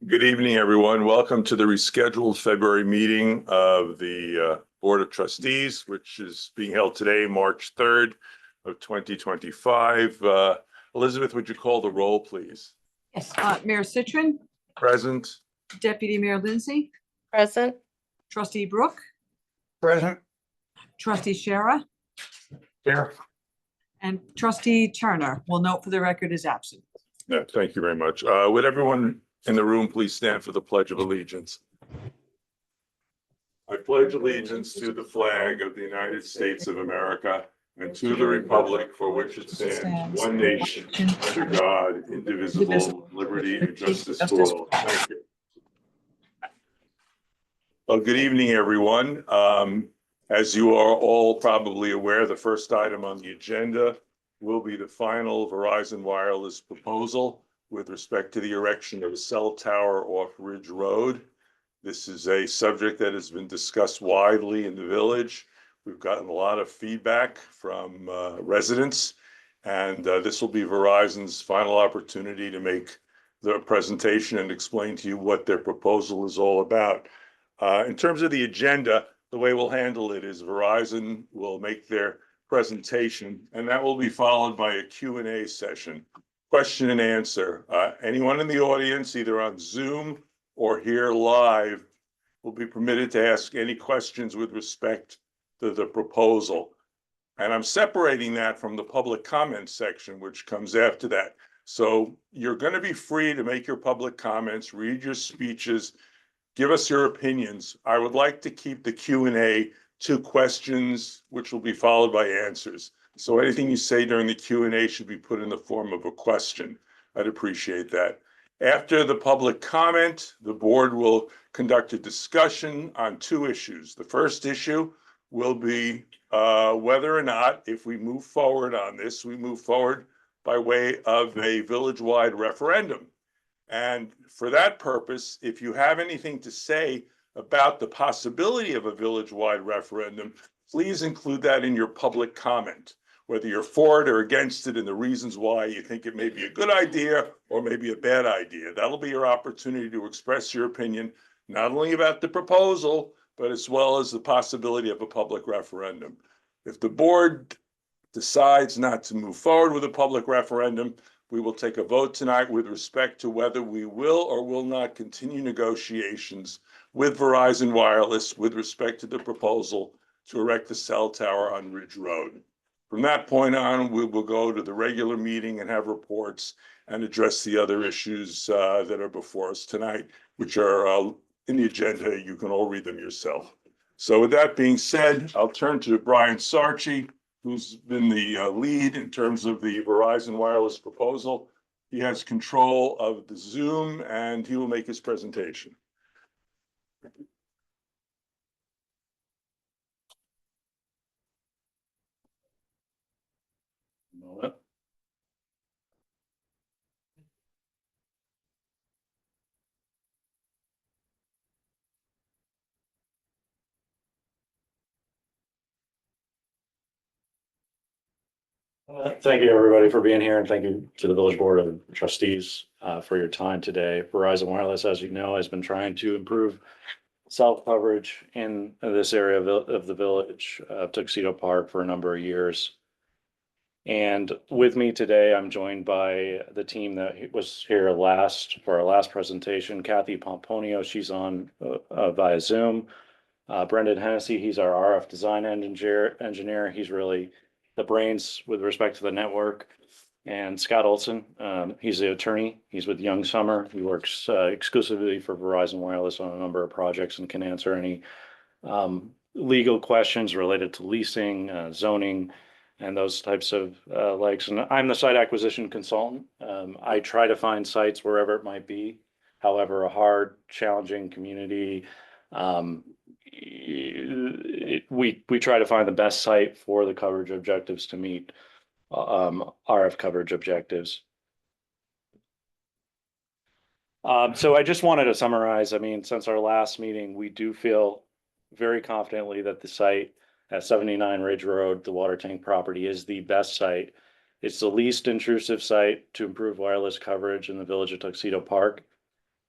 Good evening, everyone. Welcome to the rescheduled February meeting of the Board of Trustees, which is being held today, March 3rd of 2025. Elizabeth, would you call the roll, please? Yes, Mayor Citrin, Present. Deputy Mayor Lindsay, Present. Trustee Brooke, Present. Trustee Shara, Here. and Trustee Turner will note for the record is absent. Yeah, thank you very much. Would everyone in the room please stand for the Pledge of Allegiance? I pledge allegiance to the flag of the United States of America and to the republic for which it stands, one nation, under God, indivisible, liberty and justice for all. Thank you. Well, good evening, everyone. As you are all probably aware, the first item on the agenda will be the final Verizon Wireless proposal with respect to the erection of a cell tower off Ridge Road. This is a subject that has been discussed widely in the village. We've gotten a lot of feedback from residents, and this will be Verizon's final opportunity to make the presentation and explain to you what their proposal is all about. In terms of the agenda, the way we'll handle it is Verizon will make their presentation, and that will be followed by a Q&A session, question and answer. Anyone in the audience, either on Zoom or here live, will be permitted to ask any questions with respect to the proposal. And I'm separating that from the public comment section, which comes after that. So you're going to be free to make your public comments, read your speeches, give us your opinions. I would like to keep the Q&A to questions, which will be followed by answers. So anything you say during the Q&A should be put in the form of a question. I'd appreciate that. After the public comment, the board will conduct a discussion on two issues. The first issue will be whether or not, if we move forward on this, we move forward by way of a village-wide referendum. And for that purpose, if you have anything to say about the possibility of a village-wide referendum, please include that in your public comment, whether you're for it or against it and the reasons why you think it may be a good idea or maybe a bad idea. That'll be your opportunity to express your opinion, not only about the proposal, but as well as the possibility of a public referendum. If the board decides not to move forward with a public referendum, we will take a vote tonight with respect to whether we will or will not continue negotiations with Verizon Wireless with respect to the proposal to erect the cell tower on Ridge Road. From that point on, we will go to the regular meeting and have reports and address the other issues that are before us tonight, which are in the agenda. You can all read them yourself. So with that being said, I'll turn to Brian Sarchi, who's been the lead in terms of the Verizon Wireless proposal. He has control of the Zoom and he will make his presentation. Thank you, everybody, for being here, and thank you to the Village Board of Trustees for your time today. Verizon Wireless, as you know, has been trying to improve cell coverage in this area of the village of Tuxedo Park for a number of years. And with me today, I'm joined by the team that was here for our last presentation. Kathy Pomponio, she's on via Zoom. Brendan Hennessy, he's our RF design engineer. He's really the brains with respect to the network. And Scott Olson, he's the attorney. He's with Young Summer. He works exclusively for Verizon Wireless on a number of projects and can answer any legal questions related to leasing, zoning, and those types of likes. And I'm the site acquisition consultant. I try to find sites wherever it might be. However, a hard, challenging community, we try to find the best site for the coverage objectives to meet RF coverage objectives. So I just wanted to summarize. I mean, since our last meeting, we do feel very confidently that the site at 79 Ridge Road, the water tank property, is the best site. It's the least intrusive site to improve wireless coverage in the village of Tuxedo Park.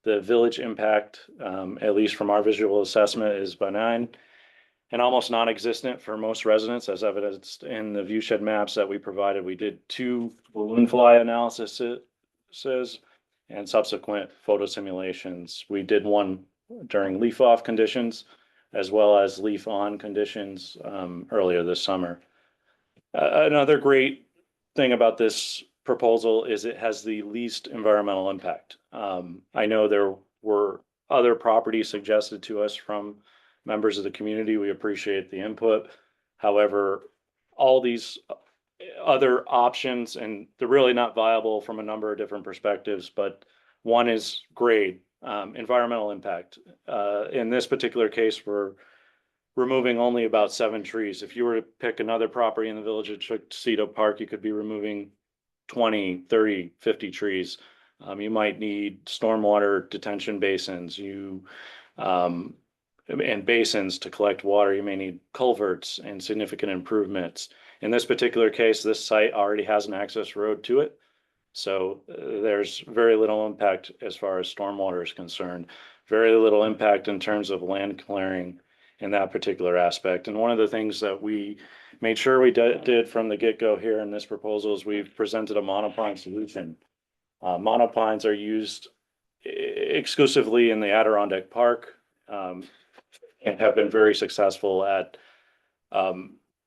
The village impact, at least from our visual assessment, is benign and almost non-existent for most residents, as evidenced in the view shed maps that we provided. We did 2 balloon fly analyses and subsequent photo simulations. We did one during leaf off conditions as well as leaf on conditions earlier this summer. Another great thing about this proposal is it has the least environmental impact. I know there were other properties suggested to us from members of the community. We appreciate the input. However, all these other options, and they're really not viable from a number of different perspectives, but one is grade, environmental impact. In this particular case, we're removing only about 7 trees. If you were to pick another property in the village of Tuxedo Park, you could be removing 20, 30, 50 trees. You might need stormwater detention basins, and basins to collect water. You may need culverts and significant improvements. In this particular case, this site already has an access road to it. So there's very little impact as far as stormwater is concerned, very little impact in terms of land clearing in that particular aspect. And one of the things that we made sure we did from the get-go here in this proposal is we've presented a monopine solution. Monopines are used exclusively in the Adirondack Park and have been very successful at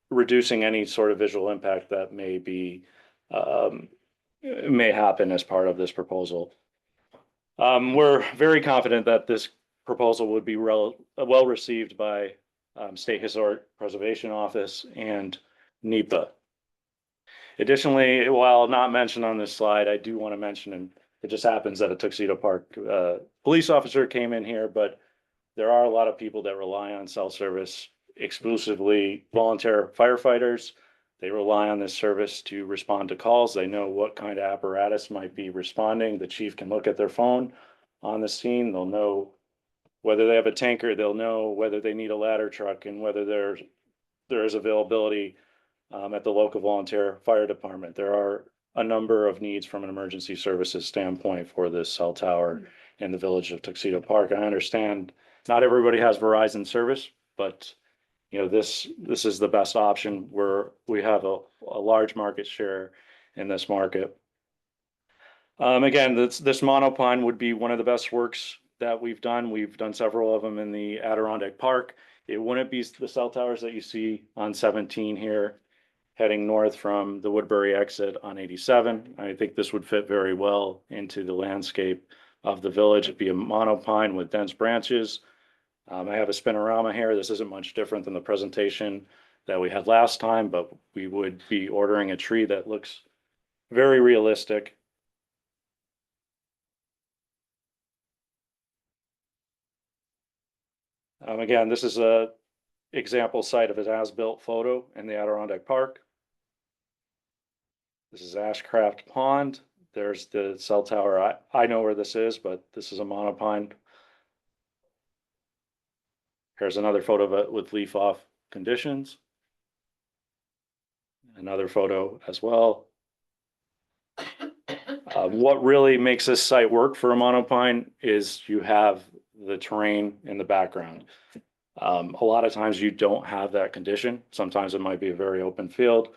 reducing any sort of visual impact that may happen as part of this proposal. We're very confident that this proposal would be well received by State Historic Preservation Office and NEPA. Additionally, while not mentioned on this slide, I do want to mention, and it just happens that a Tuxedo Park police officer came in here, but there are a lot of people that rely on cell service, exclusively volunteer firefighters. They rely on this service to respond to calls. They know what kind of apparatus might be responding. The chief can look at their phone on the scene. They'll know whether they have a tanker. They'll know whether they need a ladder truck and whether there is availability at the local volunteer fire department. There are a number of needs from an emergency services standpoint for this cell tower in the village of Tuxedo Park. I understand not everybody has Verizon service, but this is the best option where we have a large market share in this market. Again, this monopine would be one of the best works that we've done. We've done several of them in the Adirondack Park. It wouldn't be the cell towers that you see on 17 here, heading north from the Woodbury exit on 87. I think this would fit very well into the landscape of the village. It'd be a monopine with dense branches. I have a spinorama here. This isn't much different than the presentation that we had last time, but we would be ordering a tree that looks very realistic. Again, this is a example site of an as-built photo in the Adirondack Park. This is Ashcraft Pond. There's the cell tower. I know where this is, but this is a monopine. Here's another photo of it with leaf off conditions. Another photo as well. What really makes this site work for a monopine is you have the terrain in the background. A lot of times you don't have that condition. Sometimes it might be a very open field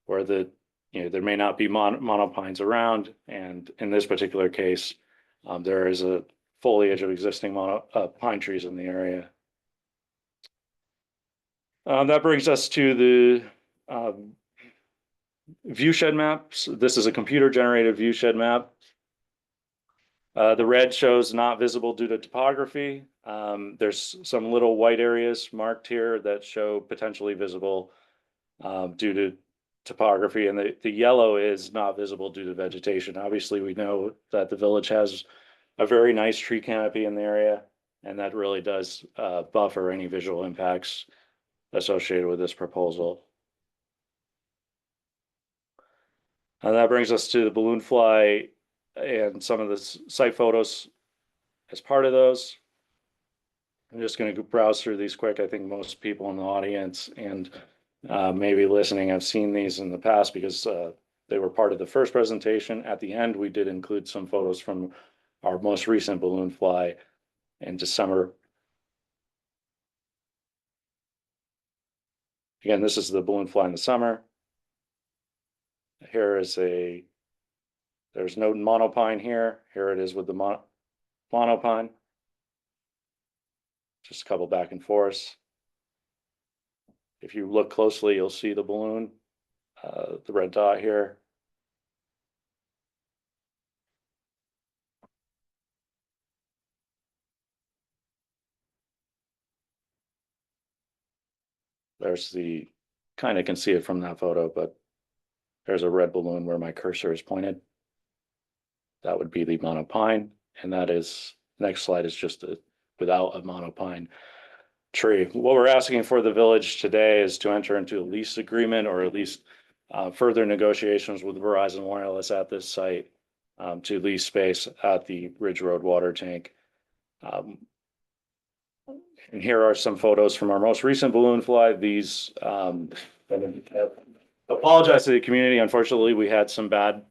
where there may not be monopines around. And in this particular case, there is a foliage of existing pine trees in the area. That brings us to the viewshed maps. This is a computer-generated viewshed map. The red shows not visible due to topography. There's some little white areas marked here that show potentially visible due to topography, and the yellow is not visible due to vegetation. Obviously, we know that the village has a very nice tree canopy in the area, and that really does buffer any visual impacts associated with this proposal. And that brings us to the balloon fly and some of the site photos as part of those. I'm just going to browse through these quick. I think most people in the audience and maybe listening have seen these in the past because they were part of the first presentation. At the end, we did include some photos from our most recent balloon fly in December. Again, this is the balloon fly in the summer. Here is there's no monopine here. Here it is with the monopine. Just a couple back and forth. If you look closely, you'll see the balloon, the red dot here. There's kind of can see it from that photo, but there's a red balloon where my cursor is pointed. That would be the monopine, and that is, next slide is just without a monopine tree. What we're asking for the village today is to enter into a lease agreement, or at least further negotiations with Verizon Wireless at this site to lease space at the Ridge Road water tank. And here are some photos from our most recent balloon fly. These, apologize to the community. Unfortunately, we had some bad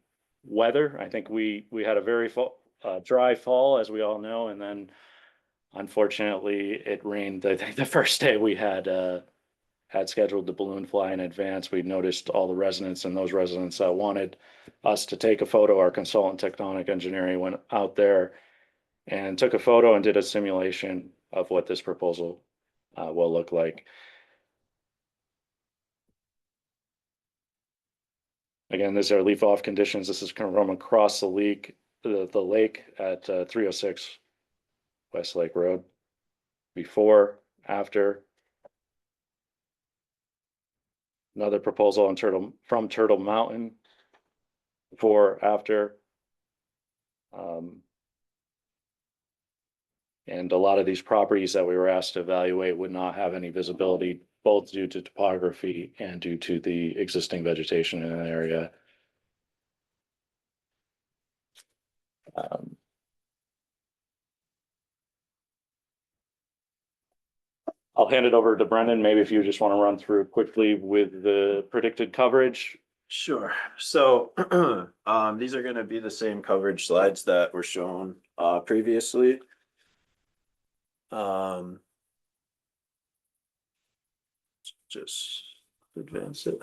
weather. I think we had a very dry fall, as we all know, and then unfortunately it rained. I think the first day we had scheduled the balloon fly in advance. We noticed all the residents, and those residents that wanted us to take a photo, our consultant Tectonic Engineering went out there and took a photo and did a simulation of what this proposal will look like. Again, these are leaf off conditions. This is from across the lake at 306 West Lake Road. Before, after. Another proposal on from Turtle Mountain. Before, after. And a lot of these properties that we were asked to evaluate would not have any visibility, both due to topography and due to the existing vegetation in the area. I'll hand it over to Brendan. Maybe if you just want to run through quickly with the predicted coverage. Sure. So these are going to be the same coverage slides that were shown previously. Just advance it.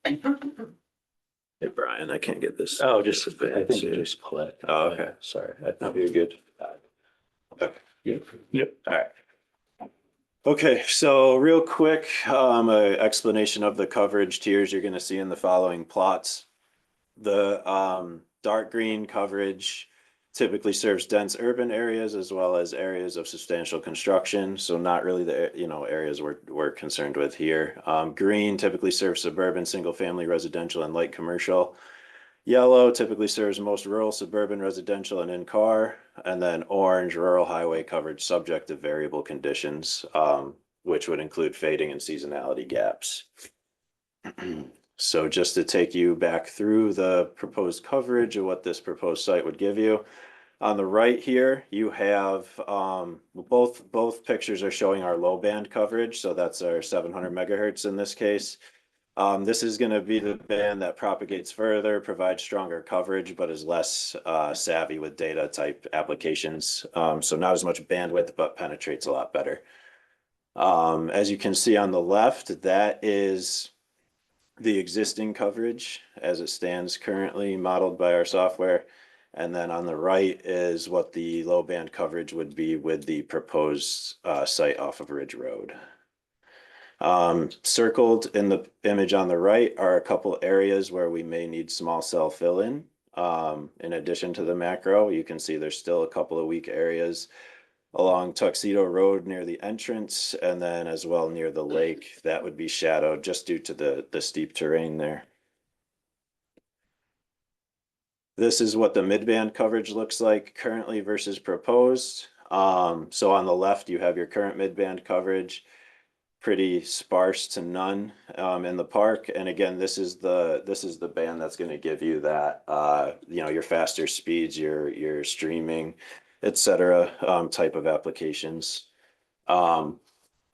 Hey, Brian, I can't get this. Oh, just, I advance think you here. just pull it. Oh, okay. Sorry. No, you're good. Okay. Yep. All right. Okay, so real quick, a explanation of the coverage tiers you're gonna see in the following plots. The dark green coverage typically serves dense urban areas as well as areas of substantial construction, so not really the areas we're concerned with here. Green typically serves suburban, single-family residential and light commercial. Yellow typically serves most rural, suburban, residential, and in-car. And then orange, rural highway coverage subject to variable conditions, which would include fading and seasonality gaps. So just to take you back through the proposed coverage of what this proposed site would give you. On the right here, you have both pictures are showing our low band coverage. So that's our 700 megahertz in this case. This is going to be the band that propagates further, provides stronger coverage, but is less savvy with data type applications. So not as much bandwidth, but penetrates a lot better. As you can see on the left, that is the existing coverage as it stands currently modeled by our software. And then on the right is what the low band coverage would be with the proposed site off of Ridge Road. Circled in the image on the right are a couple areas where we may need small cell fill-in. In addition to the macro, you can see there's still a couple of weak areas along Tuxedo Road near the entrance, and then as well near the lake that would be shadowed just due to the steep terrain there. This is what the midband coverage looks like currently versus proposed. So on the left, you have your current midband coverage. Pretty sparse to none in the park, and again, this is the band that's going to give you that your faster speeds, your streaming, etc. Type of applications. On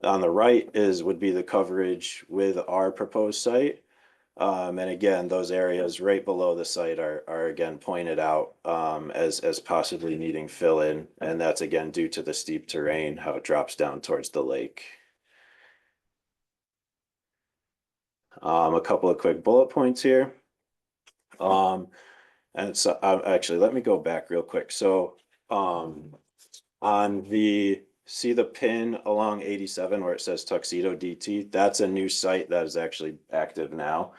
the right would be the coverage with our proposed site. And again, those areas right below the site are again pointed out as possibly needing fill in. And that's again due to the steep terrain, how it drops down towards the lake. A couple of quick bullet points here. And so actually, let me go back real quick. So on the, see the pin along 87 where it says Tuxedo DT, that's a new site that is actually active now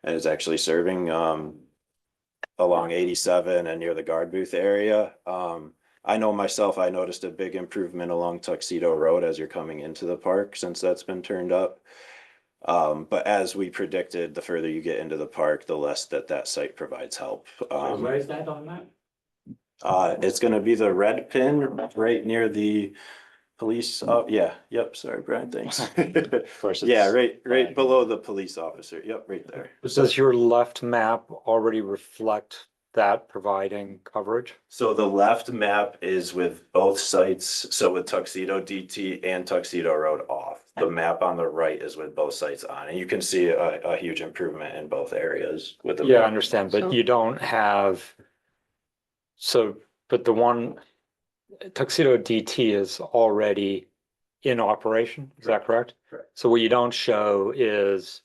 and is actually serving along 87 and near the guard booth area. I know myself, I noticed a big improvement along Tuxedo Road as you're coming into the park since that's been turned up. But as we predicted, the further you get into the park, the less that site provides help. Where is that on that? It's gonna be the red pin right near the police. Oh, yeah, yep, sorry, Brian, thanks. Of course. Yeah, it's- right below the police officer. Yep, right there. Does your left map already reflect that providing coverage? So the left map is with both sites, so with Tuxedo DT and Tuxedo Road off. The map on the right is with both sites on, and you can see a huge improvement in both areas with the. Yeah, I understand, but you don't have. So, but the one Tuxedo DT is already in operation, is that correct? Correct. So what you don't show is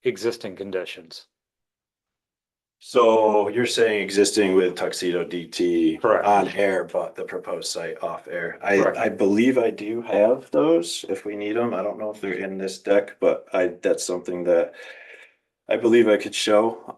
existing conditions. So you're saying existing with Tuxedo DT Correct. on air, but the proposed site off air. Correct. I believe I do have those if we need them. I don't know if they're in this deck, but that's something that I believe I could show.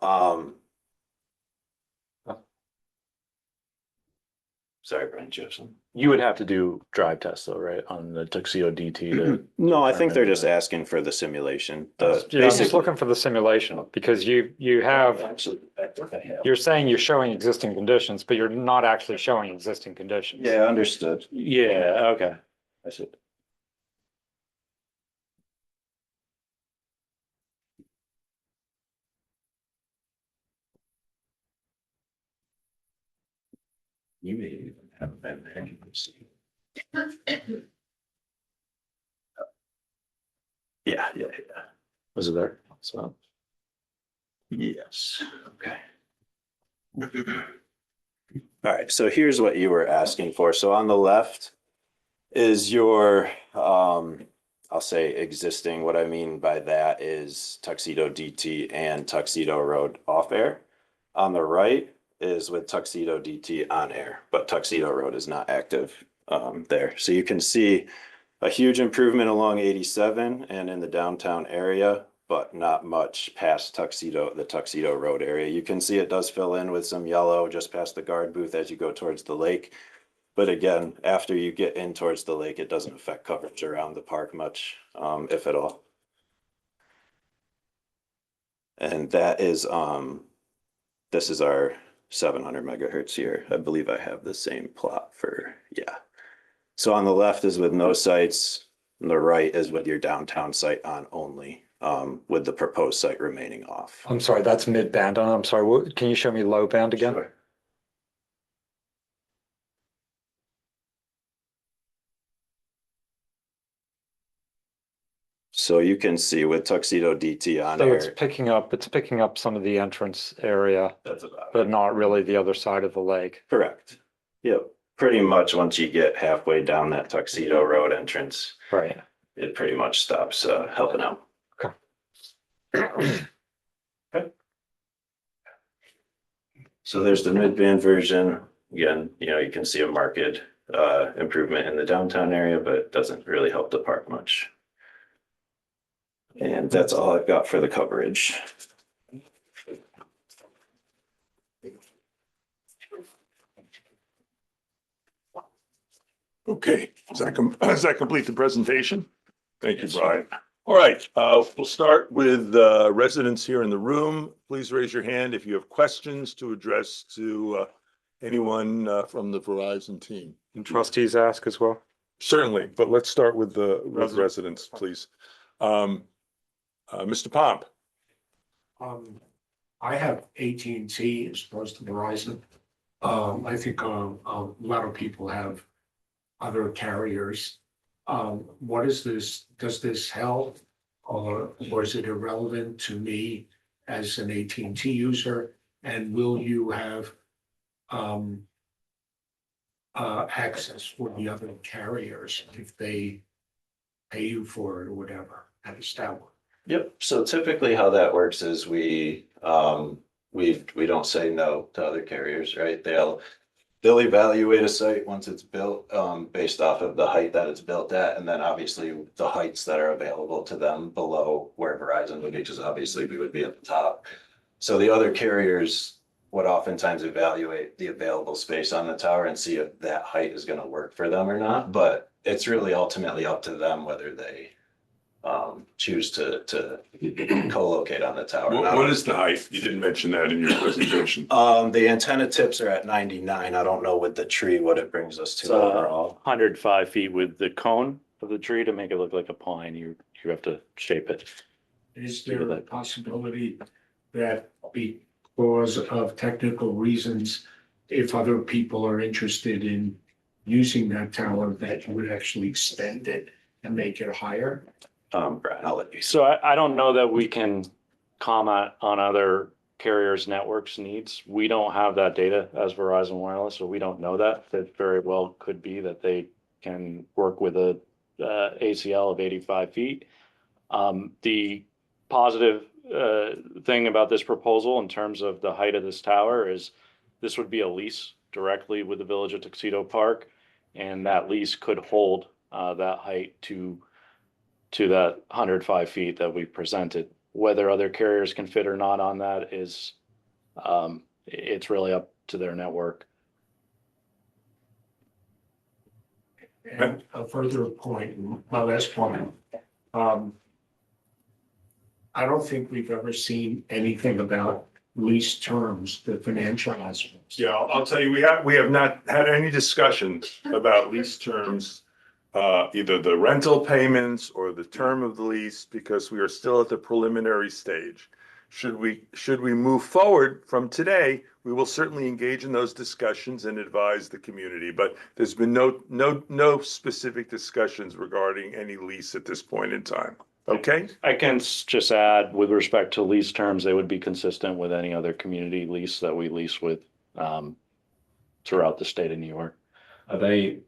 Sorry, Brian Joseph. You would have to do drive tests though, right, on the Tuxedo DT to, No, I think they're just asking for the simulation. The Yeah, I'm just basic. looking for the simulation because you have, Actually, I think I have. you're saying you're showing existing conditions, but you're not actually showing existing conditions. Yeah, understood. yeah, okay. I see. You may even have been there. You can see. Yeah. Was it there? So, Yes, okay. All right, so here's what you were asking for. So on the left is your, I'll say existing. What I mean by that is Tuxedo DT and Tuxedo Road off air. On the right is with Tuxedo DT on air, but Tuxedo Road is not active there. So you can see a huge improvement along 87 and in the downtown area, but not much past the Tuxedo Road area. You can see it does fill in with some yellow just past the guard booth as you go towards the lake. But again, after you get in towards the lake, it doesn't affect coverage around the park much, if at all. And that is, this is our 700 megahertz here. I believe I have the same plot for, yeah. So on the left is with no sites, and the right is with your downtown site on only, with the proposed site remaining off. I'm sorry, that's mid band. I'm sorry, what, can you show me low band again? Sure. So you can see with Tuxedo DT on So it's air. picking up some of the entrance area, That's about it. but not really the other side of the lake. Correct. Yep, pretty much once you get halfway down that Tuxedo Road entrance, Right. it pretty much stops helping out. So there's the mid-band version. Again, you can see a marked improvement in the downtown area, but it doesn't really help the park much. And that's all I've got for the coverage. Okay, does that complete the presentation? Thank you, Brian. All right, we'll start with residents here in the room. Please raise your hand if you have questions to address to anyone from the Verizon team. And trustees ask as well. Certainly, but let's start with the residents, please. Mr. Pomp. I have AT&T as opposed to Verizon. I think a lot of people have other carriers. What is this? Does this help or is it irrelevant to me as an AT&T user? And will you have access for the other carriers if they pay you for it or whatever? How does that work? Yep, so typically how that works is we don't say no to other carriers, right? They'll evaluate a site once it's built, based off of the height that it's built at, and then obviously the heights that are available to them below where Verizon would be, because obviously we would be at the top. So the other carriers would oftentimes evaluate the available space on the tower and see if that height is gonna work for them or not, but it's really ultimately up to them whether they choose to co-locate on the tower. What is the height? You didn't mention that in your presentation. The antenna tips are at 99. I don't know with the tree what it brings us to It's overall. 105 feet with the cone of the tree to make it look like a pine. You have to shape it. Is there a possibility that because of technical reasons, if other people are interested in using that tower, that you would actually extend it and make it higher? Brian, I'll let you. So I don't know that we can comment on other carriers' networks needs. We don't have that data as Verizon Wireless, so we don't know that. That very well could be that they can work with a ACL of 85 feet. The positive thing about this proposal in terms of the height of this tower is this would be a lease directly with the Village of Tuxedo Park, and that lease could hold that height to that 105 feet that we presented. Whether other carriers can fit or not on that is, it's really up to their network. And a further point, my last point, I don't think we've ever seen anything about lease terms, the financial aspects. Yeah, I'll tell you, we have not had any discussion about lease terms, either the rental payments or the term of the lease, because we are still at the preliminary stage. Should we move forward from today, we will certainly engage in those discussions and advise the community, but there's been no specific discussions regarding any lease at this point in time. Okay? I can just add, with respect to lease terms, they would be consistent with any other community lease that we lease with throughout the state of New York. Are they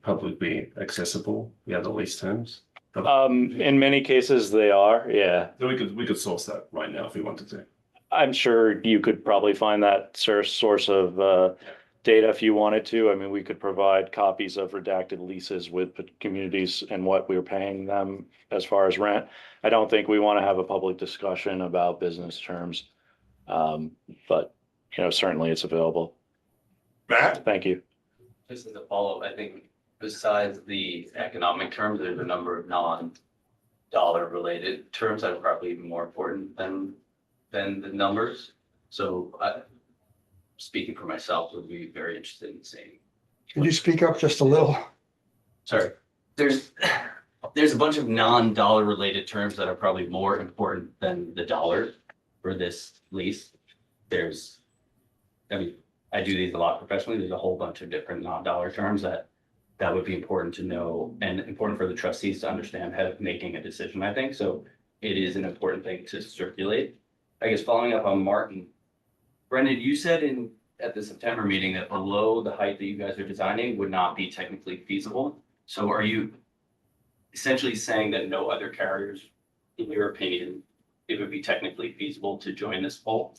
publicly accessible, the other lease terms? In many cases, they are, yeah. So we could source that right now if we wanted to. I'm sure you could probably find that source of data if you wanted to. I mean, we could provide copies of redacted leases with communities and what we're paying them as far as rent. I don't think we want to have a public discussion about business terms. But, certainly it's available. Matt? Thank you. Just as a follow-up, I think besides the economic terms, there's a number of non-dollar related terms that are probably even more important than the numbers. So speaking for myself, would be very interested in seeing. Can you speak up just a little? Sorry, there's a bunch of non-dollar related terms that are probably more important than the dollar for this lease. I do these a lot professionally. There's a whole bunch of different non-dollar terms that would be important to know and important for the trustees to understand ahead of making a decision, I think. So it is an important thing to circulate. I guess following up on Martin, Brendan, you said at the September meeting that below the height that you guys are designing would not be technically feasible. So are you essentially saying that no other carriers, in your opinion, it would be technically feasible to join this poll?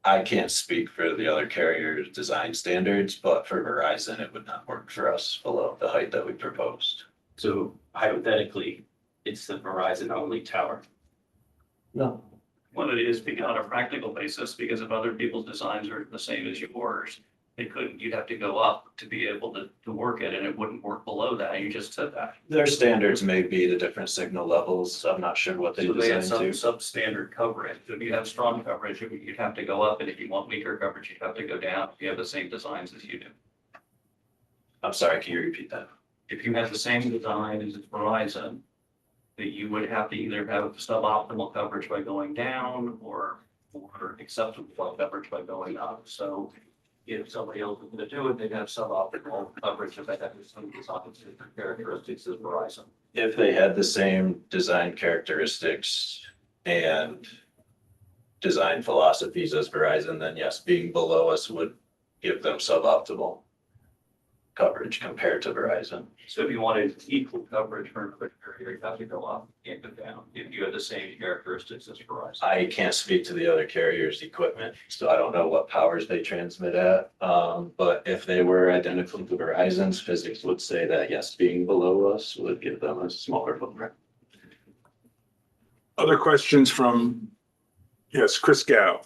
I can't speak for the other carriers' design standards, but for Verizon, it would not work for us below the height that we proposed. So hypothetically, it's the Verizon only tower. No. Well, it is on a practical basis, because if other people's designs are the same as yours, you'd have to go up to be able to work it, and it wouldn't work below that. You just said that. Their standards may be the different signal levels. I'm not sure what they So they have designed some to. substandard coverage. If you have strong coverage, you'd have to go up, and if you want weaker coverage, you'd have to go down. If you have the same designs as you do. I'm sorry, can you repeat that? If you have the same design as Verizon, that you would have to either have suboptimal coverage by going down or acceptable coverage by going up. So if somebody else was gonna do it, they'd have suboptimal coverage if they had some design characteristics of Verizon. If they had the same design characteristics and design philosophies as Verizon, then yes, being below us would give them suboptimal coverage compared to Verizon. So if you wanted equal coverage for a quick carrier, you have to go up, can't go down, if you had the same characteristics as Verizon. I can't speak to the other carriers' equipment, so I don't know what powers they transmit at. But if they were identical to Verizon's, physics would say that yes, being below us would give them a smaller footprint. Other questions from, yes, Chris Gow.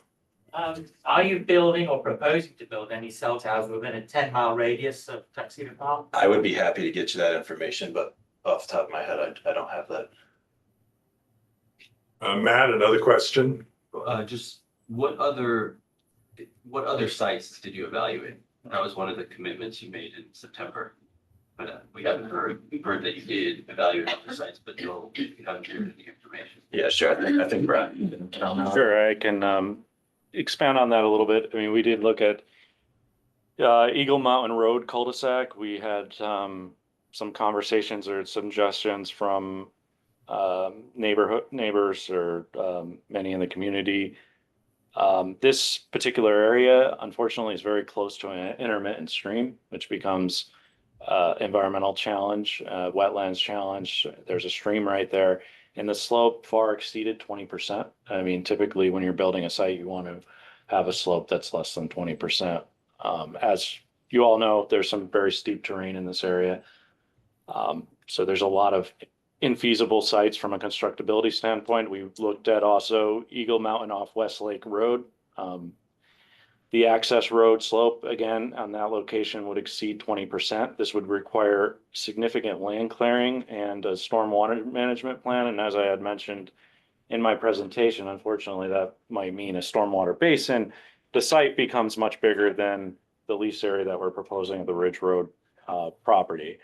Are you building or proposing to build any cell towers within a 10-mile radius of Tuxedo Park? I would be happy to get you that information, but off the top of my head, I don't have that. Matt, another question? Just what other sites did you evaluate? That was one of the commitments you made in September. But we haven't heard, we've heard that you did evaluate other sites, but no, you haven't shared any information. Yeah, sure. I think Brian. Sure, I can expand on that a little bit. I mean, we did look at Eagle Mountain Road cul-de-sac. We had some conversations or suggestions from neighbors or many in the community. This particular area, unfortunately, is very close to an intermittent stream, which becomes environmental challenge, wetlands challenge. There's a stream right there. And the slope far exceeded 20%. I mean, typically when you're building a site, you want to have a slope that's less than 20%. As you all know, there's some very steep terrain in this area. So there's a lot of infeasible sites from a constructability standpoint. We looked at also Eagle Mountain off Westlake Road. The access road slope, again, on that location would exceed 20%. This would require significant land clearing and a stormwater management plan. And as I had mentioned in my presentation, unfortunately, that might mean a stormwater basin. The site becomes much bigger than the lease area that we're proposing at the Ridge Road property.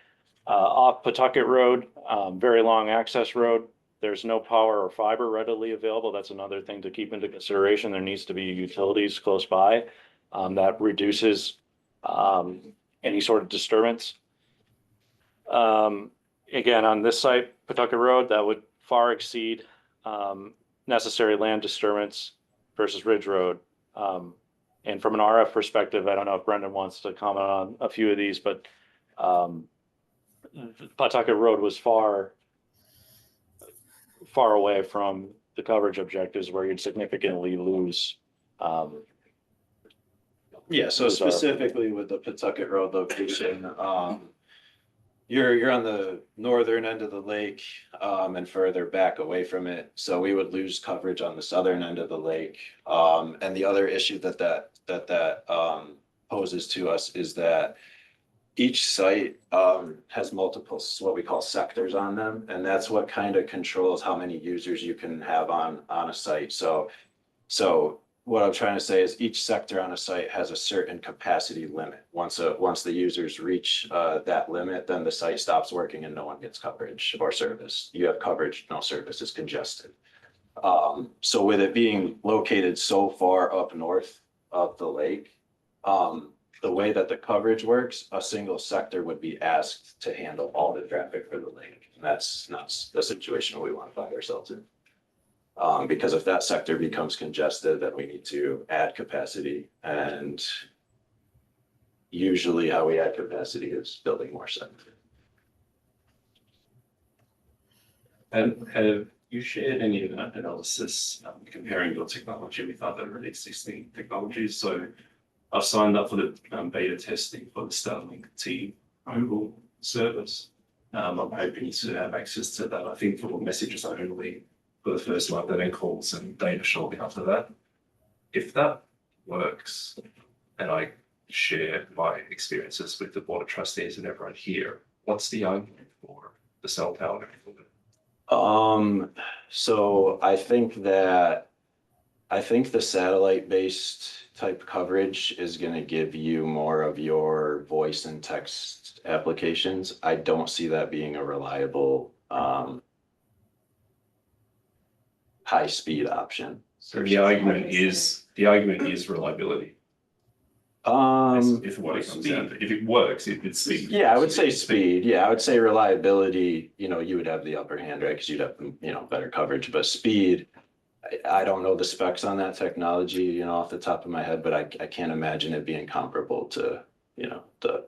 Off Pawtucket Road, very long access road. There's no power or fiber readily available. That's another thing to keep into consideration. There needs to be utilities close by that reduces any sort of disturbance. Again, on this site, Pawtucket Road, that would far exceed necessary land disturbance versus Ridge Road. And from an RF perspective, I don't know if Brendan wants to comment on a few of these, but Pawtucket Road was far away from the coverage objectives where you'd significantly lose. Yeah, so specifically with the Pawtucket Road location, you're on the northern end of the lake and further back away from it. So we would lose coverage on the southern end of the lake. And the other issue that poses to us is that each site has multiple, what we call sectors on them. And that's what kind of controls how many users you can have on a site. So what I'm trying to say is each sector on a site has a certain capacity limit. Once the users reach that limit, then the site stops working and no one gets coverage or service. You have coverage, no service, it's congested. So with it being located so far up north of the lake, the way that the coverage works, a single sector would be asked to handle all the traffic for the lake. And that's not the situation we want to find ourselves in. Because if that sector becomes congested, then we need to add capacity. And usually how we add capacity is building more sites. And have you shared any of that analysis comparing your technology with other existing technologies? So I've signed up for the beta testing for the Starlink T-Mobile service. I'm hoping to have access to that, I think, for messages only for the first month, and then calls and data shortly after that. If that works, and I share my experiences with the board of trustees and everyone here, what's the argument for the cell tower? So I think the satellite-based type coverage is going to give you more of your voice and text applications. I don't see that being a reliable high-speed option. So the argument is reliability. If what it comes down to, if it works, it's speed. Yeah, I would say speed. Yeah, I would say reliability, you would have the upper hand, right? Because you'd have, better coverage, but speed. I don't know the specs on that technology, off the top of my head, but I can't imagine it being comparable to,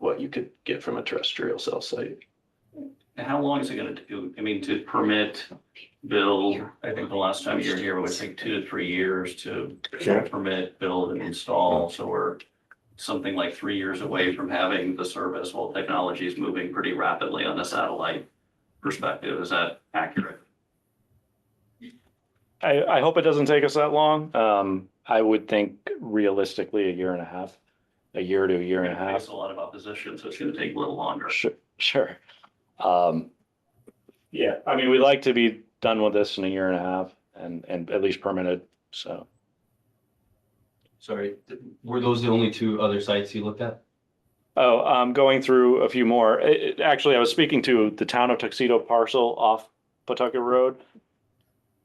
what you could get from a terrestrial cell site. And how long is it gonna do? I mean, to permit, build, I think the last time you were here, it would take 2 to 3 years to permit, build and install. So we're something like 3 years away from having the service while technology is moving pretty rapidly on the satellite perspective. Is that accurate? I hope it doesn't take us that long. I would think realistically a year and a half, a year to a year and a half. There's a lot of opposition, so it's gonna take a little longer. Sure. Yeah, I mean, we'd like to be done with this in a year and a half and at least permitted, so. Sorry, were those the only 2 other sites you looked at? Oh, I'm going through a few more. Actually, I was speaking to the town of Tuxedo parcel off Pawtucket Road.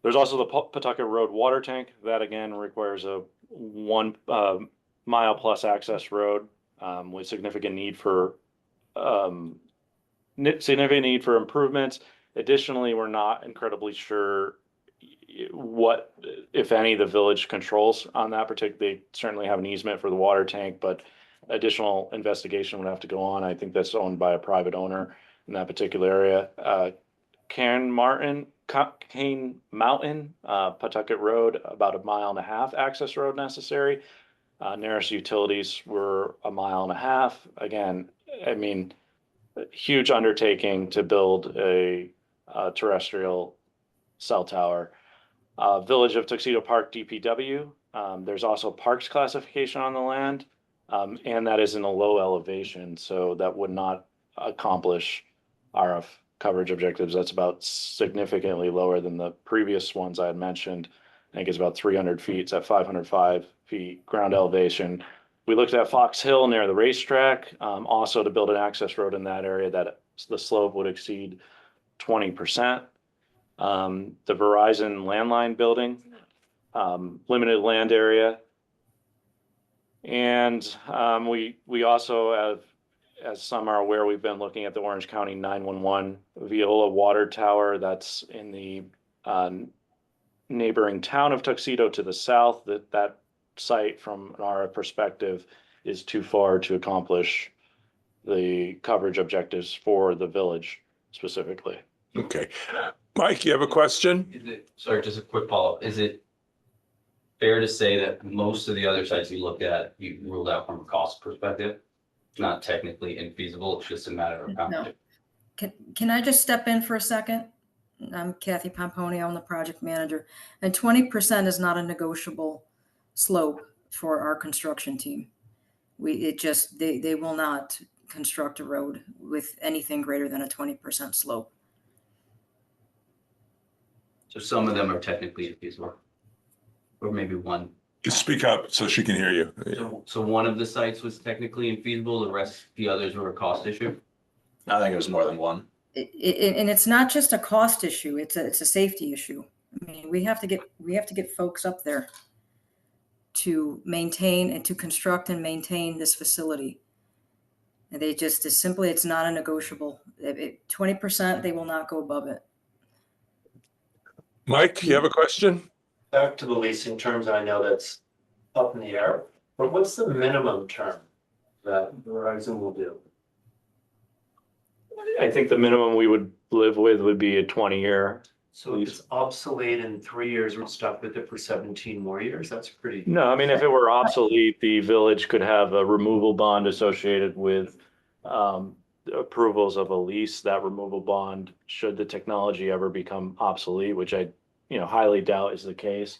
There's also the Pawtucket Road water tank. That again requires a 1 mile plus access road with significant need for improvements. Additionally, we're not incredibly sure what, if any, the village controls on that particular. They certainly have an easement for the water tank, but additional investigation would have to go on. I think that's owned by a private owner in that particular area. Cane Mountain, Pawtucket Road, about 1.5 mile access road necessary. Nearest utilities were 1.5 miles. Again, I mean, huge undertaking to build a terrestrial cell tower. Village of Tuxedo Park DPW. There's also parks classification on the land, and that is in a low elevation, so that would not accomplish RF coverage objectives. That's about significantly lower than the previous ones I had mentioned. I think it's about 300 feet. It's at 505 feet ground elevation. We looked at Fox Hill near the racetrack, also to build an access road in that area that the slope would exceed 20%. The Verizon landline building, limited land area. And we also have, as some are aware, we've been looking at the Orange County 911 Viola Water Tower that's in the neighboring town of Tuxedo to the south. That site, from our perspective, is too far to accomplish the coverage objectives for the village specifically. Okay. Mike, you have a question? Sorry, just a quick follow-up. Is it fair to say that most of the other sites you looked at, you ruled out from a cost perspective? Not technically infeasible, it's just a matter of No. Can I just step in for a second? I'm Kathy Pomponi, I'm the project manager, and 20% is not a negotiable slope for our construction team. They will not construct a road with anything greater than a 20% slope. So some of them are technically infeasible, or maybe one. Just speak up so she can hear you. So one of the sites was technically infeasible, the others were a cost issue? I think it was more than one. And it's not just a cost issue, it's a safety issue. I mean, we have to get folks up there to maintain and to construct and maintain this facility. And it's not a negotiable. 20%, they will not go above it. Mike, you have a question? Back to the leasing terms, I know that's up in the air, but what's the minimum term that Verizon will do? I think the minimum we would live with would be a 20-year. So if it's obsolete in 3 years, we're stuck with it for 17 more years. That's pretty. No, I mean, if it were obsolete, the village could have a removal bond associated with approvals of a lease. That removal bond, should the technology ever become obsolete, which I highly doubt is the case,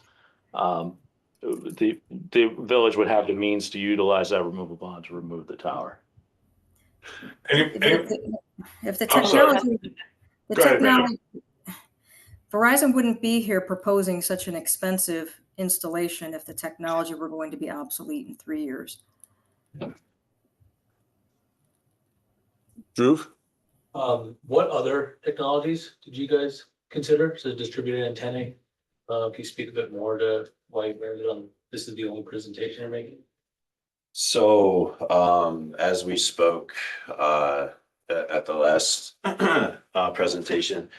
the village would have the means to utilize that removal bond to remove the tower. If the technology, Verizon wouldn't be here proposing such an expensive installation if the technology were going to be obsolete in 3 years. Drew? What other technologies did you guys consider? So distributed antennae? Can you speak a bit more to why you landed on this is the only presentation you're making? So, as we spoke, at the last, presentation,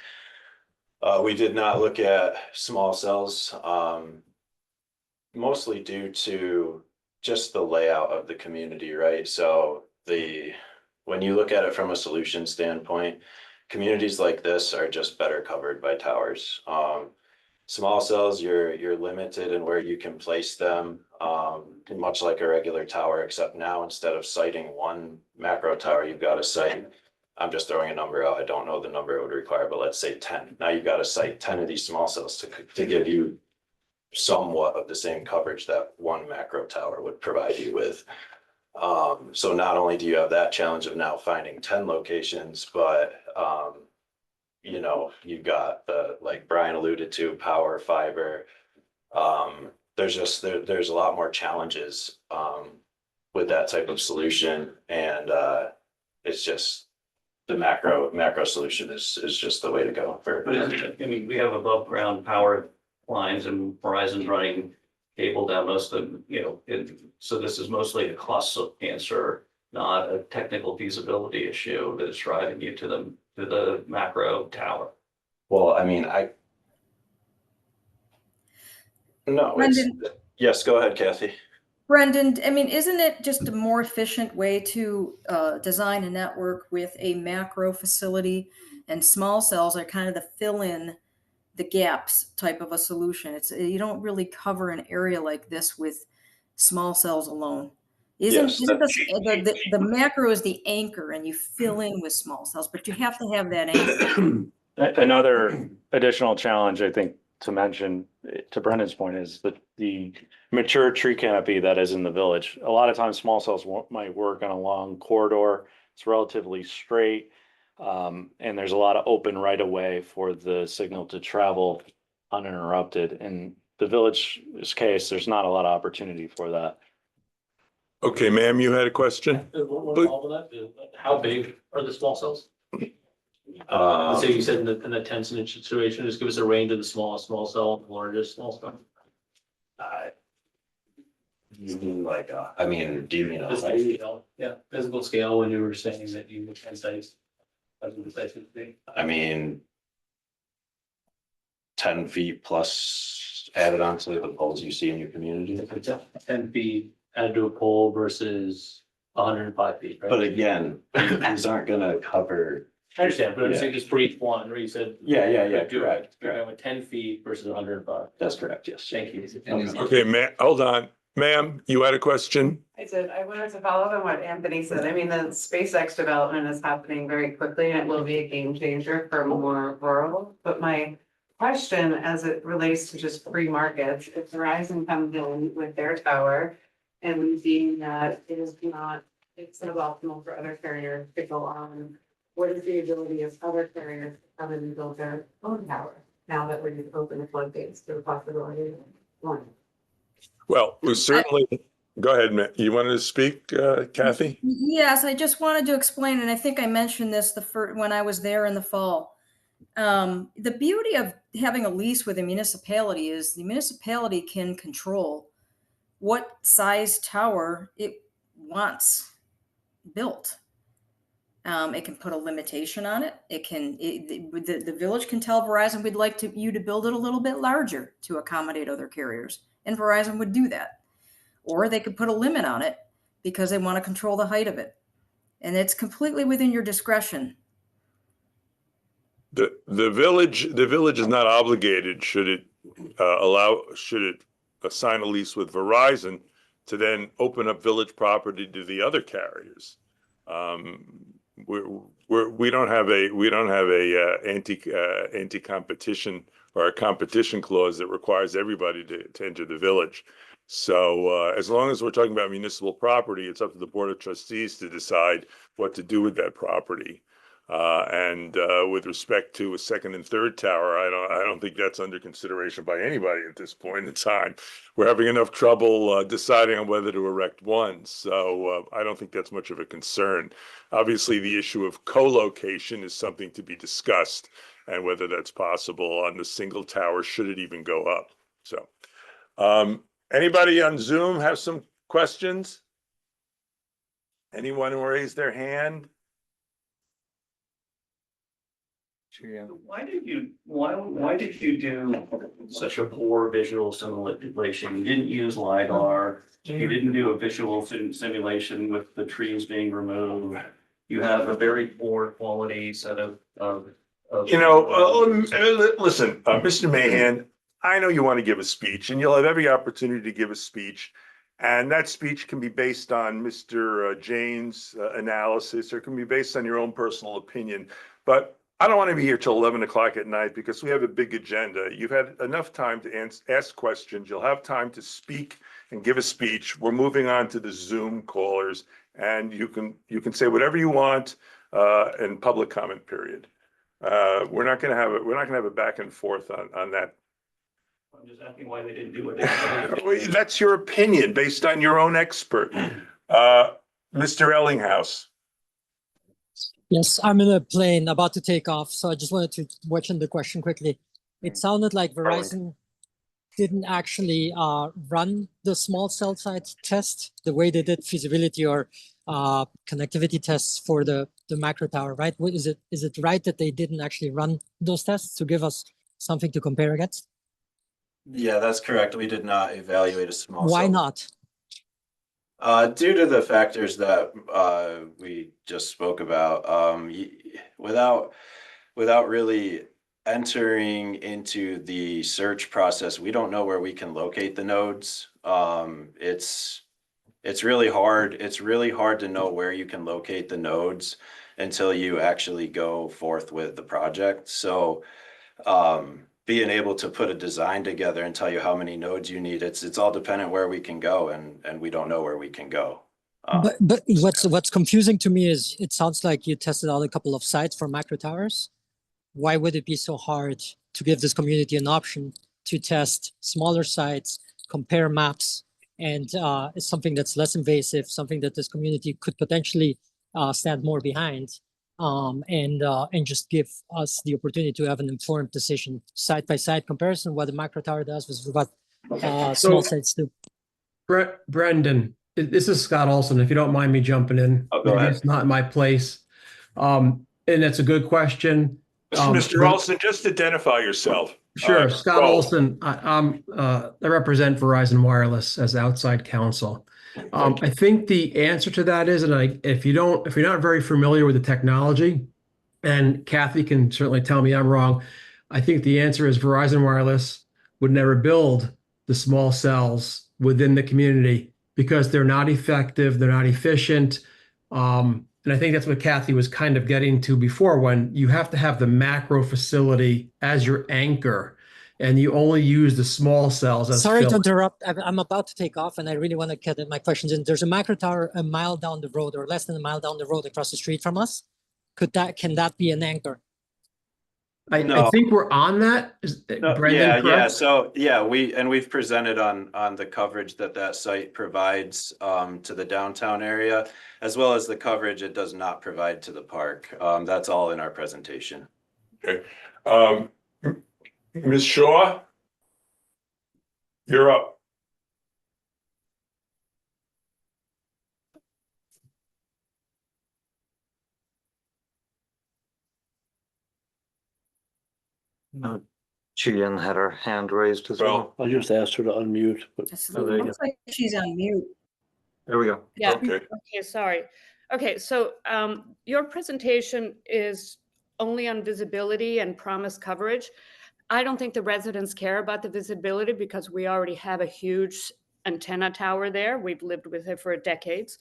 we did not look at small cells, mostly due to just the layout of the community, right? So when you look at it from a solution standpoint, communities like this are just better covered by towers. Small cells, you're limited in where you can place them, much like a regular tower, except now instead of siting one macro tower, you've got to site, I'm just throwing a number out, I don't know the number it would require, but let's say 10. Now you've got to site 10 of these small cells to give you somewhat of the same coverage that one macro tower would provide you with. So not only do you have that challenge of now finding 10 locations, but you know, you've got like Brian alluded to, power, fiber. There's a lot more challenges with that type of solution, and it's just the macro solution is just the way to go for. But I mean, we have above ground power lines and Verizon's running cable down most of them, you know, so this is mostly a cost answer, not a technical feasibility issue that's driving you to the macro tower. Well, I mean, yes, go ahead, Kathy. Brendan, I mean, isn't it just a more efficient way to design a network with a macro facility, and small cells are kind of the fill-in the gaps type of a solution? You don't really cover an area like this with small cells alone. Isn't the macro is the anchor, and you fill in with small cells, but you have to have that anchor. Another additional challenge, I think, to mention, to Brendan's point, is that the mature tree canopy that is in the village. A lot of times small cells might work on a long corridor. It's relatively straight. And there's a lot of open right of way for the signal to travel uninterrupted. In the village's case, there's not a lot of opportunity for that. Okay, ma'am, you had a question? One follow-up with that, how big are the small cells? Let's say you said in the 10-inch situation, just give us a range of the smallest small cell, largest small cell. You mean like, I mean, do you mean a Physical height? scale, yeah, physical scale, when you were saying that you would 10 sites. That's what the sites would be. I mean, 10 feet plus added onto the poles you see in your community. If it's 10 feet added to a pole versus 105 feet, right? But again, these aren't gonna cover. I understand, but I'm Yeah. saying just for each one, where you said. Yeah, Do it. correct. You're going with 10 feet versus 105. That's correct, yes. Thank you. Okay, ma'am, hold on. Ma'am, you had a question? I did. I wanted to follow up on what Anthony said. I mean, the SpaceX development is happening very quickly and it will be a game changer for more rural. But my question, as it relates to just free markets, if Verizon comes in with their tower and we see that it is not, it's suboptimal for other carriers to go on, what is the ability of other carriers to come in and build their own tower? Now that we're just open the floodgates to the possibility of one. Well, we certainly, go ahead, ma'am. You wanted to speak, Kathy? Yes, I just wanted to explain, and I think I mentioned this when I was there in the fall. The beauty of having a lease with a municipality is the municipality can control what size tower it wants built. It can put a limitation on it. The village can tell Verizon, we'd like you to build it a little bit larger to accommodate other carriers. And Verizon would do that. Or they could put a limit on it because they want to control the height of it. And it's completely within your discretion. The village is not obligated, should it assign a lease with Verizon to then open up village property to the other carriers. We don't have a anti-competition or a competition clause that requires everybody to enter the village. So as long as we're talking about municipal property, it's up to the Board of Trustees to decide what to do with that property. And with respect to a second and third tower, I don't think that's under consideration by anybody at this point in time. We're having enough trouble deciding on whether to erect one, so I don't think that's much of a concern. Obviously, the issue of co-location is something to be discussed, and whether that's possible on the single tower, should it even go up. So, anybody on Zoom have some questions? Anyone who raised their hand? Why did you do such a poor visual simulation? You didn't use LiDAR. You didn't do a visual simulation with the trees being removed. You have a very poor quality set of. Listen, Mr. Mahan, I know you want to give a speech and you'll have every opportunity to give a speech. And that speech can be based on Mr. Jane's analysis, or it can be based on your own personal opinion. But I don't want to be here till 11 o'clock at night because we have a big agenda. You've had enough time to ask questions. You'll have time to speak and give a speech. We're moving on to the Zoom callers, and you can say whatever you want in public comment period. We're not going to have a back and forth on that. I'm just asking why they didn't do what they did. Well, that's your opinion based on your own expert. Mr. Ellinghaus. Yes, I'm in a plane about to take off, so I just wanted to watch in the question quickly. It sounded like Verizon didn't actually run the small cell site test the way they did feasibility or connectivity tests for the macro tower, right? Is it right that they didn't actually run those tests to give us something to compare against? Yeah, that's correct. We did not evaluate a small Why cell. not? Due to the factors that we just spoke about, without really entering into the search process, we don't know where we can locate the nodes. It's really hard. It's really hard to know where you can locate the nodes until you actually go forth with the project. So being able to put a design together and tell you how many nodes you need, it's all dependent where we can go, and we don't know where we can go. But what's confusing to me is it sounds like you tested out a couple of sites for macro towers. Why would it be so hard to give this community an option to test smaller sites, compare maps, and it's something that's less invasive, something that this community could potentially stand more behind, and just give us the opportunity to have an informed decision, side by side comparison, what the macro tower does versus what small sites do. Brendan, this is Scott Olson. If you don't mind me jumping in, go ahead. It's not my place, and it's a good question. Mr. Olson, just identify yourself. Sure, Scott Olson. I represent Verizon Wireless as outside counsel. I think the answer to that is, and if you're not very familiar with the technology, and Kathy can certainly tell me I'm wrong, I think the answer is Verizon Wireless would never build the small cells within the community because they're not effective, they're not efficient. And I think that's what Kathy was kind of getting to before, when you have to have the macro facility as your anchor and you only use the small cells as Sorry to filler. interrupt. I'm about to take off and I really want to get my questions in. There's a macro tower a mile down the road or less than a mile down the road across the street from us. Can that be an anchor? I think we're on that. Is Brendan Yeah. correct? So we've presented on the coverage that site provides to the downtown area, as well as the coverage it does not provide to the park. That's all in our presentation. Okay. Ms. Shaw, you're up. Julian had her hand raised as well. I just asked her to unmute, but. Looks like she's on mute. There we go. Yeah. Okay. Okay, sorry. Okay, so your presentation is only on visibility and promise coverage. I don't think the residents care about the visibility because we already have a huge antenna tower there. We've lived with it for decades.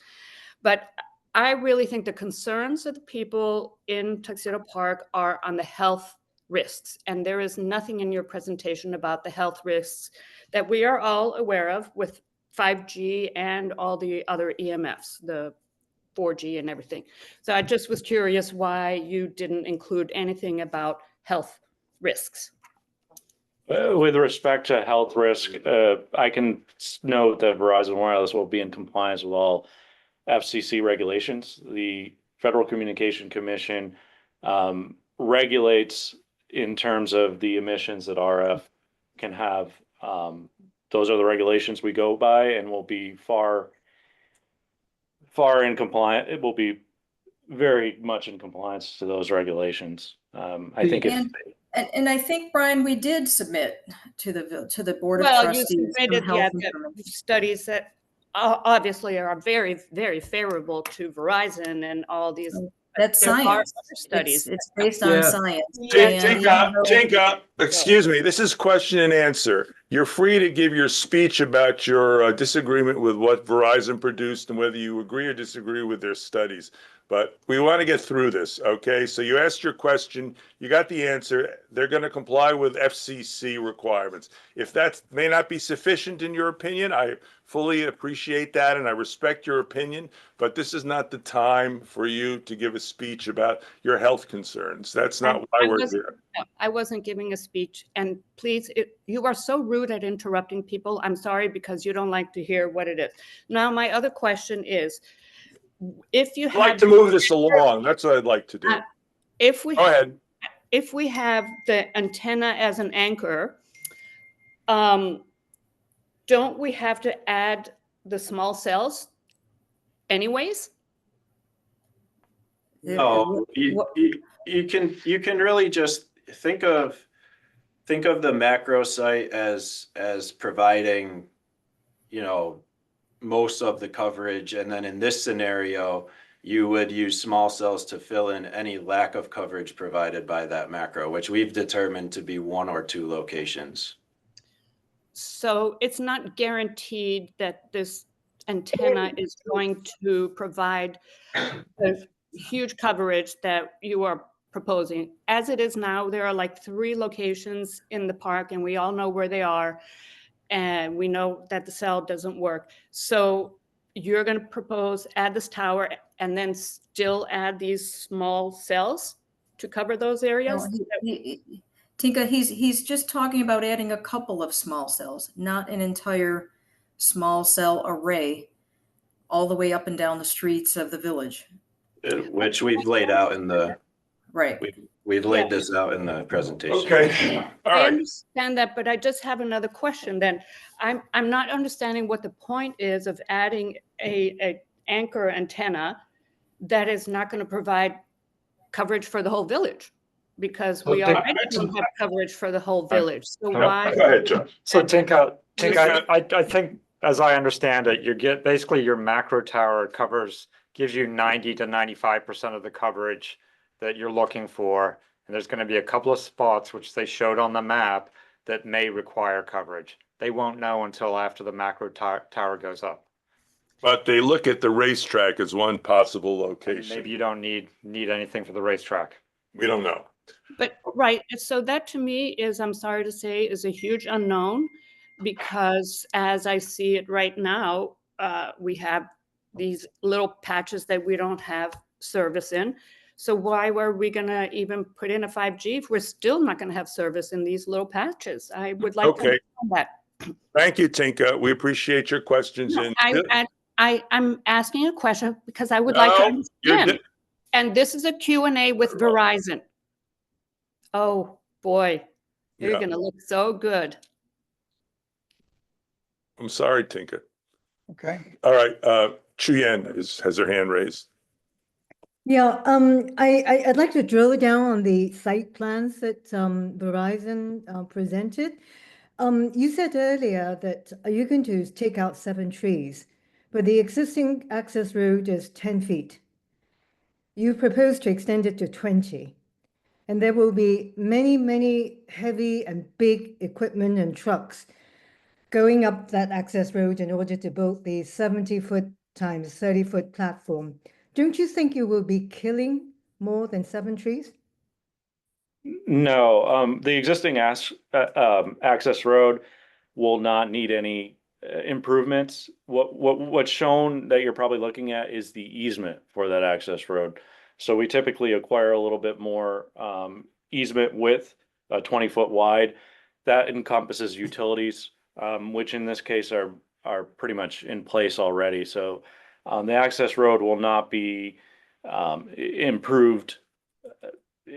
But I really think the concerns of the people in Tuxedo Park are on the health risks. And there is nothing in your presentation about the health risks that we are all aware of with 5G and all the other EMFs, the 4G and everything. So I just was curious why you didn't include anything about health risks. With respect to health risk, I can note that Verizon Wireless will be in compliance with all FCC regulations. The Federal Communication Commission regulates in terms of the emissions that RF can have. Those are the regulations we go by, and will be far far in compliant, it will be very much in compliance to those regulations. I think if, And I think, Brian, we did submit to the Board of Well, you Trustees some submitted, health yeah, the information. studies that obviously are very, very favorable to Verizon and all these. That's there are science. other Studies. It's based Yeah. on science. Tinka, excuse me, this is question and answer. You're free to give your speech about your disagreement with what Verizon produced and whether you agree or disagree with their studies. But we want to get through this, okay? So you asked your question, you got the answer. They're going to comply with FCC requirements. If that may not be sufficient in your opinion, I fully appreciate that and I respect your opinion, but this is not the time for you to give a speech about your health concerns. That's not why we're here. I wasn't giving a speech, and please, you are so rude at interrupting people. I'm sorry, because you don't like to hear what it is. Now, my other question is, if you I'd like have to move this along. That's what I'd like to do. if we Go ahead. if we have the antenna as an anchor, don't we have to add the small cells anyways? No, you can really just think of the macro site as providing, you know, most of the coverage, and then in this scenario, you would use small cells to fill in any lack of coverage provided by that macro, which we've determined to be 1 or 2 locations. So it's not guaranteed that this antenna is going to provide the huge coverage that you are proposing. As it is now, there are like 3 locations in the park, and we all know where they are. And we know that the cell doesn't work. So you're going to propose add this tower and then still add these small cells to cover those areas? Tinka, he's just talking about adding a couple of small cells, not an entire small cell array all the way up and down the streets of the village. Which we've laid out in the, right. We've laid this out in the presentation. Okay. All I right. understand that, but I just have another question then. I'm not understanding what the point is of adding a anchor antenna that is not going to provide coverage for the whole village, because we already don't have coverage for the whole village. So why? Go ahead, John. So Tinka, I think, as I understand it, you get basically your macro tower gives you 90 to 95% of the coverage that you're looking for. And there's going to be a couple of spots, which they showed on the map, that may require coverage. They won't know until after the macro tower goes up. But they look at the racetrack as one possible location. Maybe you don't need anything for the racetrack. We don't know. But right, so that to me is, I'm sorry to say, is a huge unknown, because as I see it right now, we have these little patches that we don't have service in. So why were we going to even put in a 5G if we're still not going to have service in these little patches? I would like to understand that. Thank you, Tinka. We appreciate your questions. No, and I'm asking a question because I would like to understand. And this is a Q&A with Verizon. Oh, boy. You're going to look so good. I'm sorry, Tinka. Okay. All right. Chuyen has her hand raised. Yeah, I'd like to drill down on the site plans that Verizon presented. You said earlier that you're going to take out 7 trees, but the existing access road is 10 feet. You propose to extend it to 20, and there will be many, many heavy and big equipment and trucks going up that access road in order to build the 70-foot times 30-foot platform. Don't you think you will be killing more than 7 trees? No, the existing access road will not need any improvements. What's shown that you're probably looking at is the easement for that access road. So we typically acquire a little bit more easement width, 20-foot wide. That encompasses utilities, which in this case are pretty much in place already. So the access road will not be improved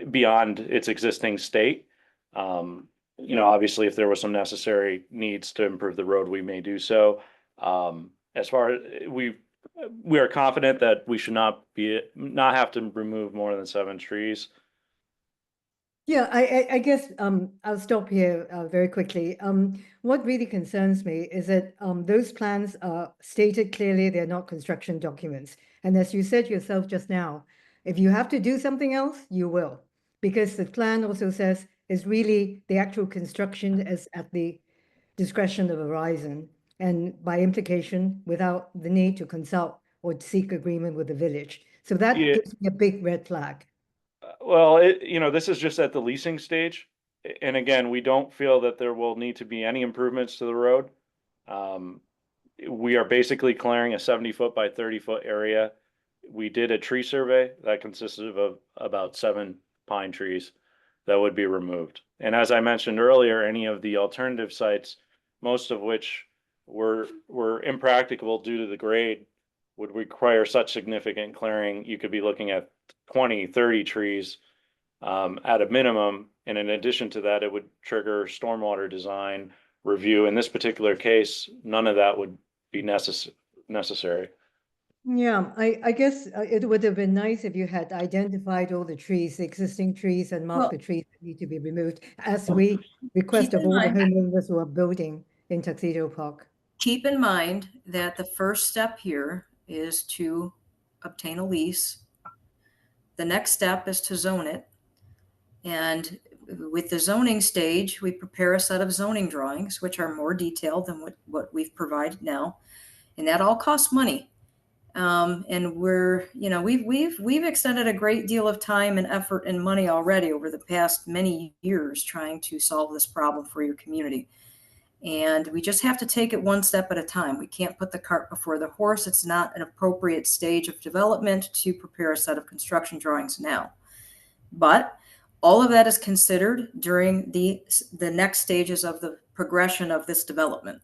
beyond its existing state. You know, obviously, if there was some necessary needs to improve the road, we may do so. As far as we are confident that we should not have to remove more than 7 trees. Yeah, I guess I'll stop here very quickly. What really concerns me is that those plans are stated clearly, they're not construction documents. And as you said yourself just now, if you have to do something else, you will. Because the plan also says is really the actual construction is at the discretion of Verizon, and by implication, without the need to consult or seek agreement with the village. So that Yeah. gives me a big red flag. Well, this is just at the leasing stage. And again, we don't feel that there will need to be any improvements to the road. We are basically clearing a 70-foot by 30-foot area. We did a tree survey that consisted of about 7 pine trees that would be removed. And as I mentioned earlier, any of the alternative sites, most of which were impracticable due to the grade, would require such significant clearing. You could be looking at 20, 30 trees at a minimum. And in addition to that, it would trigger stormwater design review. In this particular case, none of that would be necessary. Yeah, I guess it would have been nice if you had identified all the trees, the existing trees, and marked the trees that need to be removed, as we request of all the homeowners who are building in Tuxedo Park. Keep in mind that the first step here is to obtain a lease. The next step is to zone it. And with the zoning stage, we prepare a set of zoning drawings, which are more detailed than what we've provided now. And that all costs money. And we've extended a great deal of time and effort and money already over the past many years trying to solve this problem for your community. And we just have to take it one step at a time. We can't put the cart before the horse. It's not an appropriate stage of development to prepare a set of construction drawings now. But all of that is considered during the next stages of the progression of this development.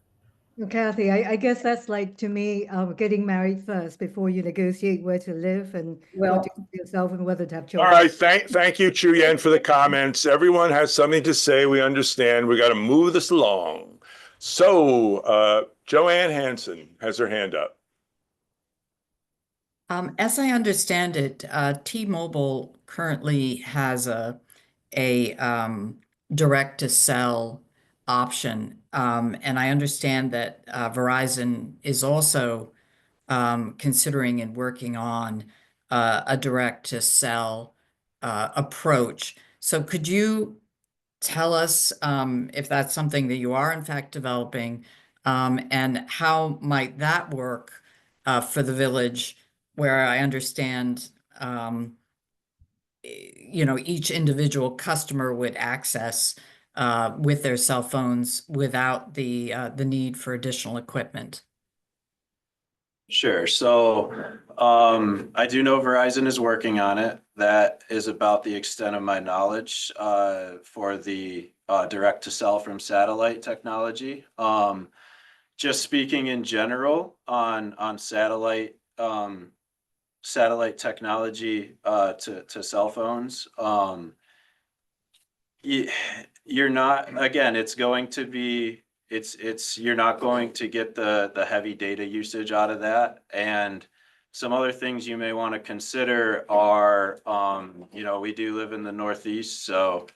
Well, Kathy, I guess that's like, to me, getting married first before you negotiate where to live and what to do for yourself and whether to have All children. right, thank you, Chu Yen, for the comments. Everyone has something to say. We understand. We got to move this along. So, Joanne Hanson has her hand up. As I understand it, T-Mobile currently has a direct to sell option. And I understand that Verizon is also considering and working on a direct to sell approach. So could you tell us if that's something that you are in fact developing, and how might that work for the village, where I understand each individual customer would access with their cell phones without the need for additional equipment? Sure. So I do know Verizon is working on it. That is about the extent of my knowledge for the direct to cell from satellite technology. Just speaking in general on satellite technology to cell phones, you're not, again, it's going to be, you're not going to get the heavy data usage out of that. And some other things you may want to consider are, we do live in the Northeast, so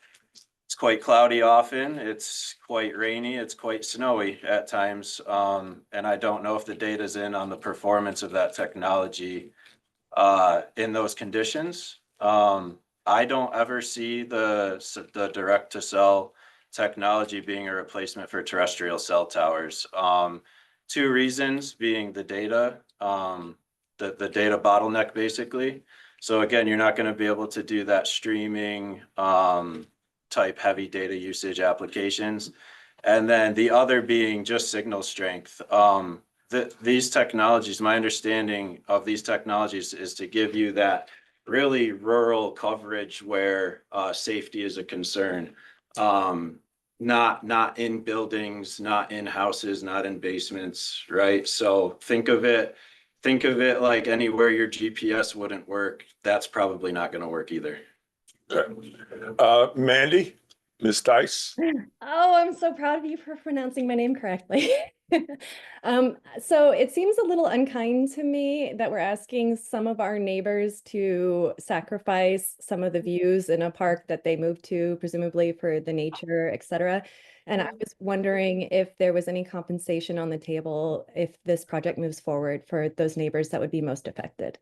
it's quite cloudy often, it's quite rainy, it's quite snowy at times. And I don't know if the data's in on the performance of that technology in those conditions. I don't ever see the direct to cell technology being a replacement for terrestrial cell towers. 2 reasons being the data, the data bottleneck basically. So again, you're not going to be able to do that streaming type heavy data usage applications. And then the other being just signal strength. These technologies, my understanding of these technologies is to give you that really rural coverage where safety is a concern. Not in buildings, not in houses, not in basements, right? So think of it like anywhere your GPS wouldn't work, that's probably not going to work either. Mandy, Ms. Dice. Oh, I'm so proud of you for pronouncing my name correctly. So it seems a little unkind to me that we're asking some of our neighbors to sacrifice some of the views in a park that they moved to, presumably for the nature, et cetera. And I was wondering if there was any compensation on the table if this project moves forward for those neighbors that would be most affected.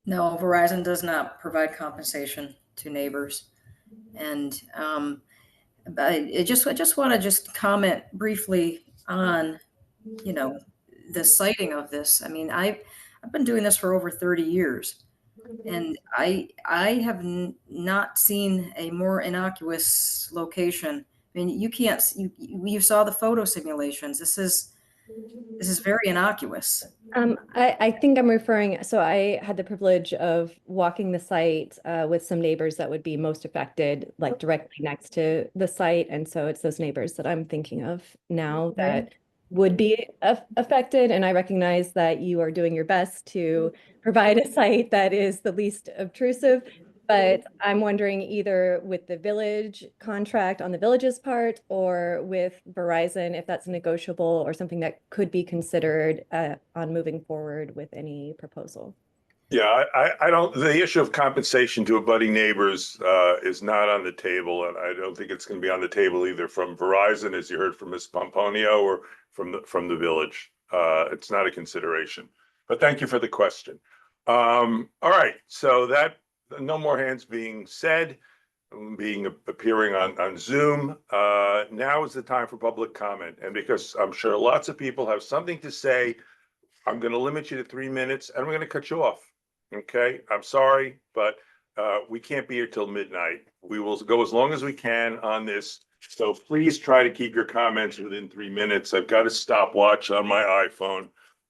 No, Verizon does not provide compensation to neighbors. And I just want to just comment briefly on, the siting of this. I mean, I've been doing this for over 30 years, and I have not seen a more innocuous location. I mean, you saw the photo simulations. This is very innocuous. I think I'm referring, so I had the privilege of walking the site with some neighbors that would be most affected, like directly next to the site. And so it's those neighbors that I'm thinking of now that would be affected. And I recognize that you are doing your best to provide a site that is the least obtrusive. But I'm wondering either with the village contract on the village's part or with Verizon, if that's negotiable or something that could be considered on moving forward with any proposal. Yeah, I don't, the issue of compensation to abutting neighbors is not on the table. And I don't think it's going to be on the table either from Verizon, as you heard from Ms. Pomponio, or from the village. It's not a consideration. But thank you for the question. All right, so that, no more hands being said, appearing on Zoom. Now is the time for public comment. And because I'm sure lots of people have something to say, I'm going to limit you to 3 minutes and I'm going to cut you off. Okay, I'm sorry, but we can't be here till midnight. We will go as long as we can on this. So please try to keep your comments within 3 minutes. I've got a stopwatch on my iPhone.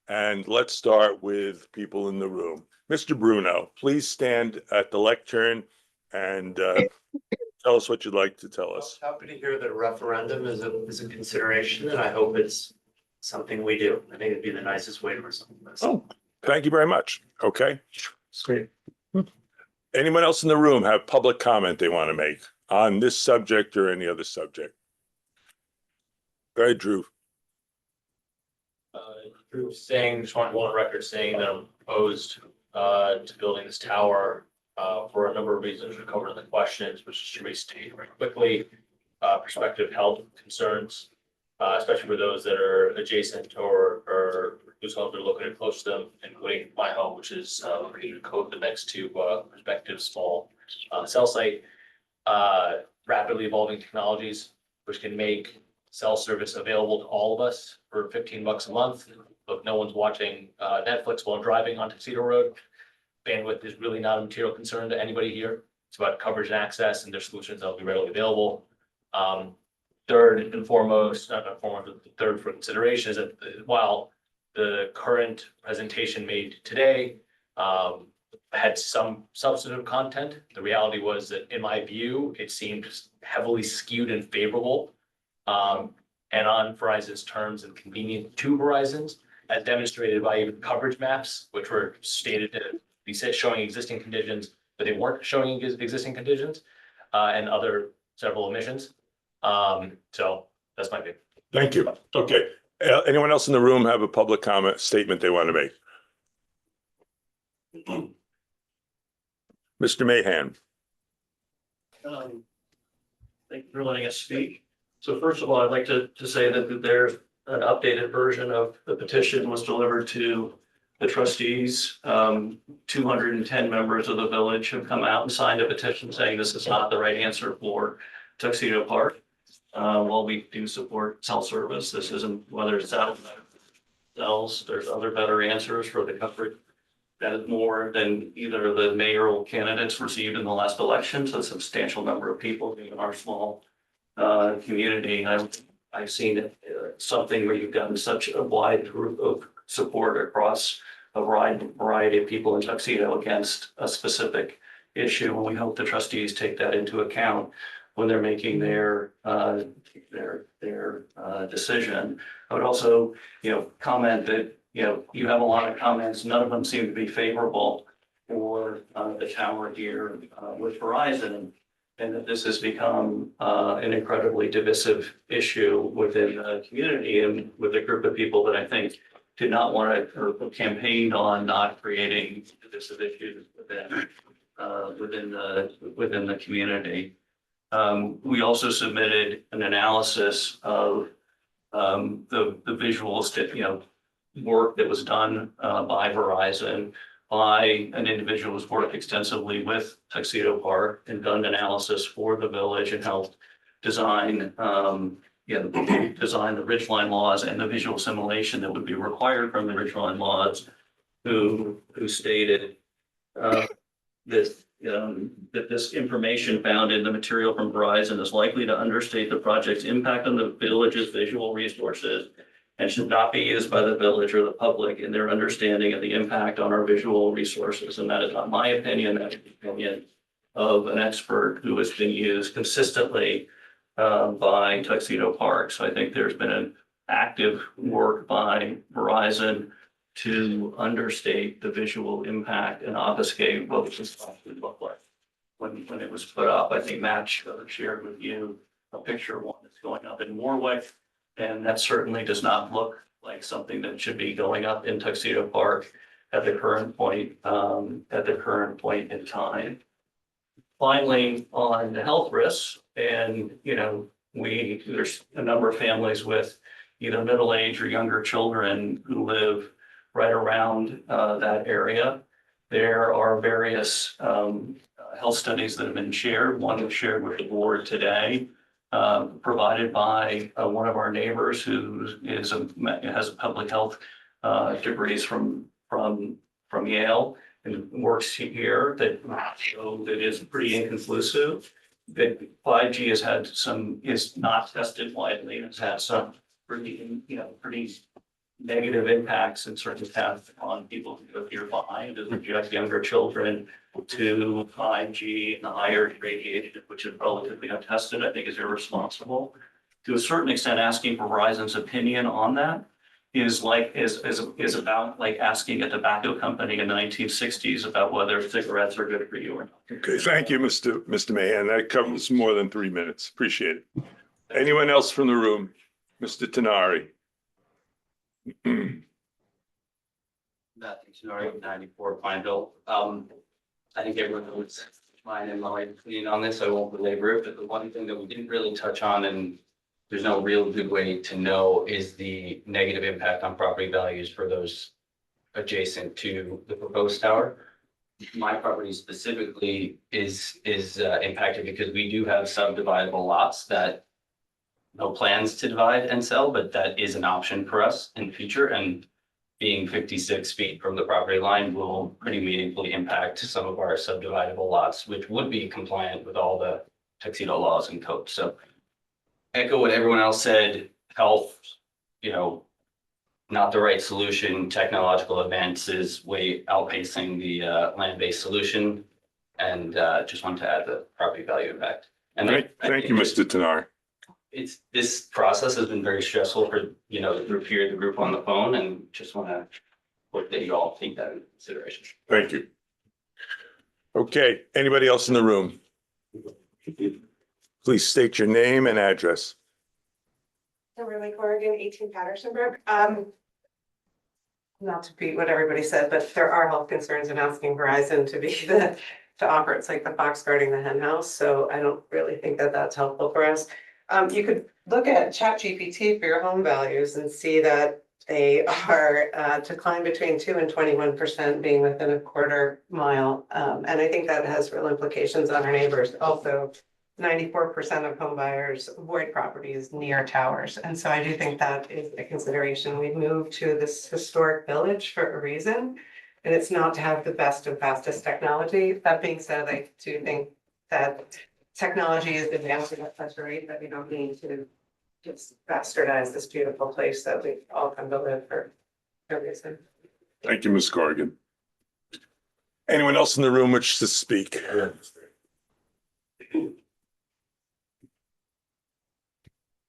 And let's start with people in the room. Mr. Bruno, please stand at the lectern and tell us what you'd like to tell us. Happy to hear that a referendum is a consideration, and I hope it's something we do. I think it'd be the nicest way to resolve this. Oh, thank you very much. Okay. Sweet. Anyone else in the room have public comment they want to make on this subject or any other subject? Go ahead, Drew. Drew saying, just want on record saying that I'm opposed to building this tower for a number of reasons. We're covering the questions, which should be stated very quickly. Prospective health concerns, especially for those that are adjacent or whose homes are located close to them, including my home, which is located next to prospective small cell site. Rapidly evolving technologies, which can make cell service available to all of us for $15 a month. Look, no one's watching Netflix while driving on Tuxedo Road. Bandwidth is really not a material concern to anybody here. It's about coverage and access, and their solutions that will be readily available. Third and foremost, not foremost, but the third for consideration is that while the current presentation made today had some substantive content, the reality was that, in my view, it seemed heavily skewed and favorable and on Verizon's terms and convenient to Verizon's, as demonstrated by even coverage maps, which were stated to be showing existing conditions, but they weren't showing existing conditions and other several omissions. So that's my view. Thank you. Okay. Anyone else in the room have a public comment statement they want to make? Mr. Mahan. Thank you for letting us speak. So first of all, I'd like to say that there's an updated version of the petition was delivered to the trustees. 210 members of the village have come out and signed a petition saying this is not the right answer for Tuxedo Park. While we do support cell service, this isn't, whether it's out cells, there's other better answers for the coverage. That is more than either of the mayoral candidates received in the last election. So a substantial number of people in our small community. I've seen something where you've gotten such a wide group of support across a variety of people in Tuxedo against a specific issue. And we hope the trustees take that into account when they're making their decision. I would also, comment that, you have a lot of comments. None of them seem to be favorable for the tower here with Verizon. and that this has become an incredibly divisive issue within the community and with a group of people that I think did not want to, or campaigned on not creating divisive issues within the community. We also submitted an analysis of the visuals, work that was done by Verizon by an individual who's worked extensively with Tuxedo Park and done analysis for the village and helped design design the ridgeline laws and the visual simulation that would be required from the ridgeline laws, who stated that this information found in the material from Verizon is likely to understate the project's impact on the village's visual resources and should not be used by the village or the public in their understanding of the impact on our visual resources. And that is not my opinion, that's the opinion of an expert who has been used consistently by Tuxedo Park. So I think there's been an active work by Verizon to understate the visual impact and obfuscate what this would look like when it was put up. I think Matt shared with you a picture of one that's going up in Warwick, and that certainly does not look like something that should be going up in Tuxedo Park at the current point in time. Finally, on the health risks, and there's a number of families with either middle age or younger children who live right around that area. There are various health studies that have been shared. One was shared with the board today, provided by one of our neighbors who has a public health degrees from Yale and works here, that show that is pretty inconclusive. That 5G is not tested widely and has had some pretty negative impacts and certainly have on people who live nearby, and to subject younger children to 5G and the higher radiation, which is relatively untested, I think is irresponsible. To a certain extent, asking for Verizon's opinion on that is about like asking a tobacco company in the 1960s about whether cigarettes are good for you or not. Okay, thank you, Mr. Mahan. That covers more than 3 minutes. Appreciate it. Anyone else from the room? Mr. Tenari. Matthew Tenari, 94 Pineville. I think everyone knows mine and my opinion on this. I won't belabor it, but the one thing that we didn't really touch on, and there's no real good way to know, is the negative impact on property values for those adjacent to the proposed tower. My property specifically is impacted because we do have subdividable lots that no plans to divide and sell, but that is an option for us in the future. And being 56 feet from the property line will pretty meaningfully impact some of our subdividable lots, which would be compliant with all the Tuxedo laws and codes. So echo what everyone else said, health, not the right solution, technological advances way outpacing the land-based solution. And just wanted to add the property value impact. And Thank you, Mr. Tenari. This process has been very stressful for, the group on the phone, and just want to hope that you all take that into consideration. Thank you. Okay, anybody else in the room? Please state your name and address. Kimberly Corrigan, 18 Patterson Brook. Not to repeat what everybody said, but there are health concerns in asking Verizon to offer. It's like the fox guarding the hen house. So I don't really think that that's helpful for us. You could look at ChatGPT for your home values and see that they are declined between 2 and 21%, being within a quarter mile. And I think that has real implications on our neighbors. Also, 94% of home buyers avoid properties near towers. And so I do think that is a consideration. We moved to this historic village for a reason, and it's not to have the best and fastest technology. That being said, I do think that technology is advancing at such a rate that we don't need to just bastardize this beautiful place that we all come to live for a reason. Thank you, Ms. Corrigan. Anyone else in the room wish to speak?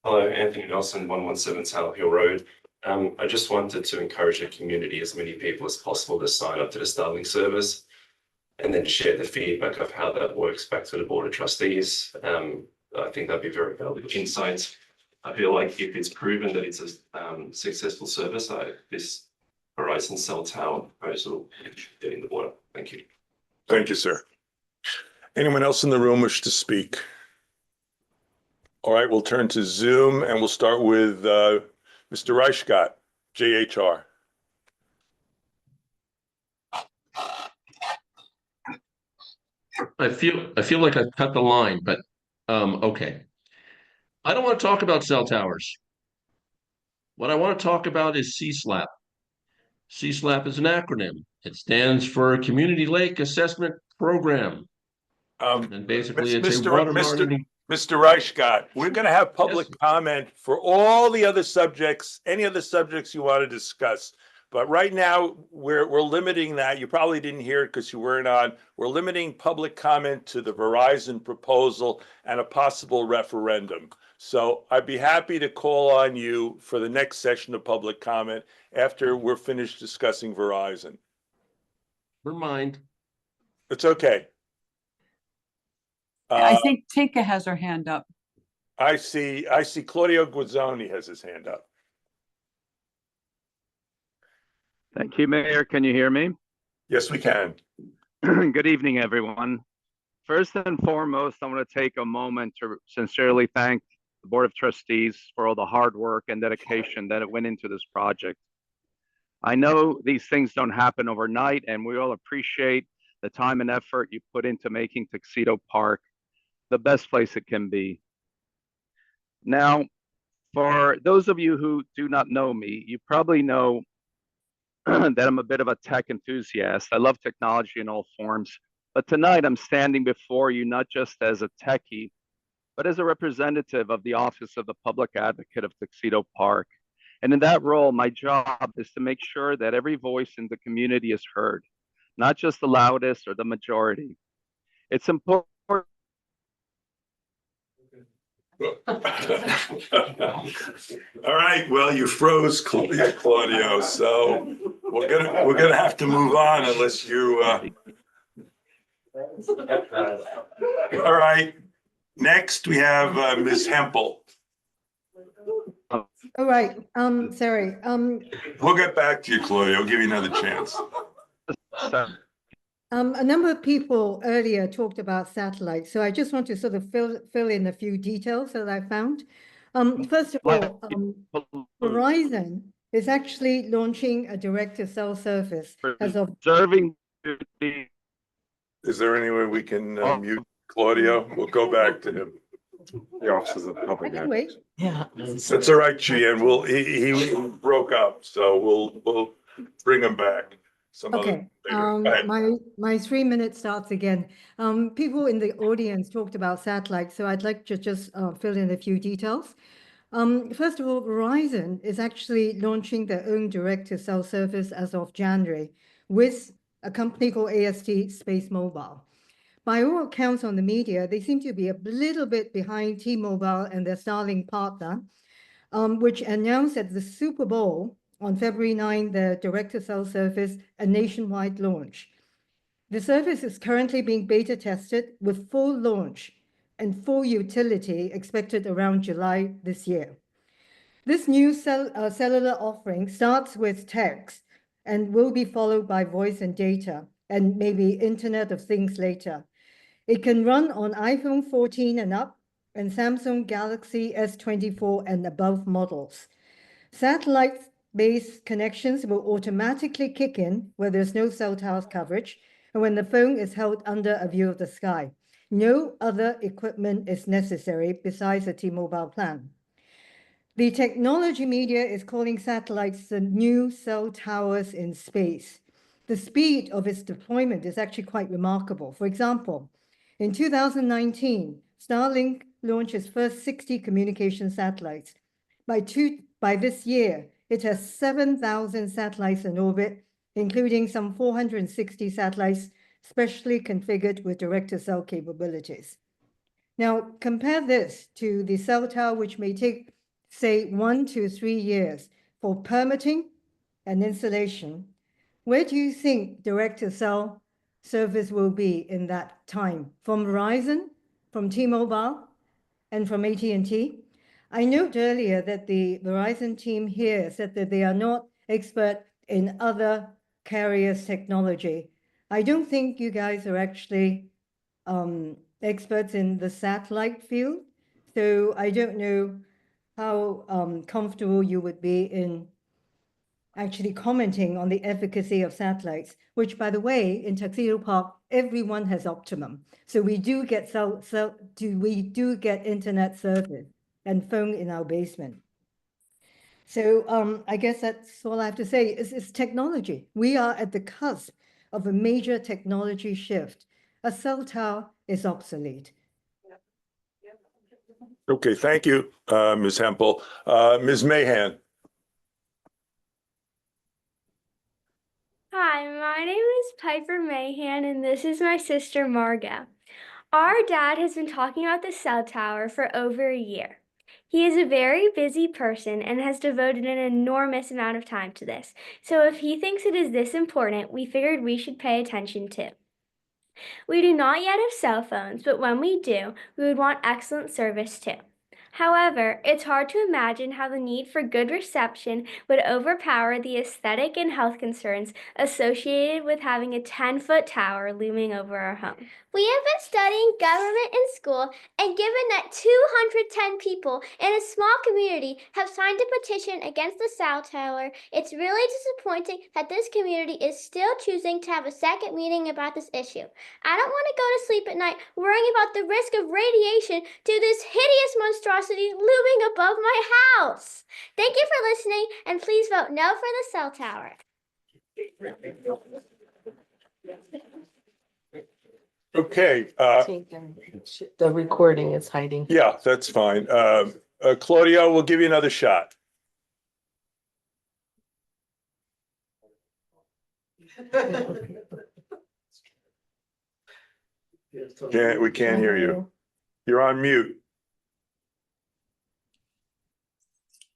Hello, Anthony Nelson, 117 South Hill Road. I just wanted to encourage the community, as many people as possible, to sign up to the Starlink service. and then share the feedback of how that works back to the Board of Trustees. I think that'd be very valuable insights. I feel like if it's proven that it's a successful service, this Verizon cell tower proposal should get in the water. Thank you. Thank you, sir. Anyone else in the room wish to speak? All right, we'll turn to Zoom and we'll start with Mr. Reichgott, JHR. I feel like I've cut the line, but okay. I don't want to talk about cell towers. What I want to talk about is CSLAP. CSLAP is an acronym. It stands for Community Lake Assessment Program. And basically it's a water monitoring. Mr. Reichgott, we're going to have public comment for all the other subjects, any other subjects you want to discuss. But right now, we're limiting that. You probably didn't hear it because you weren't on. We're limiting public comment to the Verizon proposal and a possible referendum. So I'd be happy to call on you for the next session of public comment after we're finished discussing Verizon. Never mind. It's okay. I think Tinka has her hand up. I see Claudio Guizzoni has his hand up. Thank you, Mayor. Can you hear me? Yes, we can. Good evening, everyone. First and foremost, I want to take a moment to sincerely thank the Board of Trustees for all the hard work and dedication that went into this project. I know these things don't happen overnight, and we all appreciate the time and effort you put into making Tuxedo Park the best place it can be. Now, for those of you who do not know me, you probably know that I'm a bit of a tech enthusiast. I love technology in all forms, but tonight I'm standing before you not just as a techie, but as a representative of the Office of the Public Advocate of Tuxedo Park. And in that role, my job is to make sure that every voice in the community is heard, not just the loudest or the majority. It's important. All right, well, you froze, Claudio, so we're gonna have to move on unless you all right, next we have Ms. Hempel. All right, sorry. We'll get back to you, Claudio. I'll give you another chance. A number of people earlier talked about satellites, so I just want to sort of fill in a few details that I found. First of all, Verizon is actually launching a direct-to-cell service as of observing. Is there any way we can mute Claudio? We'll go back to him. The Office of the Public I can wait. Yeah. That's all right, Gian. He broke up, so we'll bring him back. Okay, my 3 minutes starts again. People in the audience talked about satellites, so I'd like to just fill in a few details. First of all, Verizon is actually launching their own direct-to-cell service as of January with a company called AST Space Mobile. By all accounts on the media, they seem to be a little bit behind T-Mobile and their Starlink partner, which announced at the Super Bowl on February 9, the direct-to-cell service, a nationwide launch. The service is currently being beta tested with full launch and full utility expected around July this year. This new cellular offering starts with text and will be followed by voice and data and maybe Internet of Things later. It can run on iPhone 14 and up and Samsung Galaxy S24 and above models. Satellite-based connections will automatically kick in where there's no cell tower coverage and when the phone is held under a view of the sky. No other equipment is necessary besides a T-Mobile plan. The technology media is calling satellites the new cell towers in space. The speed of its deployment is actually quite remarkable. For example, in 2019, Starlink launched its first 60 communication satellites. By this year, it has 7,000 satellites in orbit, including some 460 satellites specially configured with direct-to-cell capabilities. Now, compare this to the cell tower, which may take, say, 1 to 3 years for permitting and installation. Where do you think direct-to-cell service will be in that time from Verizon, from T-Mobile, and from AT&T. I note earlier that the Verizon team here said that they are not expert in other carriers' technology. I don't think you guys are actually experts in the satellite field, so I don't know how comfortable you would be in actually commenting on the efficacy of satellites, which, by the way, in Tuxedo Park, everyone has Optimum. So we do get internet service and phone in our basement. So I guess that's all I have to say. It's technology. We are at the cusp of a major technology shift. A cell tower is obsolete. Okay, thank you, Ms. Hempel. Ms. Mahan. Hi, my name is Piper Mahan, and this is my sister Marga. Our dad has been talking about the cell tower for over a year. He is a very busy person and has devoted an enormous amount of time to this. So if he thinks it is this important, we figured we should pay attention too. We do not yet have cell phones, but when we do, we would want excellent service too. However, it's hard to imagine how the need for good reception would overpower the aesthetic and health concerns associated with having a 10-foot tower looming over our home. We have been studying government in school, and given that 210 people in a small community have signed a petition against the cell tower, it's really disappointing that this community is still choosing to have a second meeting about this issue. I don't want to go to sleep at night worrying about the risk of radiation to this hideous monstrosity looming above my house. Thank you for listening, and please vote no for the cell tower. Okay. The recording is hiding. Yeah, that's fine. Claudio, we'll give you another shot. We can't hear you. You're on mute.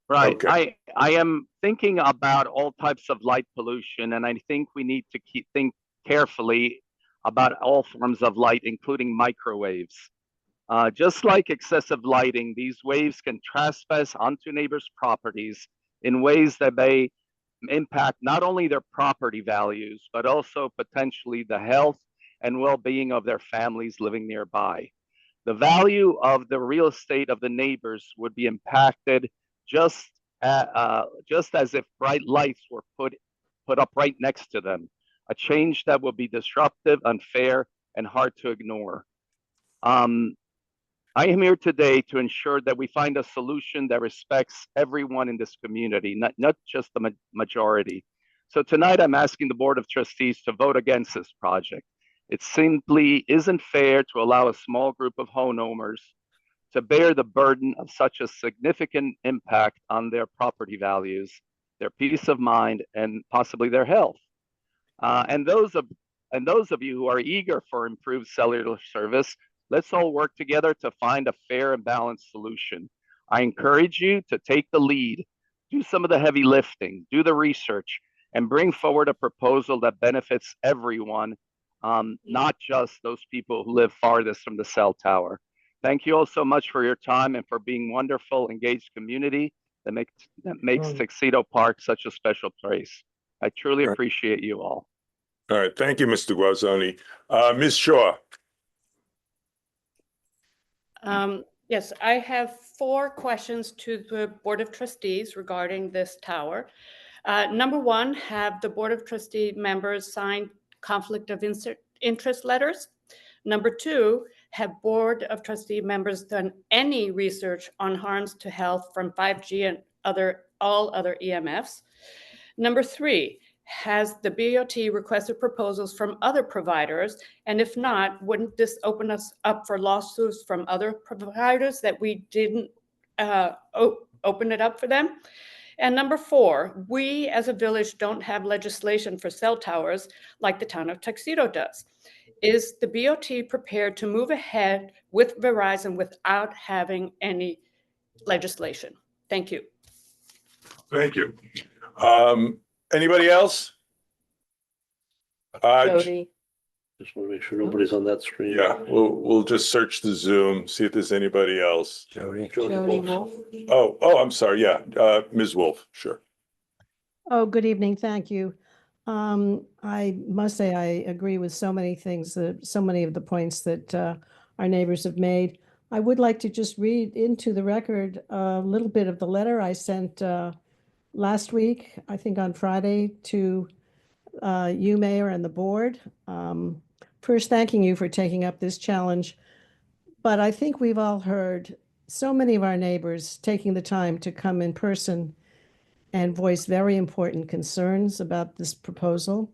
Right. Okay. I am thinking about all types of light pollution, and I think we need to think carefully about all forms of light, including microwaves. Just like excessive lighting, these waves can trespass onto neighbors' properties in ways that may impact not only their property values, but also potentially the health and well-being of their families living nearby. The value of the real estate of the neighbors would be impacted just as if bright lights were put up right next to them, a change that will be disruptive, unfair, and hard to ignore. I am here today to ensure that we find a solution that respects everyone in this community, not just the majority. So tonight I'm asking the Board of Trustees to vote against this project. It simply isn't fair to allow a small group of homeowners to bear the burden of such a significant impact on their property values, their peace of mind, and possibly their health. And those of you who are eager for improved cellular service, let's all work together to find a fair and balanced solution. I encourage you to take the lead, do some of the heavy lifting, do the research, and bring forward a proposal that benefits everyone, not just those people who live farthest from the cell tower. Thank you all so much for your time and for being wonderful, engaged community that makes Tuxedo Park such a special place. I truly appreciate you all. All right. Thank you, Mr. Guazzoni. Ms. Shaw. Yes, I have 4 questions to the Board of Trustees regarding this tower. Number 1, have the Board of Trustee members signed conflict of interest letters? Number 2, have Board of Trustee members done any research on harms to health from 5G and all other EMFs? Number 3, has the BOT requested proposals from other providers? And if not, wouldn't this open us up for lawsuits from other providers that we didn't open it up for them? And number 4, we as a village don't have legislation for cell towers like the town of Tuxedo does. Is the BOT prepared to move ahead with Verizon without having any legislation? Thank you. Thank you. Anybody else? Jody. Just want to make sure nobody's on that screen. Yeah, we'll just search the Zoom, see if there's anybody else. Jody Wolf. Oh, I'm sorry. Yeah, Ms. Wolf, sure. Oh, good evening. Thank you. I must say I agree with so many things, so many of the points that our neighbors have made. I would like to just read into the record a little bit of the letter I sent last week, I think on Friday, to you, Mayor, and the board. First, thanking you for taking up this challenge. But I think we've all heard so many of our neighbors taking the time to come in person and voice very important concerns about this proposal.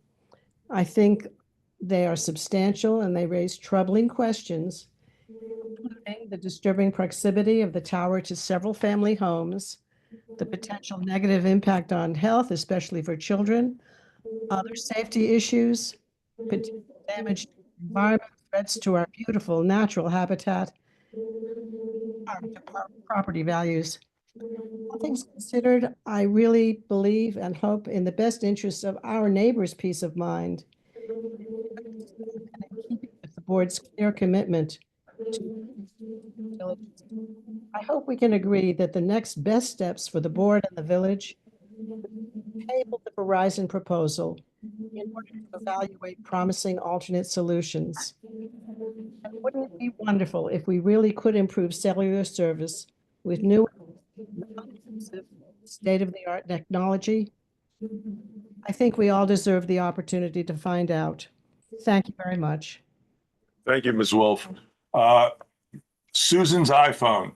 I think they are substantial and they raise troubling questions, including the disturbing proximity of the tower to several family homes, the potential negative impact on health, especially for children, other safety issues, potential damage to the environment, threats to our beautiful natural habitat, our property values. All things considered, I really believe and hope in the best interests of our neighbors' peace of mind, and in keeping with the board's clear commitment to diligence. I hope we can agree that the next best steps for the board and the village table the Verizon proposal in order to evaluate promising alternate solutions. And wouldn't it be wonderful if we really could improve cellular service with new state-of-the-art technology? I think we all deserve the opportunity to find out. Thank you very much. Thank you, Ms. Wolf. Susan's iPhone.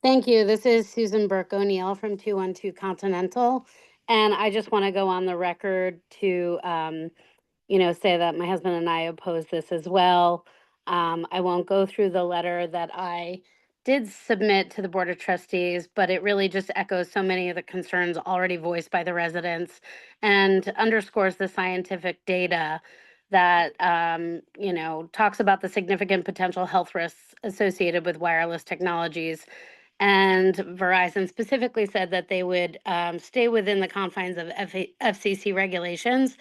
Thank you. This is Susan Burke O'Neill from 212 Continental. And I just want to go on the record to, say that my husband and I oppose this as well. I won't go through the letter that I did submit to the Board of Trustees, but it really just echoes so many of the concerns already voiced by the residents and underscores the scientific data that, talks about the significant potential health risks associated with wireless technologies. And Verizon specifically said that they would stay within the confines of FCC regulations.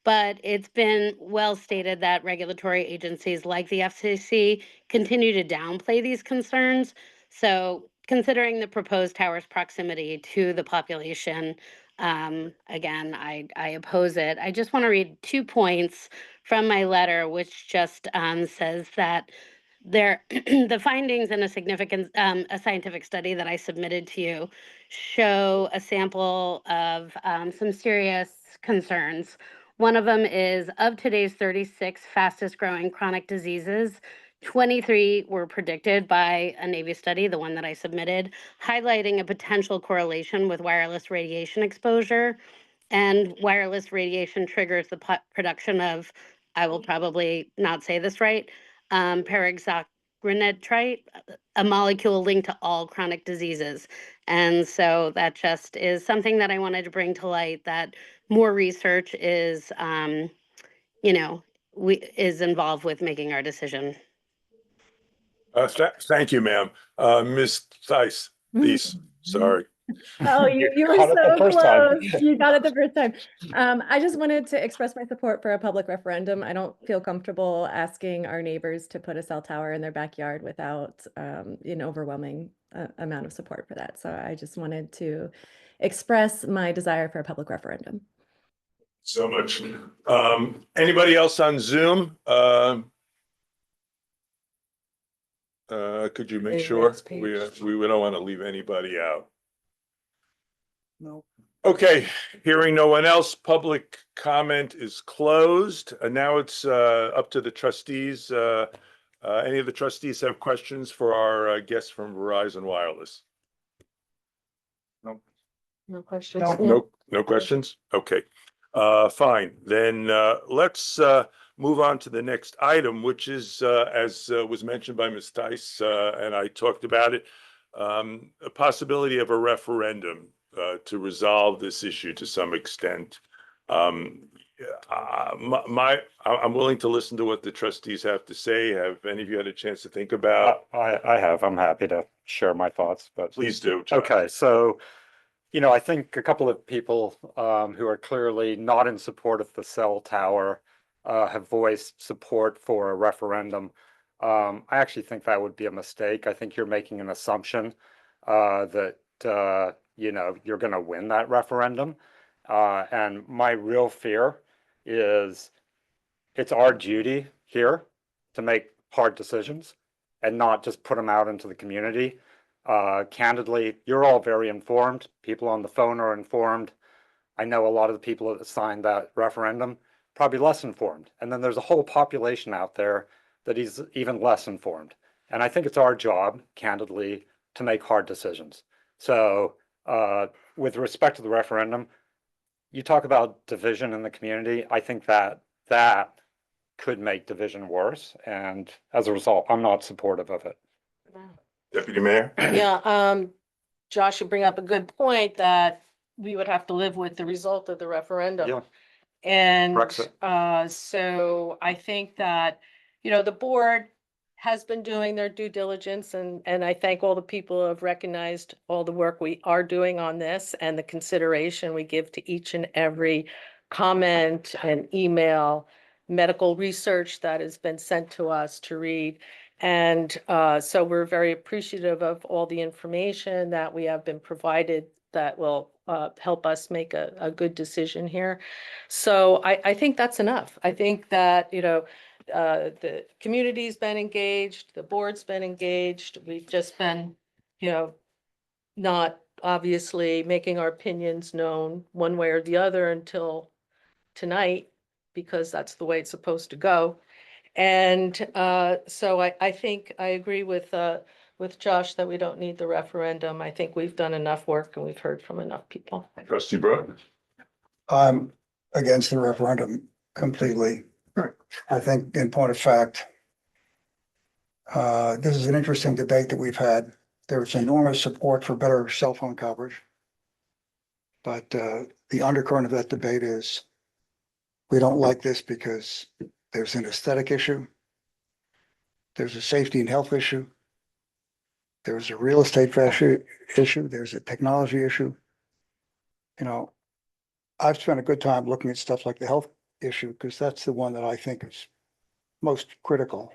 But it's been well stated that regulatory agencies like the FCC continue to downplay these concerns. So considering the proposed tower's proximity to the population, again, I oppose it. I just want to read 2 points from my letter, which just says that the findings in a scientific study that I submitted to you show a sample of some serious concerns. One of them is, of today's 36 fastest growing chronic diseases, 23 were predicted by a Navy study, the one that I submitted, highlighting a potential correlation with wireless radiation exposure. And wireless radiation triggers the production of, I will probably not say this right, peroxynitrite, a molecule linked to all chronic diseases. And so that just is something that I wanted to bring to light, that more research is, is involved with making our decision. Thank you, ma'am. Ms. Theis, sorry. Oh, you were caught it the so first time. close. You got it the first time. I just wanted to express my support for a public referendum. I don't feel comfortable asking our neighbors to put a cell tower in their backyard without an overwhelming amount of support for that. So I just wanted to express my desire for a public referendum. So much. Anybody else on Zoom? Could you make sure? We don't want to leave anybody out. No. Okay, hearing no one else, public comment is closed. And now it's up to the trustees. Any of the trustees have questions for our guests from Verizon Wireless? No questions. No questions? Okay, fine. Then let's move on to the next item, which is, as was mentioned by Ms. Theis, and I talked about it, a possibility of a referendum to resolve this issue to some extent. I'm willing to listen to what the trustees have to say. Have any of you had a chance to think about? I have. I'm happy to share my thoughts, but Please do, John. okay. So, I think a couple of people who are clearly not in support of the cell tower have voiced support for a referendum. I actually think that would be a mistake. I think you're making an assumption that you know, you're going to win that referendum. And my real fear is it's our duty here to make hard decisions and not just put them out into the community. Candidly, you're all very informed. People on the phone are informed. I know a lot of the people that signed that referendum probably less informed. And then there's a whole population out there that is even less informed. And I think it's our job, candidly, to make hard decisions. So with respect to the referendum, you talk about division in the community. I think that that could make division worse. And as a result, I'm not supportive of it. Deputy Mayor? Yeah, Josh, you bring up a good point that we would have to live with the result of the referendum. Yeah. And Brexit. so I think that, you know, the board has been doing their due diligence, and I thank all the people who have recognized all the work we are doing on this and the consideration we give to each and every comment and email, medical research that has been sent to us to read. And so we're very appreciative of all the information that we have been provided that will help us make a good decision here. So I think that's enough. I think that, you know, the community's been engaged, the board's been engaged. We've just been, you know, not obviously making our opinions known one way or the other until tonight, because that's the way it's supposed to go. And so I think I agree with Josh that we don't need the referendum. I think we've done enough work and we've heard from enough people. Trustee Brooke? I'm against the referendum completely. I think in point of fact, this is an interesting debate that we've had. There's enormous support for better cell phone coverage. But the undercurrent of that debate is we don't like this because there's an aesthetic issue. There's a safety and health issue. There's a real estate issue. There's a technology issue. You know, I've spent a good time looking at stuff like the health issue because that's the one that I think is most critical.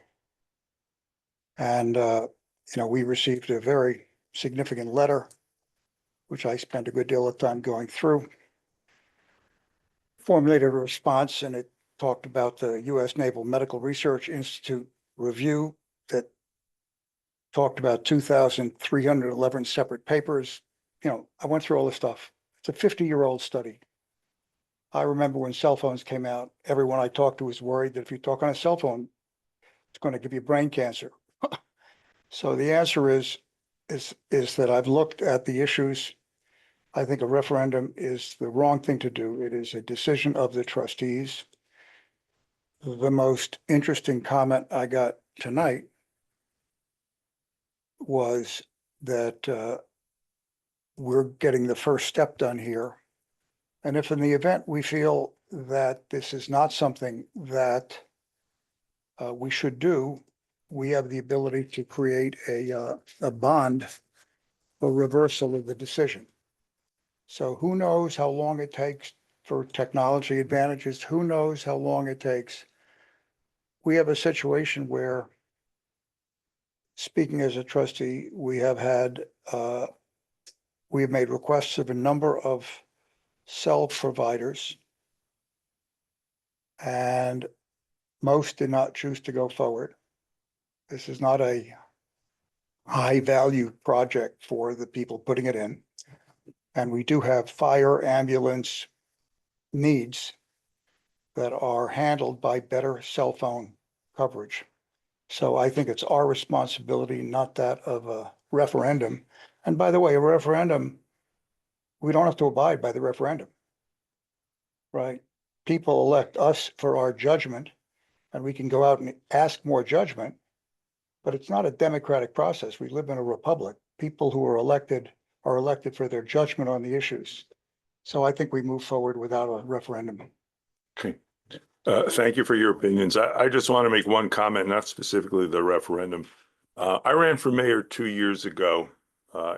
And, you know, we received a very significant letter, which I spent a good deal of time going through, formulated a response, and it talked about the U.S. Naval Medical Research Institute review that talked about 2,311 separate papers. You know, I went through all this stuff. It's a 50-year-old study. I remember when cell phones came out, everyone I talked to was worried that if you talk on a cell phone, it's going to give you brain cancer. So the answer is that I've looked at the issues. I think a referendum is the wrong thing to do. It is a decision of the trustees. The most interesting comment I got tonight was that we're getting the first step done here. And if in the event we feel that this is not something that we should do, we have the ability to create a bond for reversal of the decision. So who knows how long it takes for technology advantages? Who knows how long it takes? We have a situation where, speaking as a trustee, we have made requests of a number of cell providers, and most did not choose to go forward. This is not a high value project for the people putting it in. And we do have fire ambulance needs that are handled by better cell phone coverage. So I think it's our responsibility, not that of a referendum. And by the way, a referendum, we don't have to abide by the referendum, right? People elect us for our judgment, and we can go out and ask more judgment, but it's not a democratic process. We live in a republic. People who are elected for their judgment on the issues. So I think we move forward without a referendum. Okay. Thank you for your opinions. I just want to make one comment, not specifically the referendum. I ran for mayor 2 years ago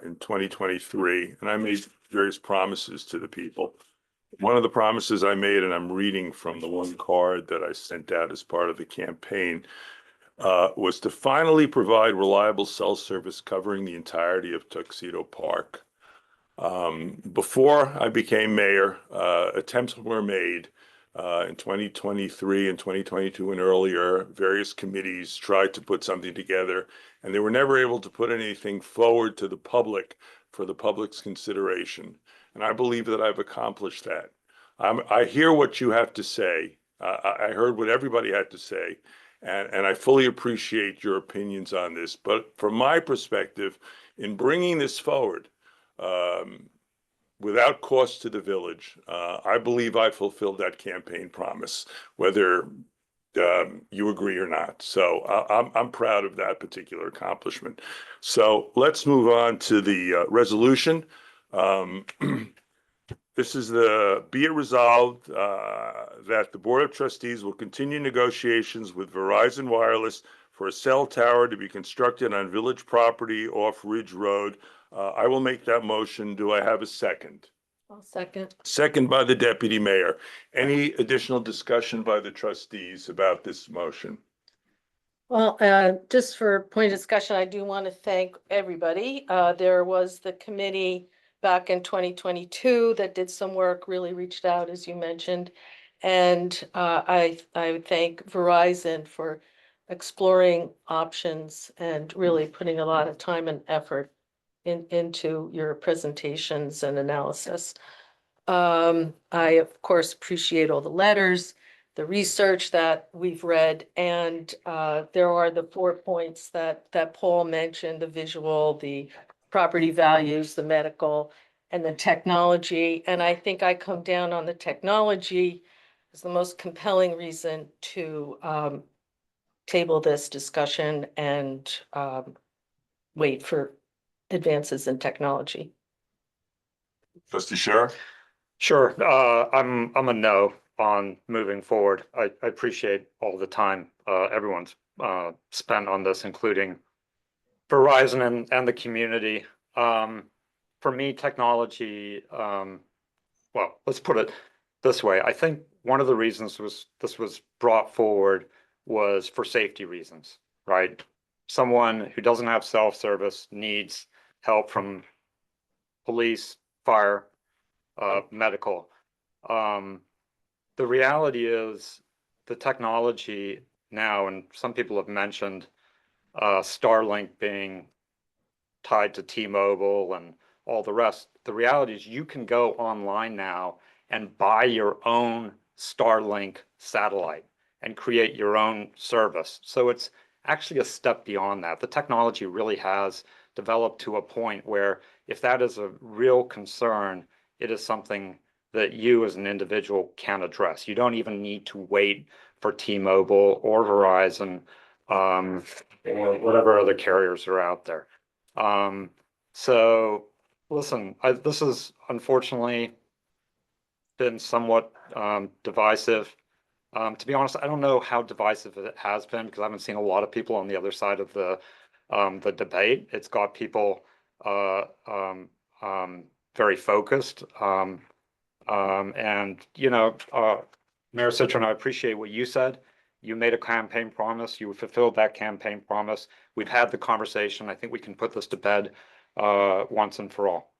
in 2023, and I made various promises to the people. one of the promises I made, and I'm reading from the one card that I sent out as part of the campaign, was to finally provide reliable cell service covering the entirety of Tuxedo Park. Before I became mayor, attempts were made in 2023 and 2022 and earlier. Various committees tried to put something together, and they were never able to put anything forward to the public for the public's consideration. And I believe that I've accomplished that. I hear what you have to say. I heard what everybody had to say, and I fully appreciate your opinions on this. But from my perspective, in bringing this forward, without cost to the village, I believe I fulfilled that campaign promise, whether you agree or not. So I'm proud of that particular accomplishment. So let's move on to the resolution. This is be it resolved that the Board of Trustees will continue negotiations with Verizon Wireless for a cell tower to be constructed on village property off Ridge Road. I will make that motion. Do I have a second? I'll second. Second by the Deputy Mayor. Any additional discussion by the trustees about this motion? Well, just for point of discussion, I do want to thank everybody. There was the committee back in 2022 that did some work, really reached out, as you mentioned. And I would thank Verizon for exploring options and really putting a lot of time and effort into your presentations and analysis. I, of course, appreciate all the letters, the research that we've read, and there are the 4 points that Paul mentioned: the visual, the property values, the medical, and the technology. And I think I come down on the technology as the most compelling reason to table this discussion and wait for advances in technology. Trustee Scherer? Sure, I'm a no on moving forward. I appreciate all the time everyone's spent on this, including Verizon and the community. For me, technology, well, let's put it this way. I think one of the reasons this was brought forward was for safety reasons, right? Someone who doesn't have self-service needs help from police, fire, medical. The reality is the technology now, and some people have mentioned Starlink being tied to T-Mobile and all the rest. The reality is you can go online now and buy your own Starlink satellite and create your own service. So it's actually a step beyond that. The technology really has developed to a point where if that is a real concern, it is something that you as an individual can address. You don't even need to wait for T-Mobile or Verizon or whatever other carriers are out there. So listen, this has unfortunately been somewhat divisive. To be honest, I don't know how divisive it has been because I haven't seen a lot of people on the other side of the debate. It's got people very focused. And, you know, Mayor Citron, I appreciate what you said. You made a campaign promise. You fulfilled that campaign promise. We've had the conversation. I think we can put this to bed once and for all.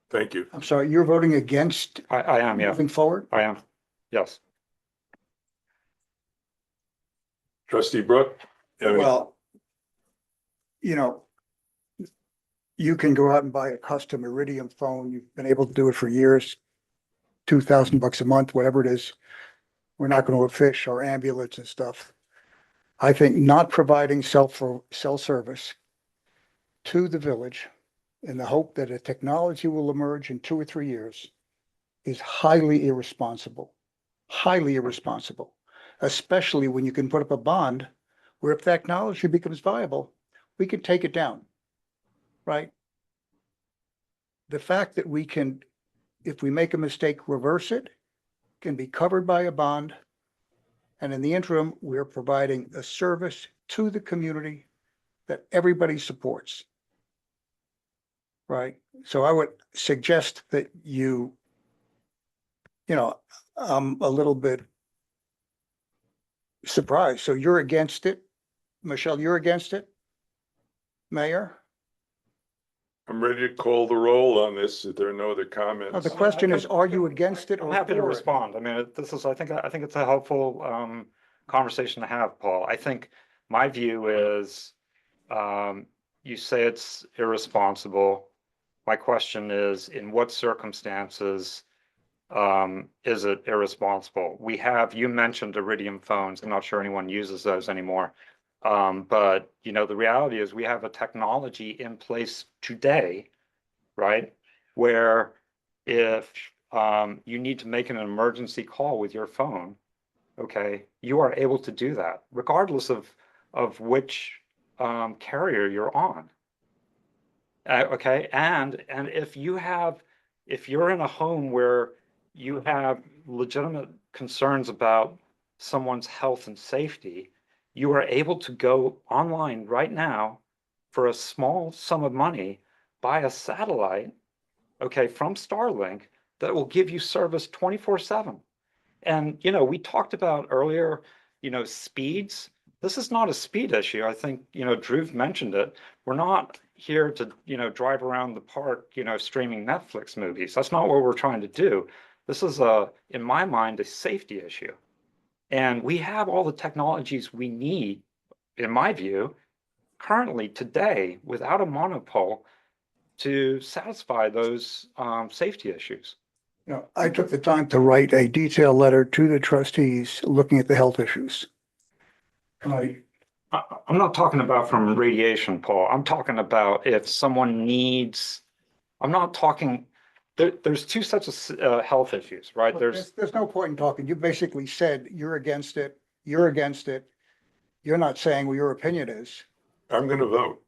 Thank you. I'm sorry, you're voting against I am, yeah. moving forward? I am, yes. Trustee Brooke? Well, you know, you can go out and buy a custom Iridium phone. You've been able to do it for years. $2,000 a month, whatever it is. We're not going to fish our ambulance and stuff. I think not providing cell service to the village in the hope that a technology will emerge in 2 or 3 years is highly irresponsible, especially when you can put up a bond where if technology becomes viable, we can take it down, right? The fact that we can, if we make a mistake, reverse it, can be covered by a bond. And in the interim, we're providing a service to the community that everybody supports. Right? So I would suggest that you you know, I'm a little bit surprised. So you're against it? Michelle, you're against it? Mayor? I'm ready to call the roll on this, if there are no other comments. The question is, are you against it I'm or happy to for it? respond. I mean, this is, I think it's a helpful conversation to have, Paul. I think my view is, you say it's irresponsible. My question is, in what circumstances is it irresponsible? You mentioned Iridium phones. I'm not sure anyone uses those anymore. But you know, the reality is we have a technology in place today, right? Where if you need to make an emergency call with your phone, okay, you are able to do that regardless of which carrier you're on. Okay, and if you're in a home where you have legitimate concerns about someone's health and safety, you are able to go online right now for a small sum of money, buy a satellite, okay, from Starlink that will give you service 24/7. And, you know, we talked about earlier, you know, speeds. This is not a speed issue. I think, you know, Dhruv mentioned it. We're not here to, you know, drive around the park, you know, streaming Netflix movies. That's not what we're trying to do. This is in my mind, a safety issue. And we have all the technologies we need, in my view, currently today, without a monopole, to satisfy those safety issues. You know, I took the time to write a detailed letter to the trustees looking at the health issues. I'm not talking about from radiation, Paul. I'm talking about if someone needs, I'm not talking, there's two sets of health issues, right? There's no point in talking. You basically said you're against it, you're against it. You're not saying what your opinion is. I'm gonna vote.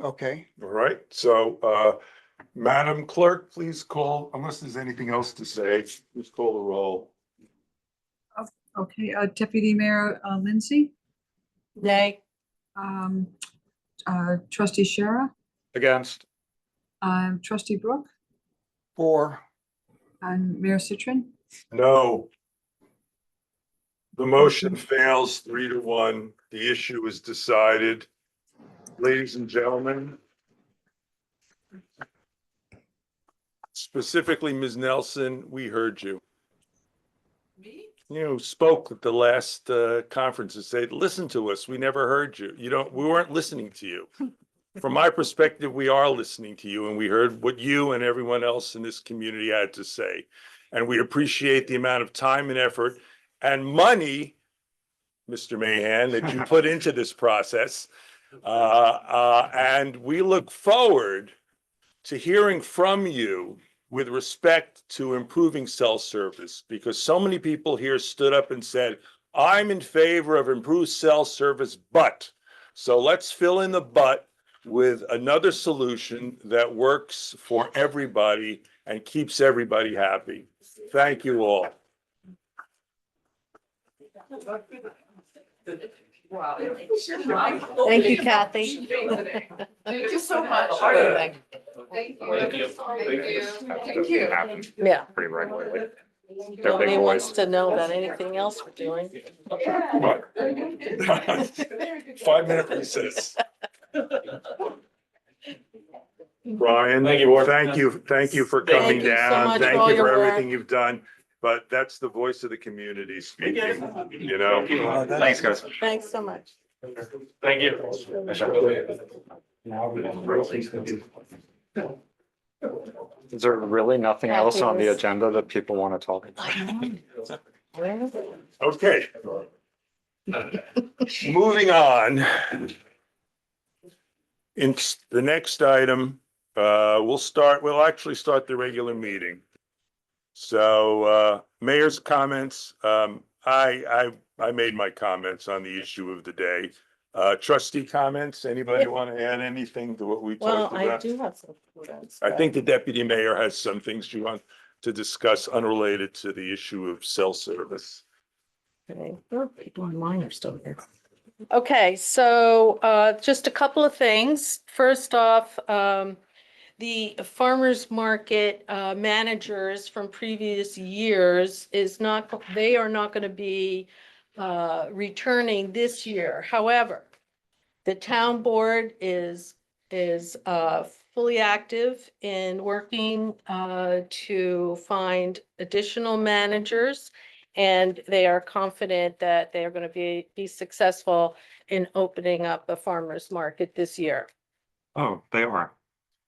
Okay. All right, so, Madam Clerk, please call, unless there's anything else to say, please call the roll. Okay, Deputy Mayor Lindsay, Nay. Trustee Shara, Against. Trustee Brooke, For. and Mayor Citron. No. The motion fails 3-1. The issue is decided. Ladies and gentlemen, specifically Ms. Nelson, we heard you. You spoke at the last conference and said, listen to us. We never heard you. We weren't listening to you. From my perspective, we are listening to you, and we heard what you and everyone else in this community had to say. And we appreciate the amount of time and effort and money, Mr. Mahan, that you put into this process. And we look forward to hearing from you with respect to improving cell service, because so many people here stood up and said, I'm in favor of improved cell service, but. So let's fill in the but with another solution that works for everybody and keeps everybody happy. Thank you all. Wow. Thank you, Kathy. Thank you so much. Thank you. Thank you. Yeah. Pretty regularly. Nobody wants to know about anything else we're doing. 5-minute recess. Brian, Thank you, Ward. thank you for Thank coming you so down. much Thank for all you for your everything work. you've done. But that's the voice of the community speaking, you know? Thanks, guys. Thanks so much. Thank you. Is there really nothing else on the agenda that people want to talk about? Okay. Moving on. In the next item, we'll actually start the regular meeting. So, mayor's comments, I made my comments on the issue of the day. Trustee comments, anybody want to add anything to what we Well, talked I about? do have some comments. I think the deputy mayor has some things she wants to discuss unrelated to the issue of cell service. Okay, well, people online are still here. Okay, so just a couple of things. First off, the farmer's market managers from previous years they are not going to be returning this year. However, the town board is fully active in working to find additional managers, and they are confident that they are going to be successful in opening up a farmer's market this year. Oh, they are.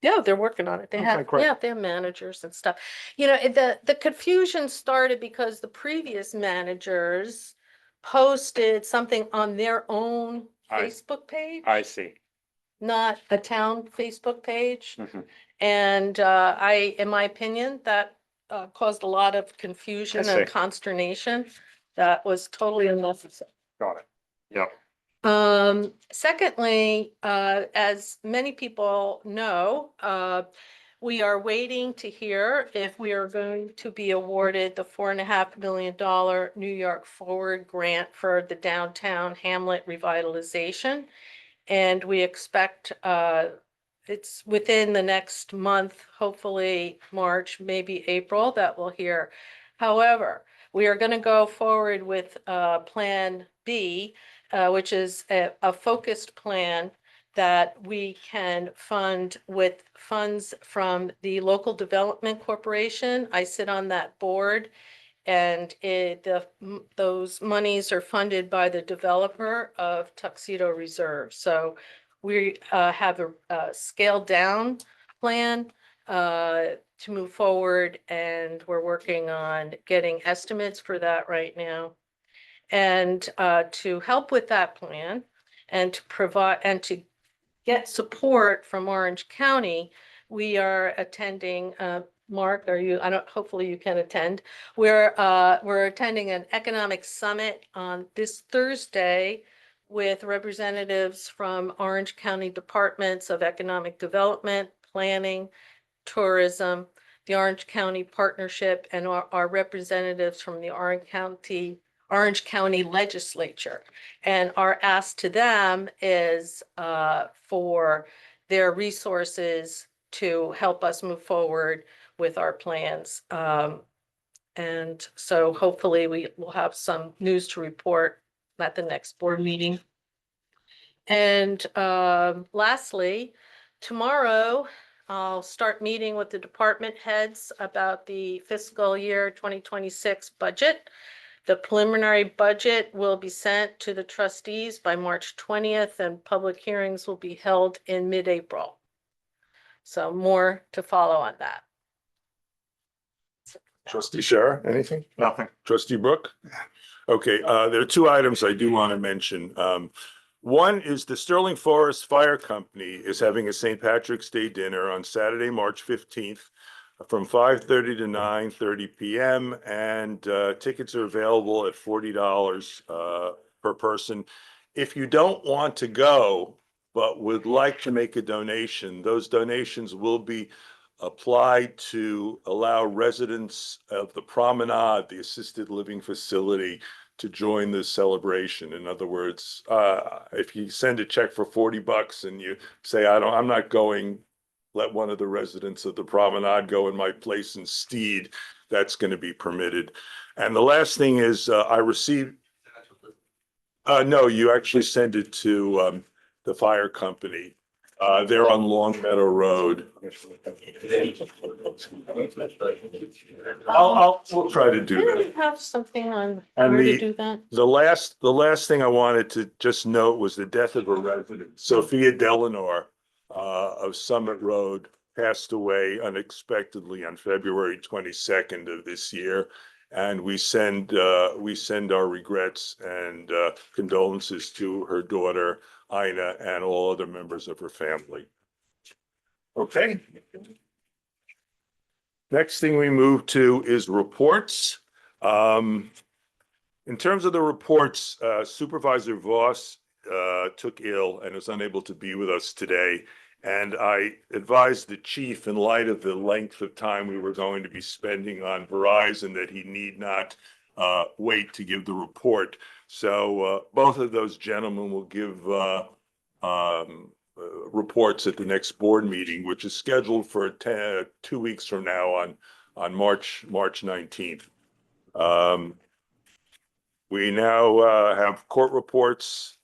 Yeah, they're working on it. They Okay, have, great. yeah, they have managers and stuff. You know, the confusion started because the previous managers posted something on their own Facebook page, I see. not a town Facebook page. Mhm. And in my opinion, that caused a lot of confusion I and see. consternation. That was totally unnecessary. Got it. Yep. Secondly, as many people know, we are waiting to hear if we are going to be awarded the $4.5 million New York Forward grant for the downtown Hamlet revitalization. And we expect it's within the next month, hopefully March, maybe April, that we'll hear. However, we are going to go forward with Plan B, which is a focused plan that we can fund with funds from the Local Development Corporation. I sit on that board, and those monies are funded by the developer of Tuxedo Reserve. So we have a scaled down plan to move forward, and we're working on getting estimates for that right now. And to help with that plan and to provide and to get support from Orange County, we are attending, Mark, hopefully you can attend. We're attending an economic summit on this Thursday with representatives from Orange County Departments of Economic Development, Planning, Tourism, the Orange County Partnership, and our representatives from the Orange County Legislature. And our ask to them is for their resources to help us move forward with our plans. And so hopefully we will have some news to report at the next board meeting. And lastly, tomorrow, I'll start meeting with the department heads about the fiscal year 2026 budget. The preliminary budget will be sent to the trustees by March 20th, and public hearings will be held in mid-April. So more to follow on that. Trustee Shara, anything? Nothing. Trustee Brooke? Okay, there are two items I do want to mention. One is the Sterling Forest Fire Company is having a St. Patrick's Day dinner on Saturday, March 15th from 5:30 to 9:30 p.m. And tickets are available at $40 per person. If you don't want to go, but would like to make a donation, those donations will be applied to allow residents of the Promenade, the assisted living facility, to join the celebration. In other words, if you send a check for $40 and you say, I'm not going, let one of the residents of the Promenade go in my place instead, that's going to be permitted. And the last thing is I received, no, you actually send it to the fire company. They're on Long Meadow Road. We'll try to do Didn't that. we have something on And where to do that? the last thing I wanted to just note was the death of a resident, Sophia Delanor, of Summit Road, passed away unexpectedly on February 22nd of this year. And we send our regrets and condolences to her daughter, Ina, and all other members of her family. Okay. Next thing we move to is reports. In terms of the reports, Supervisor Voss took ill and is unable to be with us today. And I advised the chief, in light of the length of time we were going to be spending on Verizon, that he need not wait to give the report. So both of those gentlemen will give reports at the next board meeting, which is scheduled for 2 weeks from now on March 19th. We now have court reports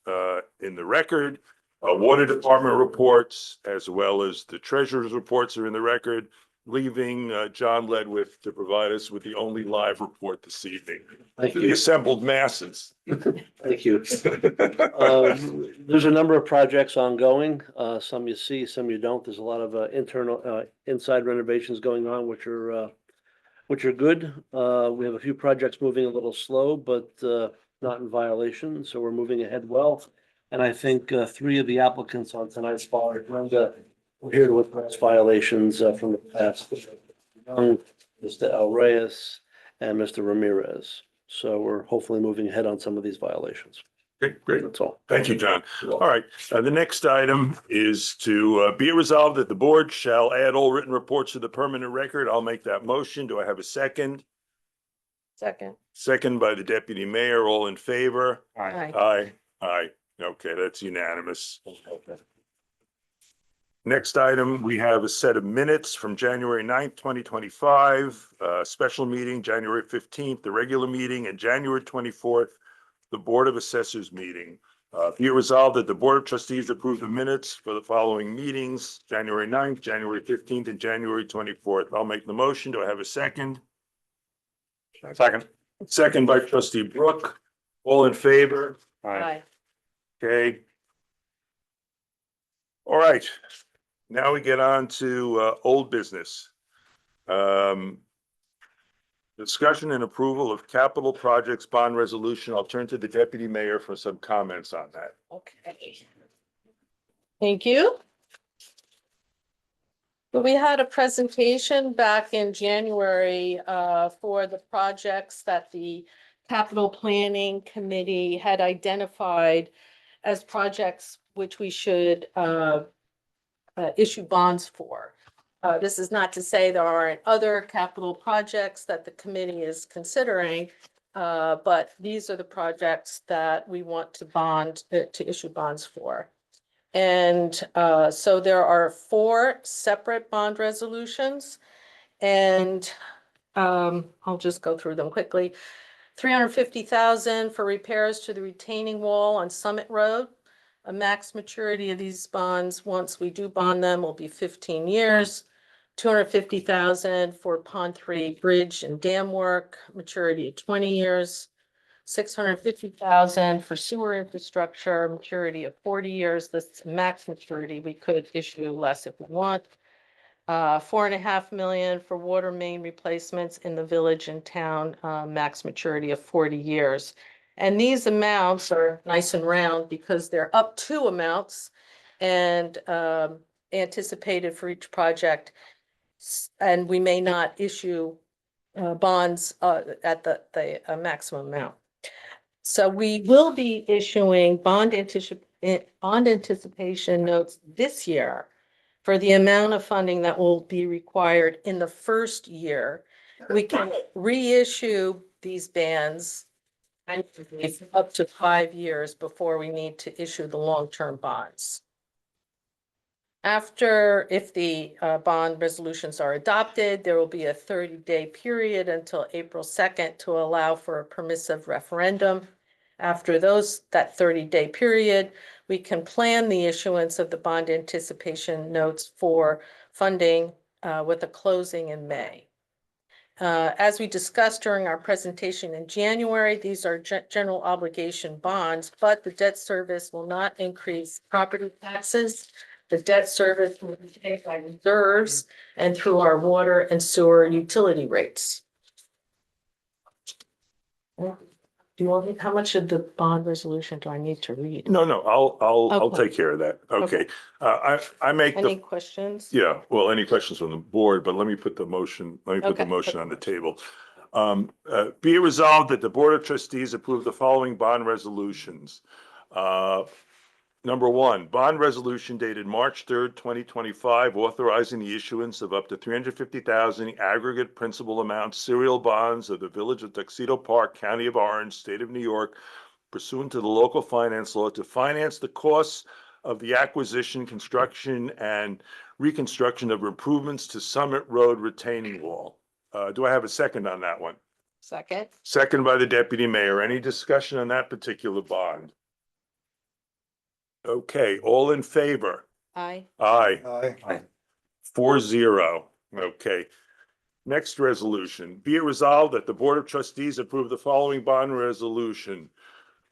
in the record, water department reports, as well as the treasurer's reports are in the record, leaving John Ledwith to provide us with the only live report this evening. Thank To the you. assembled masses. Thank you. There's a number of projects ongoing. Some you see, some you don't. There's a lot of internal inside renovations going on, which are good. We have a few projects moving a little slow, but not in violation, so we're moving ahead well. And I think 3 of the applicants on tonight's bar agenda were here to address violations from the past. Young, Mr. El Reyes, and Mr. Ramirez. So we're hopefully moving ahead on some of these violations. Okay, great. That's all. Thank you, John. All right, the next item is to be it resolved that the board shall add all written reports to the permanent record. I'll make that motion. Do I have a second? Second. Second by the deputy mayor. All in favor? Aye. Aye. Aye. Okay, that's unanimous. Next item, we have a set of minutes from January 9th, 2025, special meeting, January 15th, the regular meeting, and January 24th, the Board of Assessors meeting. Be it resolved that the Board of Trustees approve the minutes for the following meetings, January 9th, January 15th, and January 24th. I'll make the motion. Do I have a second? Second. Second by trustee Brooke. All in favor? Aye. Okay. All right. Now we get on to old business. Discussion and approval of capital projects bond resolution. I'll turn to the deputy mayor for some comments on that. Okay. Thank you. So we had a presentation back in January for the projects that the Capital Planning Committee had identified as projects which we should issue bonds for. This is not to say there aren't other capital projects that the committee is considering, but these are the projects that we want to issue bonds for. And so there are 4 separate bond resolutions, and I'll just go through them quickly. $350,000 for repairs to the retaining wall on Summit Road. A max maturity of these bonds, once we do bond them, will be 15 years. $250,000 for Pond 3 bridge and dam work, maturity of 20 years. $650,000 for sewer infrastructure, maturity of 40 years. This max maturity, we could issue less if we want. $4.5 million for water main replacements in the village and town, max maturity of 40 years. And these amounts are nice and round because they're up to amounts and anticipated for each project. And we may not issue bonds at the maximum amount. So we will be issuing bond anticipation notes this year for the amount of funding that will be required in the first year. We can reissue these bonds up to 5 years before we need to issue the long-term bonds. After, if the bond resolutions are adopted, there will be a 30-day period until April 2nd to allow for a permissive referendum. After that 30-day period, we can plan the issuance of the bond anticipation notes for funding with a closing in May. As we discussed during our presentation in January, these are general obligation bonds, but the debt service will not increase property taxes. The debt service will be paid by reserves and through our water and sewer utility rates. Do you want me, how much of the bond resolution do I need to read? No, I'll Okay. take care of that. Okay. I make Any the, questions? yeah, well, any questions from the board, but let me put the motion Okay. on the table. Be it resolved that the Board of Trustees approve the following bond resolutions. Number 1, bond resolution dated March 3rd, 2025, authorizing the issuance of up to $350,000 aggregate principal amount serial bonds of the Village of Tuxedo Park, County of Orange, State of New York, pursuant to the local finance law to finance the costs of the acquisition, construction, and reconstruction of improvements to Summit Road retaining wall. Do I have a second on that one? Second. Second by the deputy mayor. Any discussion on that particular bond? Okay, all in favor? Aye. Aye. Aye. 4-0. Okay. Next resolution, be it resolved that the Board of Trustees approve the following bond resolution.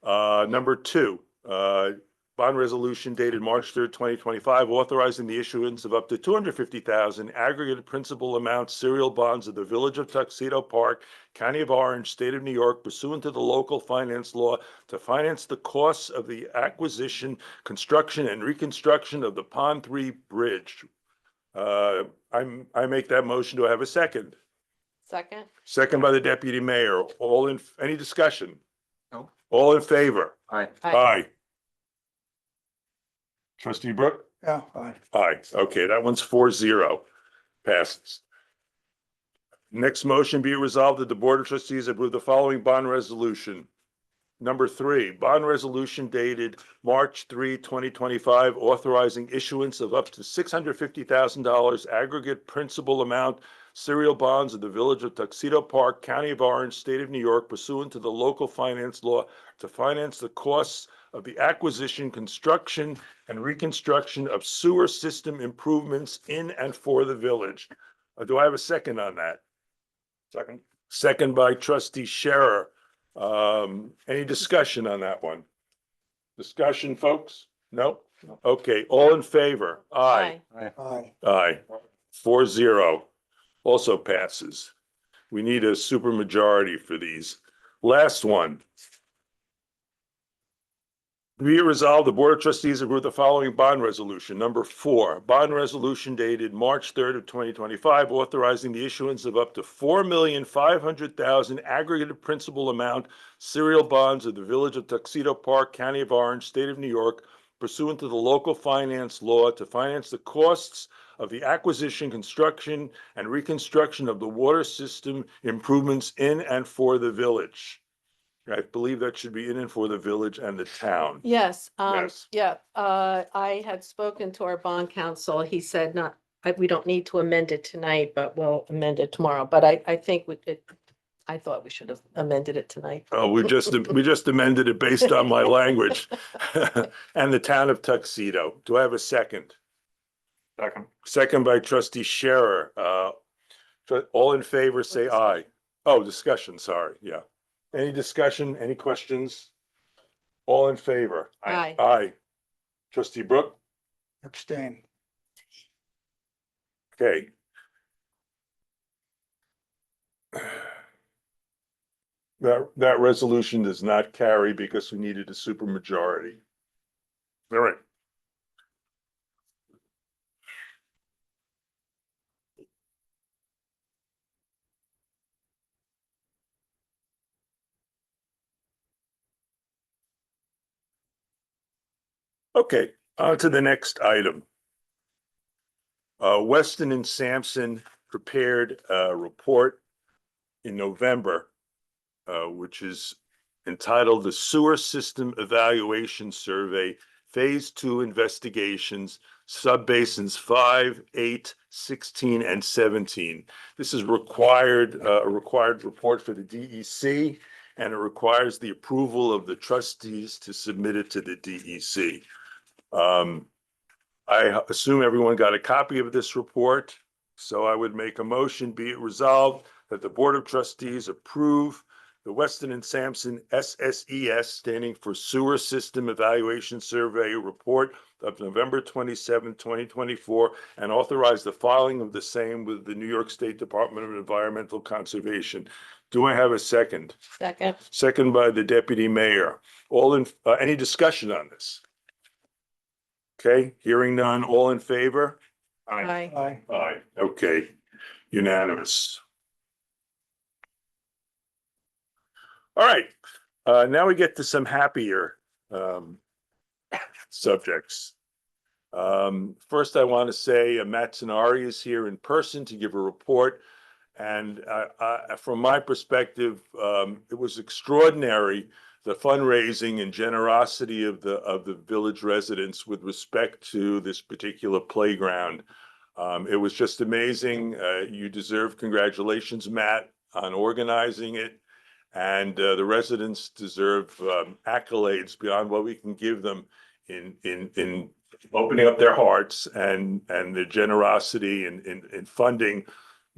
Number 2, bond resolution dated March 3rd, 2025, authorizing the issuance of up to $250,000 aggregate principal amount serial bonds of the Village of Tuxedo Park, County of Orange, State of New York, pursuant to the local finance law to finance the costs of the acquisition, construction, and reconstruction of the Pond 3 Bridge. I make that motion. Do I have a second? Second. Second by the deputy mayor. Any discussion? No. All in favor? Aye. Aye. Trustee Brooke? Yeah, aye. Aye. Okay, that one's 4-0. Passes. Next motion, be it resolved that the Board of Trustees approve the following bond resolution. Number 3, bond resolution dated March 3, 2025, authorizing issuance of up to $650,000 aggregate principal amount serial bonds of the Village of Tuxedo Park, County of Orange, State of New York, pursuant to the local finance law to finance the costs of the acquisition, construction, and reconstruction of sewer system improvements in and for the village. Do I have a second on that? Second. Second by Trustee Scherer. Any discussion on that one? Discussion, folks? No? Okay, all in favor? Aye. Aye. Aye. 4-0. Also passes. We need a super majority for these. Last one. Be it resolved, the Board of Trustees approve the following bond resolution. Number 4, bond resolution dated March 3rd of 2025, authorizing the issuance of up to $4,500,000 aggregate principal amount serial bonds of the Village of Tuxedo Park, County of Orange, State of New York, pursuant to the local finance law to finance the costs of the acquisition, construction, and reconstruction of the water system improvements in and for the village. I believe that should be in and for the village and the town. Yes, Yes. yeah, I had spoken to our bond counsel. He said we don't need to amend it tonight, but we'll amend it tomorrow. But I think I thought we should have amended it tonight. Oh, we just amended it based on my language. And the town of Tuxedo. Do I have a second? Second. Second by Trustee Scherer. All in favor, say aye. Oh, discussion, sorry, yeah. Any discussion, any questions? All in favor? Aye. Aye. Trustee Brooke? Abstain. Okay. That resolution does not carry because we needed a supermajority. All right. Okay, on to the next item. Weston and Sampson prepared a report in November, which is entitled the Sewer System Evaluation Survey, Phase 2 Investigations, Subbasins 5, 8, 16, and 17. This is a required report for the DEC, and it requires the approval of the trustees to submit it to the DEC. I assume everyone got a copy of this report, so I would make a motion, be it resolved that the Board of Trustees approve the Weston and Sampson SSES, standing for Sewer System Evaluation Survey Report of November 27, 2024, and authorize the filing of the same with the New York State Department of Environmental Conservation. Do I have a second? Second. Second by the deputy mayor. Any discussion on this? Okay, hearing none, all in favor? Aye. Aye. Aye, okay, unanimous. All right, now we get to some happier subjects. First, I want to say Matt Zanari is here in person to give a report And from my perspective, it was extraordinary, the fundraising and generosity of the village residents with respect to this particular playground. It was just amazing. You deserve congratulations, Matt, on organizing it. And the residents deserve accolades beyond what we can give them in opening up their hearts and their generosity in funding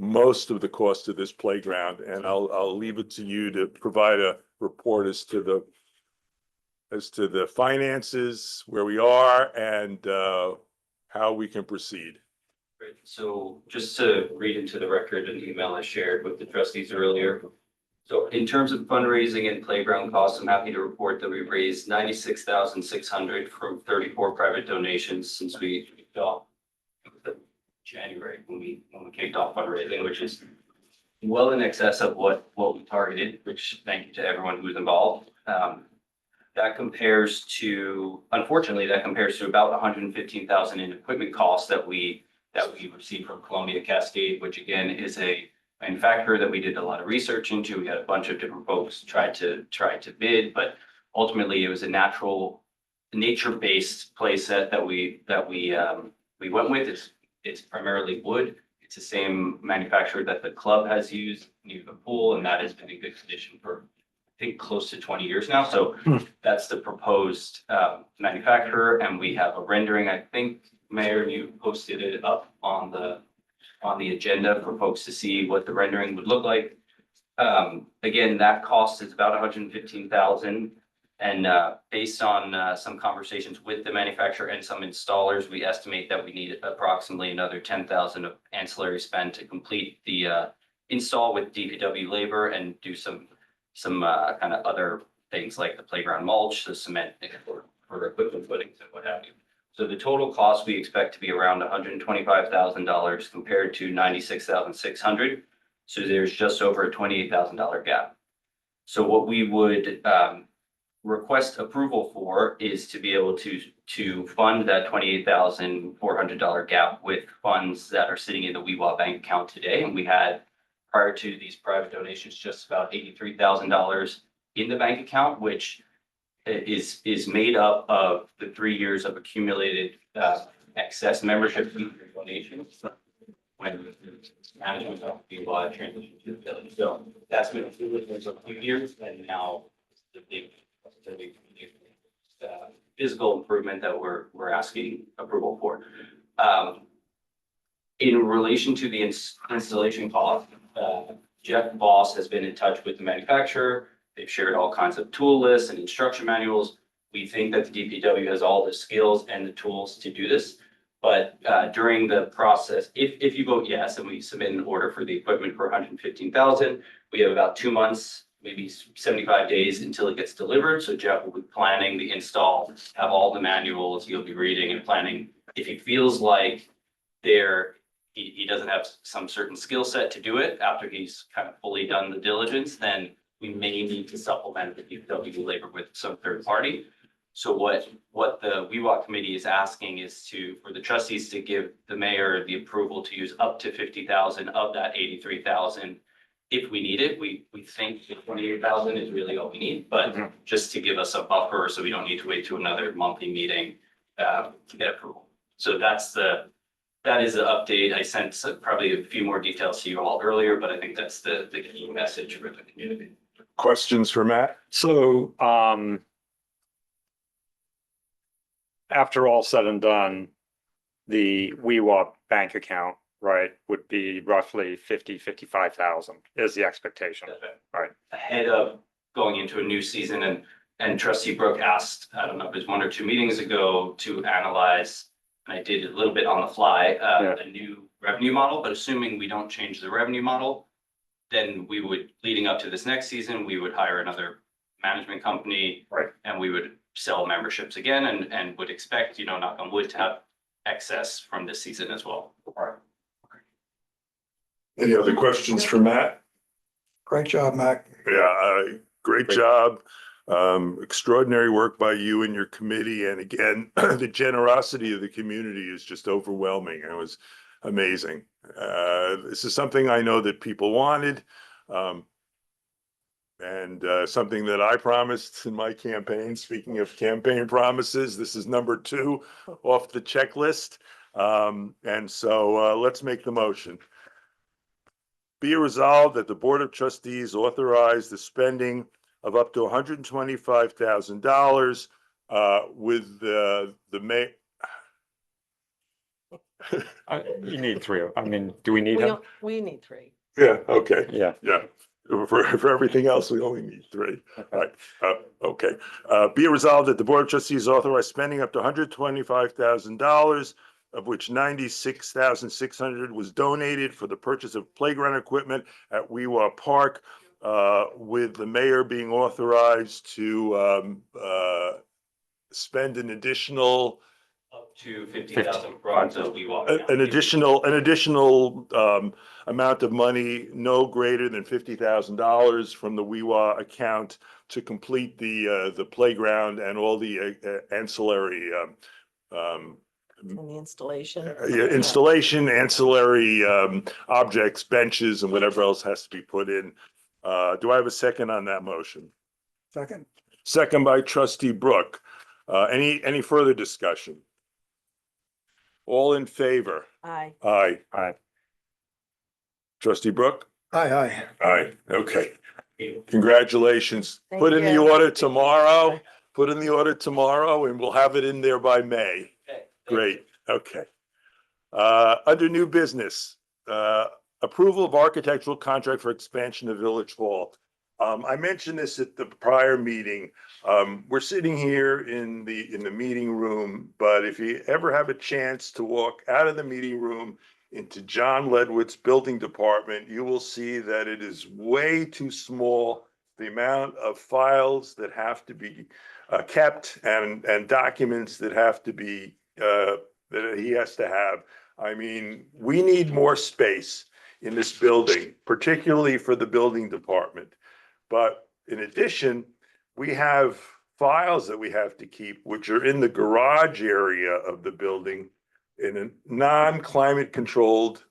most of the cost of this playground. And I'll leave it to you to provide a report as to the finances, where we are, and how we can proceed. Great. So just to read into the record an email I shared with the trustees earlier. So in terms of fundraising and playground costs, I'm happy to report that we've raised $96,600 from 34 private donations since we kicked off January when we kicked off fundraising, which is well in excess of what we targeted, which thank you to everyone who's involved. That compares to, unfortunately, about 115,000 in equipment costs that we received from Columbia Cascade, which again is a manufacturer that we did a lot of research into. We had a bunch of different folks try to bid, but ultimately it was a nature-based play set that we went with. It's primarily wood. It's the same manufacturer that the club has used near the pool, and that has been in good condition for, I think, close to 20 years now. So that's the proposed manufacturer, and we have a rendering. I think, Mayor, you posted it up on the agenda for folks to see what the rendering would look like. Again, that cost is about 115,000. And based on some conversations with the manufacturer and some installers, we estimate that we need approximately another 10,000 of ancillary spend to complete the install with DPW labor and do some kind of other things like the playground mulch, the cement for equipment footings and what have you. So the total cost we expect to be around $125,000 compared to $96,600. So there's just over a $28,000 gap. So what we would request approval for is to be able to fund that $28,400 gap with funds that are sitting in the WeWa bank account today. And we had, prior to these private donations, just about $83,000 in the bank account, which is made up of the 3 years of accumulated excess membership fee donations when management of WeWa transitioned to the village. So that's been accumulated for a few years, and now the big physical improvement that we're asking approval for. In relation to the installation cost, Jeff Boss has been in touch with the manufacturer. They've shared all kinds of tool lists and instruction manuals. We think that the DPW has all the skills and the tools to do this. But during the process, if you vote yes and we submit an order for the equipment for 115,000, we have about 2 months, maybe 75 days until it gets delivered. So Jeff will be planning the install, have all the manuals, he'll be reading and planning. If he feels like he doesn't have some certain skill set to do it after he's kind of fully done the diligence, then we may need to supplement the DPW labor with some third party. So what the WeWa committee is asking is for the trustees to give the mayor the approval to use up to 50,000 of that 83,000 if we need it. We think the 28,000 is really all we need, but just to give us a buffer so we don't need to wait to another monthly meeting to get approval. So that is the update. I sent probably a few more details to you all earlier, but I think that's the key message for the community. Questions for Matt? So, after all said and done, the WeWa bank account, right, would be roughly 55,000 is the expectation, right? Ahead of going into a new season, and Trustee Brooke asked, I don't know if it was 1 or 2 meetings ago, to analyze, and I did a little bit on the fly, a new revenue model, but assuming we don't change the revenue model, then we would, leading up to this next season, we would hire another management company, right, and we would sell memberships again, and would expect, knock on wood, to have excess from this season as well. Right. Any other questions for Matt? Great job, Mac. Yeah, great job. Extraordinary work by you and your committee. And again, the generosity of the community is just overwhelming. It was amazing. This is something I know that people wanted. And something that I promised in my campaign. Speaking of campaign promises, this is number 2 off the checklist. And so let's make the motion. Be it resolved that the Board of Trustees authorize the spending of up to $125,000 with the May. You need 3. I mean, do we need We him? don't, we need 3. Yeah, okay. Yeah. Yeah. For everything else, we only need 3. All right, okay. Be it resolved that the Board of Trustees authorize spending up to $125,000, of which $96,600 was donated for the purchase of playground equipment at Weewa Park, with the mayor being authorized to spend an additional Up to 50,000 bronze that we walk. an additional amount of money, no greater than $50,000 from the WeWa account to complete the playground and all the ancillary And the installation. installation, ancillary objects, benches, and whatever else has to be put in. Do I have a second on that motion? Second. Second by Trustee Brooke. Any further discussion? All in favor? Aye. Aye. Aye. Trustee Brooke? Aye. Aye, okay. Congratulations. Thank Put in the you. order tomorrow, and we'll have it in there by May. Great, okay. Under new business, approval of architectural contract for expansion of Village Hall. I mentioned this at the prior meeting. We're sitting here in the meeting room, but if you ever have a chance to walk out of the meeting room into John Ledwood's building department, you will see that it is way too small. The amount of files that have to be kept and documents that have to be that he has to have. I mean, we need more space in this building, particularly for the building department. But in addition, we have files that we have to keep, which are in the garage area of the building in a non-climate controlled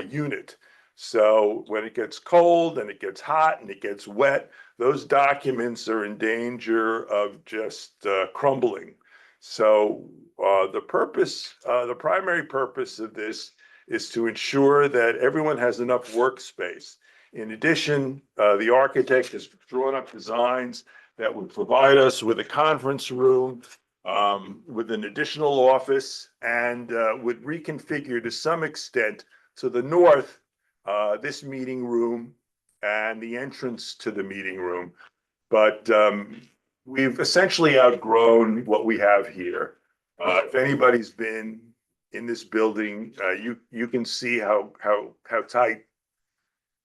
unit. So when it gets cold and it gets hot and it gets wet, those documents are in danger of just crumbling. So the primary purpose of this is to ensure that everyone has enough workspace. In addition, the architect has drawn up designs that would provide us with a conference room, with an additional office, and would reconfigure to some extent to the north this meeting room and the entrance to the meeting room. But we've essentially outgrown what we have here. If anybody's been in this building, you can see how tight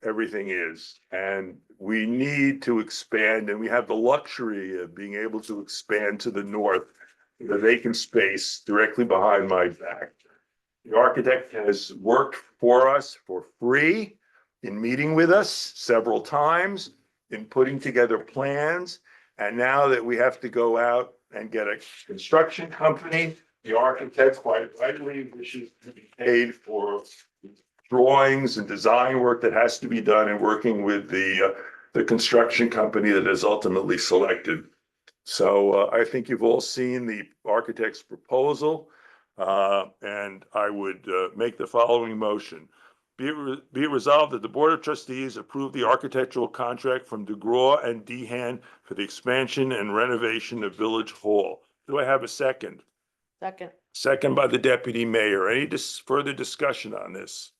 everything is, and we need to expand, and we have the luxury of being able to expand to the north, the vacant space directly behind my back. The architect has worked for us for free in meeting with us several times, in putting together plans, and now that we have to go out and get a construction company, the architect quite rightly wishes to be paid for drawings and design work that has to be done in working with the construction company that is ultimately selected. So I think you've all seen the architect's proposal, and I would make the following motion. Be it resolved that the Board of Trustees approve the architectural contract from DeGraw and Dehan for the expansion and renovation of Village Hall. Do I have a second? Second. Second by the Deputy Mayor. Any further discussion on this?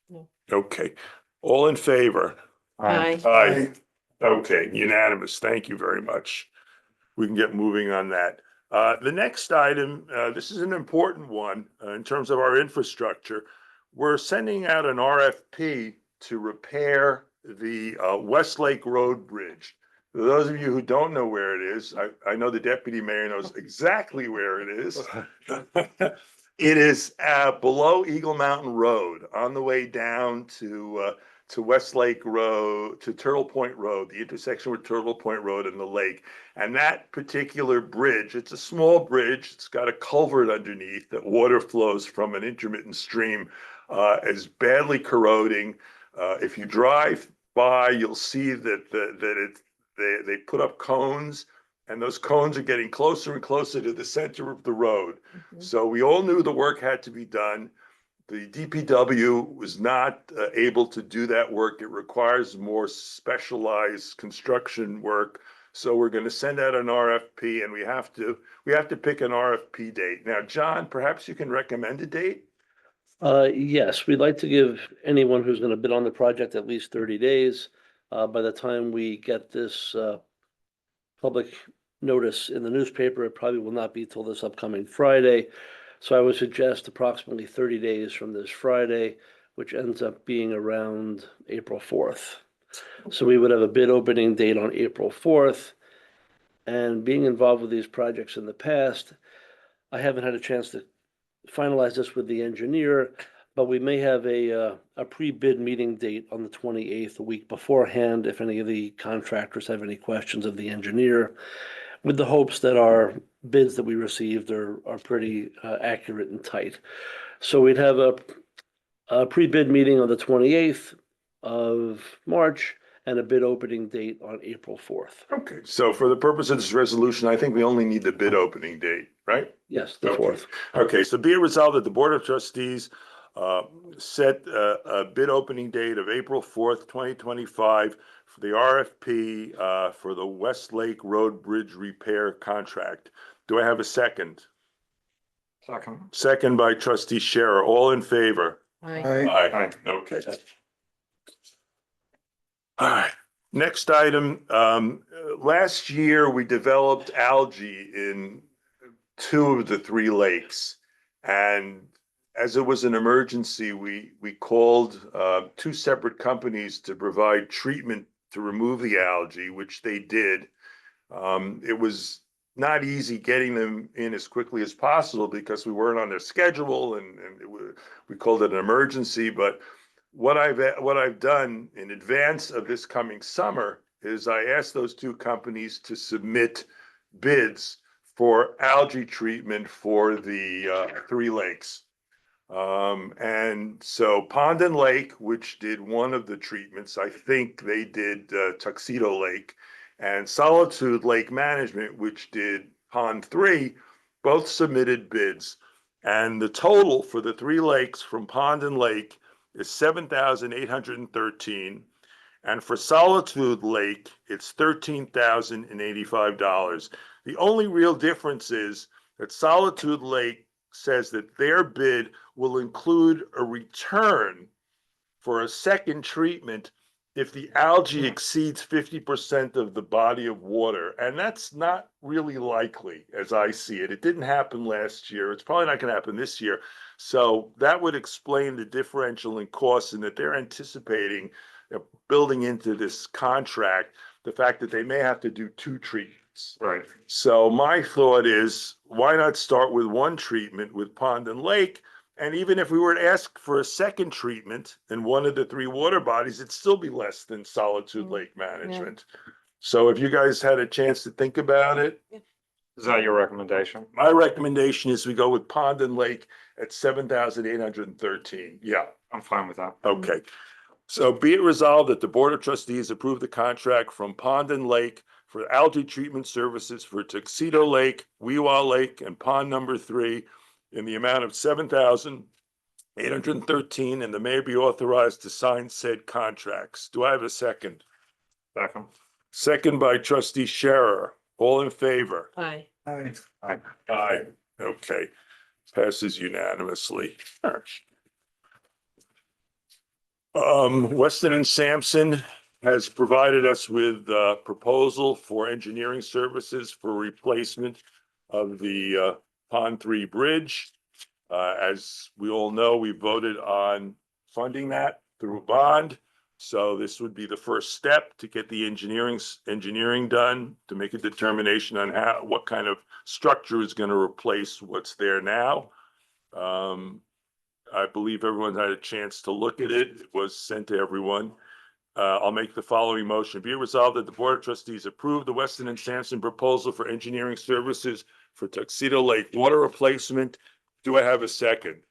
No. Okay, all in favor? Aye. Aye. Okay, unanimous. Thank you very much. We can get moving on that. The next item, this is an important one in terms of our infrastructure. We're sending out an RFP to repair the Westlake Road Bridge. For those of you who don't know where it is, I know the Deputy Mayor knows exactly where it is. It is below Eagle Mountain Road on the way down to Westlake Road, to Turtle Point Road, the intersection with Turtle Point Road and the lake. And that particular bridge, it's a small bridge. It's got a culvert underneath that water flows from an intermittent stream is badly corroding. If you drive by, you'll see that they put up cones, and those cones are getting closer and closer to the center of the road. So we all knew the work had to be done. The DPW was not able to do that work. It requires more specialized construction work. So we're going to send out an RFP, and we have to pick an RFP date. Now, John, perhaps you can recommend a date? Yes, we'd like to give anyone who's going to bid on the project at least 30 days. By the time we get this public notice in the newspaper, it probably will not be till this upcoming Friday. So I would suggest approximately 30 days from this Friday, which ends up being around April 4th. So we would have a bid opening date on April 4th. And being involved with these projects in the past, I haven't had a chance to finalize this with the engineer, but we may have a pre-bid meeting date on the 28th, a week beforehand, if any of the contractors have any questions of the engineer, with the hopes that our bids that we received are pretty accurate and tight. So we'd have a pre-bid meeting on the 28th of March and a bid opening date on April 4th. Okay, so for the purpose of this resolution, I think we only need the bid opening date, right? Yes, the 4th. Okay, so be it resolved that the Board of Trustees set a bid opening date of April 4th, 2025 for the RFP for the Westlake Road Bridge Repair Contract. Do I have a second? Second. Second by Trustee Scherer. All in favor? Aye. Aye. Okay. All right, next item. Last year, we developed algae in 2 of the 3 lakes. And as it was an emergency, we called 2 separate companies to provide treatment to remove the algae, which they did. It was not easy getting them in as quickly as possible because we weren't on their schedule, and we called it an emergency. But what I've done in advance of this coming summer is I asked those 2 companies to submit bids for algae treatment for the 3 lakes. And so Pond and Lake, which did one of the treatments, I think they did Tuxedo Lake, and Solitude Lake Management, which did Pond 3, both submitted bids. And the total for the 3 lakes from Pond and Lake is $7,813. And for Solitude Lake, it's $13,085. The only real difference is that Solitude Lake says that their bid will include a return for a second treatment if the algae exceeds 50% of the body of water. And that's not really likely as I see it. It didn't happen last year. It's probably not going to happen this year. So that would explain the differential in costs, and that they're anticipating building into this contract the fact that they may have to do 2 treatments. Right. So my thought is, why not start with 1 treatment with Pond and Lake? And even if we were to ask for a second treatment in one of the 3 water bodies, it'd still be less than Solitude Lake Management. So if you guys had a chance to think about it. Is that your recommendation? My recommendation is we go with Pond and Lake at $7,813. Yeah. I'm fine with that. Okay. So be it resolved that the Board of Trustees approve the contract from Pond and Lake for algae treatment services for Tuxedo Lake, Weewa Lake, and Pond number 3 in the amount of $7,813, and the mayor be authorized to sign said contracts. Do I have a second? Second. Second by Trustee Scherer. All in favor? Aye. Aye. Aye. Aye. Okay. Passes unanimously. Weston and Sampson has provided us with a proposal for engineering services for replacement of the Pond 3 Bridge. As we all know, we voted on funding that through a bond. So this would be the first step to get the engineering done, to make a determination on what kind of structure is going to replace what's there now. I believe everyone had a chance to look at it. It was sent to everyone. I'll make the following motion. Be it resolved that the Board of Trustees approve the Weston and Sampson proposal for engineering services for Tuxedo Lake water replacement. Do I have a second?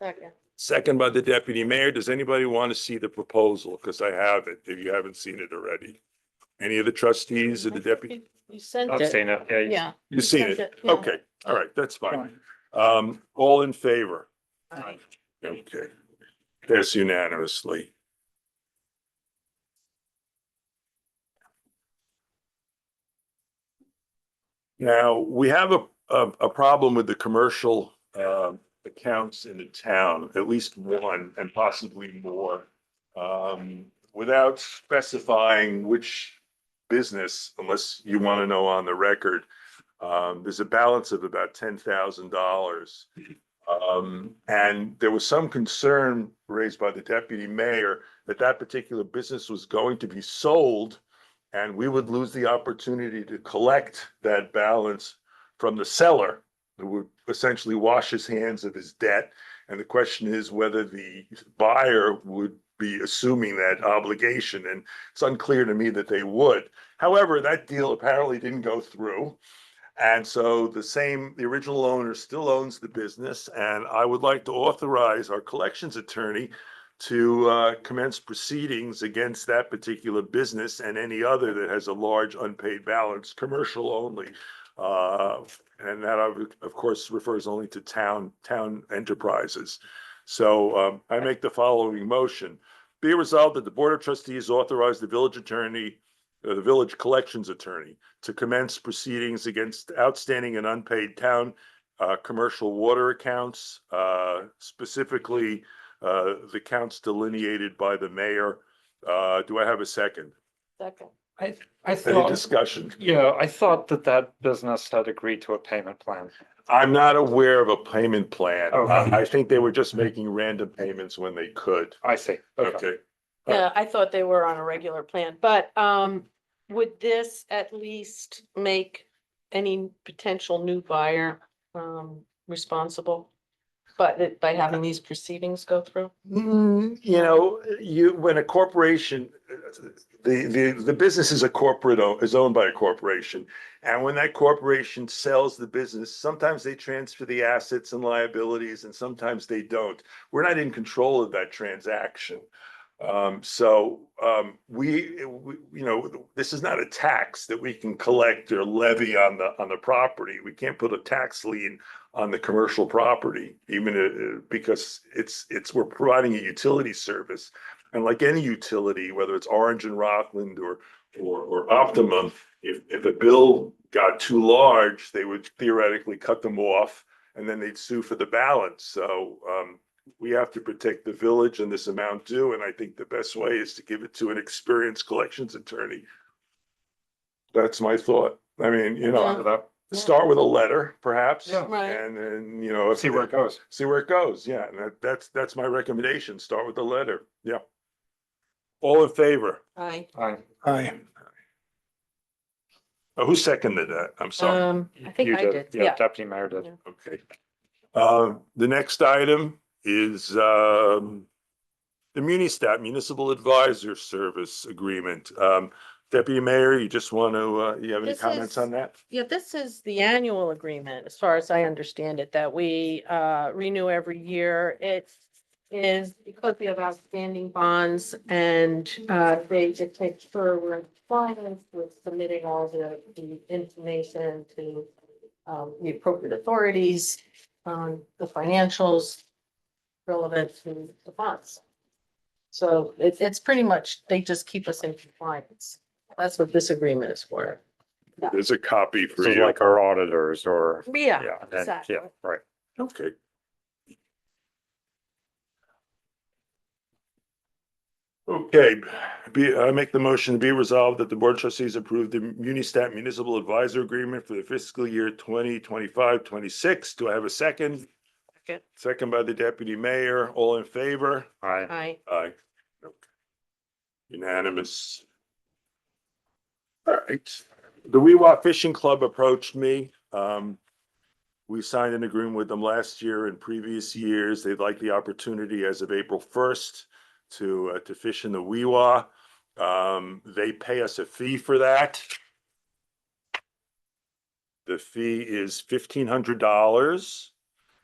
Second. Second by the deputy mayor. Does anybody want to see the proposal? Because I have it, if you haven't seen it already. Any of the trustees or the deputy? You sent I've it. seen it, yeah. Yeah. You've seen sent it? yeah. Okay, all right, that's fine. All in favor? Aye. Okay, that's unanimously. Now, we have a problem with the commercial accounts in the town, at least one and possibly more. Without specifying which business, unless you want to know on the record, there's a balance of about $10,000. And there was some concern raised by the deputy mayor that that particular business was going to be sold and we would lose the opportunity to collect that balance from the seller, who would essentially wash his hands of his debt. And the question is whether the buyer would be assuming that obligation, and it's unclear to me that they would. However, that deal apparently didn't go through. And so the original owner still owns the business, and I would like to authorize our collections attorney to commence proceedings against that particular business and any other that has a large unpaid balance, commercial only. And that of course refers only to town enterprises. So I make the following motion. Be it resolved that the Board of Trustees authorize the village attorney, the village collections attorney, to commence proceedings against outstanding and unpaid town commercial water accounts, specifically the accounts delineated by the mayor. Do I have a second? Second. I Any thought, discussion? yeah, I thought that business had agreed to a payment plan. I'm not aware of a payment plan. Okay. I think they were just making random payments when they could. I see. Okay. Yeah, I thought they were on a regular plan, but would this at least make any potential new buyer responsible? But by having these proceedings go through? You know, when a corporation, the business is is owned by a corporation. And when that corporation sells the business, sometimes they transfer the assets and liabilities and sometimes they don't. We're not in control of that transaction. This is not a tax that we can collect or levy on the property. We can't put a tax lien on the commercial property, even because we're providing a utility service. And like any utility, whether it's Orange and Rockland or Optimum, if a bill got too large, they would theoretically cut them off and then they'd sue for the balance. So we have to protect the village and this amount due. And I think the best way is to give it to an experienced collections attorney. That's my thought. I mean, start with a letter, perhaps. Yeah. Right. And then, See where it goes. See where it goes. Yeah. And that's my recommendation. Start with the letter. Yeah. All in favor? Aye. Aye. Oh, who seconded that? I'm sorry. I think You I did, Yeah, yeah. deputy mayor did. Yeah. Okay. The next item is the Munistat Municipal Advisor Service Agreement. Deputy Mayor, you just want to, you have any This comments is- on that? Yeah, this is the annual agreement, as far as I understand it, that we renew every year. It is because we have outstanding bonds and they dictate for we're in compliance with submitting all the information to the appropriate authorities on the financials relevant to the bonds. So it's pretty much, they just keep us in compliance. That's what this agreement is for. There's a copy for So you. like our auditors or, Yeah, yeah, and- exactly. yeah, right. Okay. Okay, I make the motion to be resolved that the Board of Trustees approve the Munistat Municipal Advisor Agreement for the fiscal year 2025-26. Do I have a second? Second. Second by the Deputy Mayor. All in favor? Aye. Aye. Aye. Okay. Unanimous. All right. The Weewaa Fishing Club approached me. We signed an agreement with them last year and previous years. They'd like the opportunity as of April 1st to fish in the Weewaa. They pay us a fee for that. The fee is $1,500.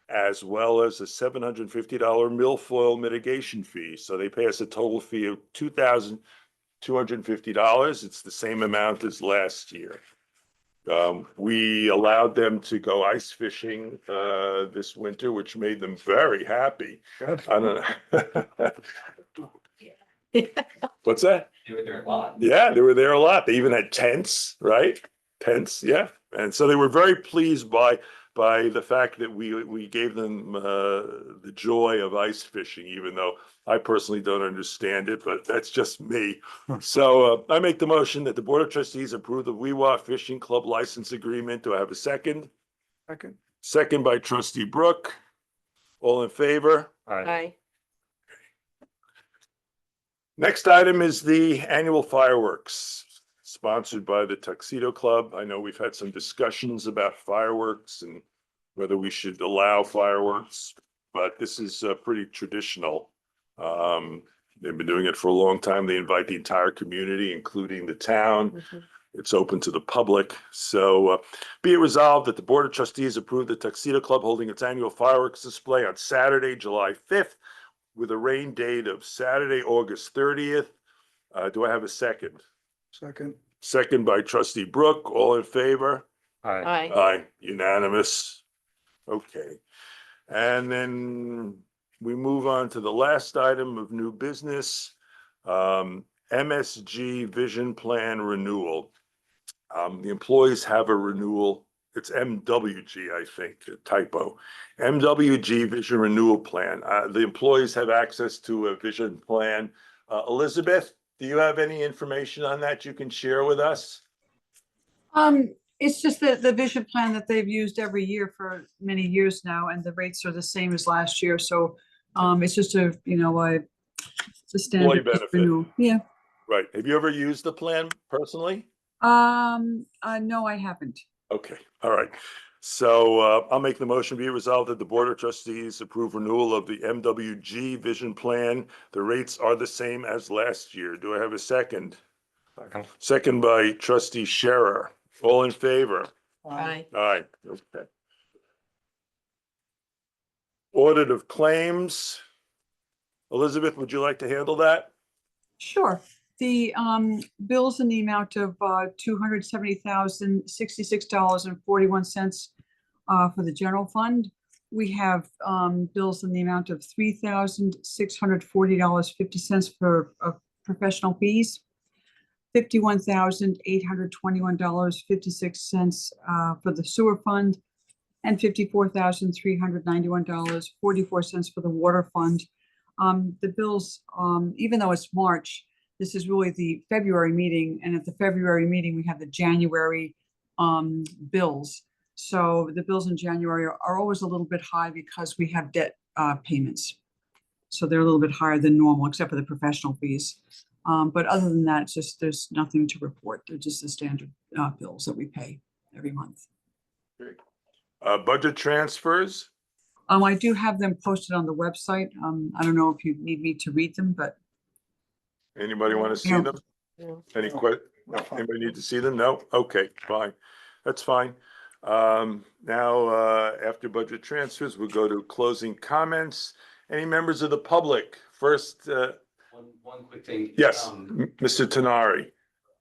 as well as a $750 milfoil mitigation fee. So they pay us a total fee of $2,250. It's the same amount as last year. We allowed them to go ice fishing this winter, which made them very happy. I don't know. What's that? They were there a lot. Yeah, they were there a lot. They even had tents, right? Tents, yeah. And so they were very pleased by the fact that we gave them the joy of ice fishing, even though I personally don't understand it, but that's just me. So I make the motion that the Board of Trustees approve the Weewa Fishing Club license agreement. Do I have a second? Second. Second by Trustee Brooke. All in favor? Aye. Next item is the annual fireworks sponsored by the Tuxedo Club. I know we've had some discussions about fireworks and whether we should allow fireworks, but this is pretty traditional. They've been doing it for a long time. They invite the entire community, including the town. It's open to the public. So be it resolved that the Board of Trustees approve the Tuxedo Club holding its annual fireworks display on Saturday, July 5th, with a rain date of Saturday, August 30th. Do I have a second? Second. Second by Trustee Brooke. All in favor? Aye. Aye, unanimous. Okay. And then we move on to the last item of new business. MSG Vision Plan Renewal. The employees have a renewal. It's MWG, I think, a typo. MWG Vision Renewal Plan. The employees have access to a vision plan. Elizabeth, do you have any information on that you can share with us? It's just the vision plan that they've used every year for many years now, and the rates are the same as last year. So it's just it's a Employee standard benefit. renewal. Yeah. Right. Have you ever used the plan personally? No, I haven't. Okay, all right. So I'll make the motion be resolved that the Board of Trustees approve renewal of the MWG Vision Plan. The rates are the same as last year. Do I have a second? Second. Second by Trustee Scherer. All in favor? Aye. Aye, okay. Audit of claims. Elizabeth, would you like to handle that? Sure. The bills in the amount of $270,066.41 for the general fund. We have bills in the amount of $3,640.50 for professional fees, $51,821.56 for the sewer fund, and $54,391.44 for the water fund. The bills, even though it's March, this is really the February meeting, and at the February meeting, we have the January bills. So the bills in January are always a little bit high because we have debt payments. So they're a little bit higher than normal, except for the professional fees. But other than that, it's just there's nothing to report. They're just the standard bills that we pay every month. Budget transfers. I do have them posted on the website. I don't know if you need me to read them, but Anybody want to see No. them? No. Any anybody need to see them? No? Okay, fine. That's fine. Now, after budget transfers, we'll go to closing comments. Any members of the public? First, One quick thing. yes, Mr. Tenari.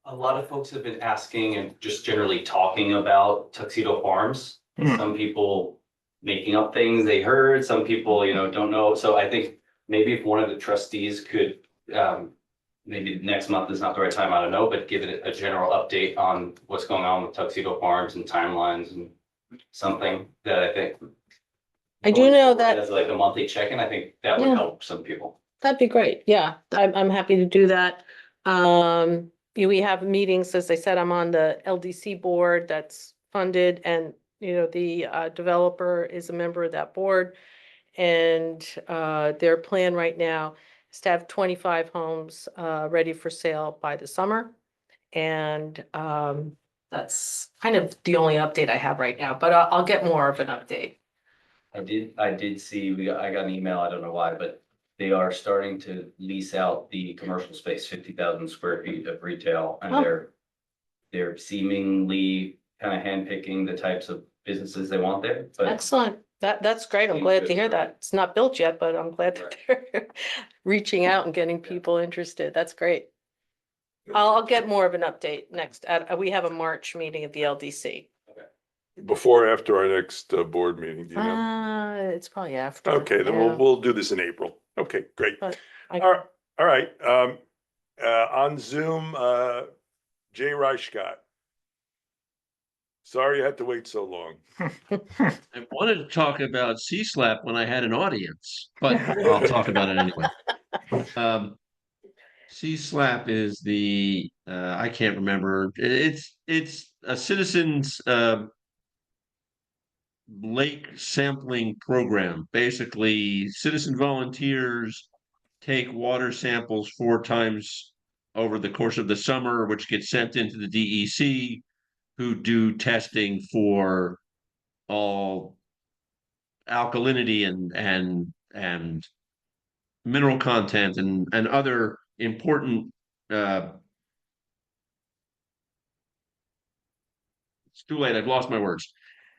A lot of folks have been asking and just generally talking about Tuxedo Farms. Some people making up things they heard, some people, don't know. So I think maybe if one of the trustees could, maybe next month is not the right time, I don't know, but give it a general update on what's going on with Tuxedo Farms and timelines and something that I think. I do know that. As like a monthly check-in, I think that would Yeah. help some people. That'd be great. Yeah, I'm happy to do that. We have meetings, as I said, I'm on the LDC board that's funded, and the developer is a member of that board. And their plan right now is to have 25 homes ready for sale by the summer. And that's kind of the only update I have right now, but I'll get more of an update. I did see, I got an email, I don't know why, but they are starting to lease out the commercial space, 50,000 square feet of retail, and Oh. they're seemingly kind of handpicking the types of businesses they want there, but Excellent. That's great. I'm glad to hear that. It's not built yet, but I'm glad that they're reaching out and getting people interested. That's great. I'll get more of an update next. We have a March meeting at the LDC. Before or after our next board meeting, do you know? It's probably after. Okay, then yeah. we'll do this in April. Okay, great. But I- All right. On Zoom, Jay Reichcott. Sorry you had to wait so long. I wanted to talk about C-SLAP when I had an audience, but I'll talk about it anyway. C-SLAP is the, I can't remember, it's a citizens lake sampling program. Basically, citizen volunteers take water samples 4 times over the course of the summer, which gets sent into the DEC, who do testing for all alkalinity and mineral content and other important it's too late, I've lost my words.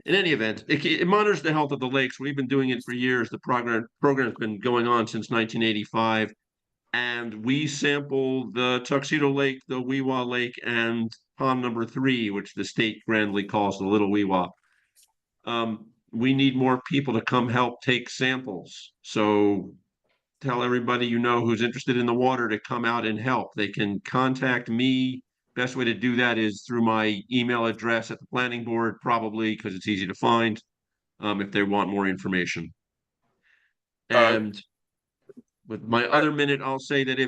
In any event, it monitors the health of the lakes. We've been doing it for years. The program's been going on since 1985. And we sample the Tuxedo Lake, the Weewa Lake, and pond number 3, which the state grandly calls the Little Weewa. We need more people to come help take samples. So tell everybody you know who's interested in the water to come out and help. They can contact me. Best way to do that is through my email address at the planning board, probably because it's easy to find, if they want more information. And with my other minute, I'll say that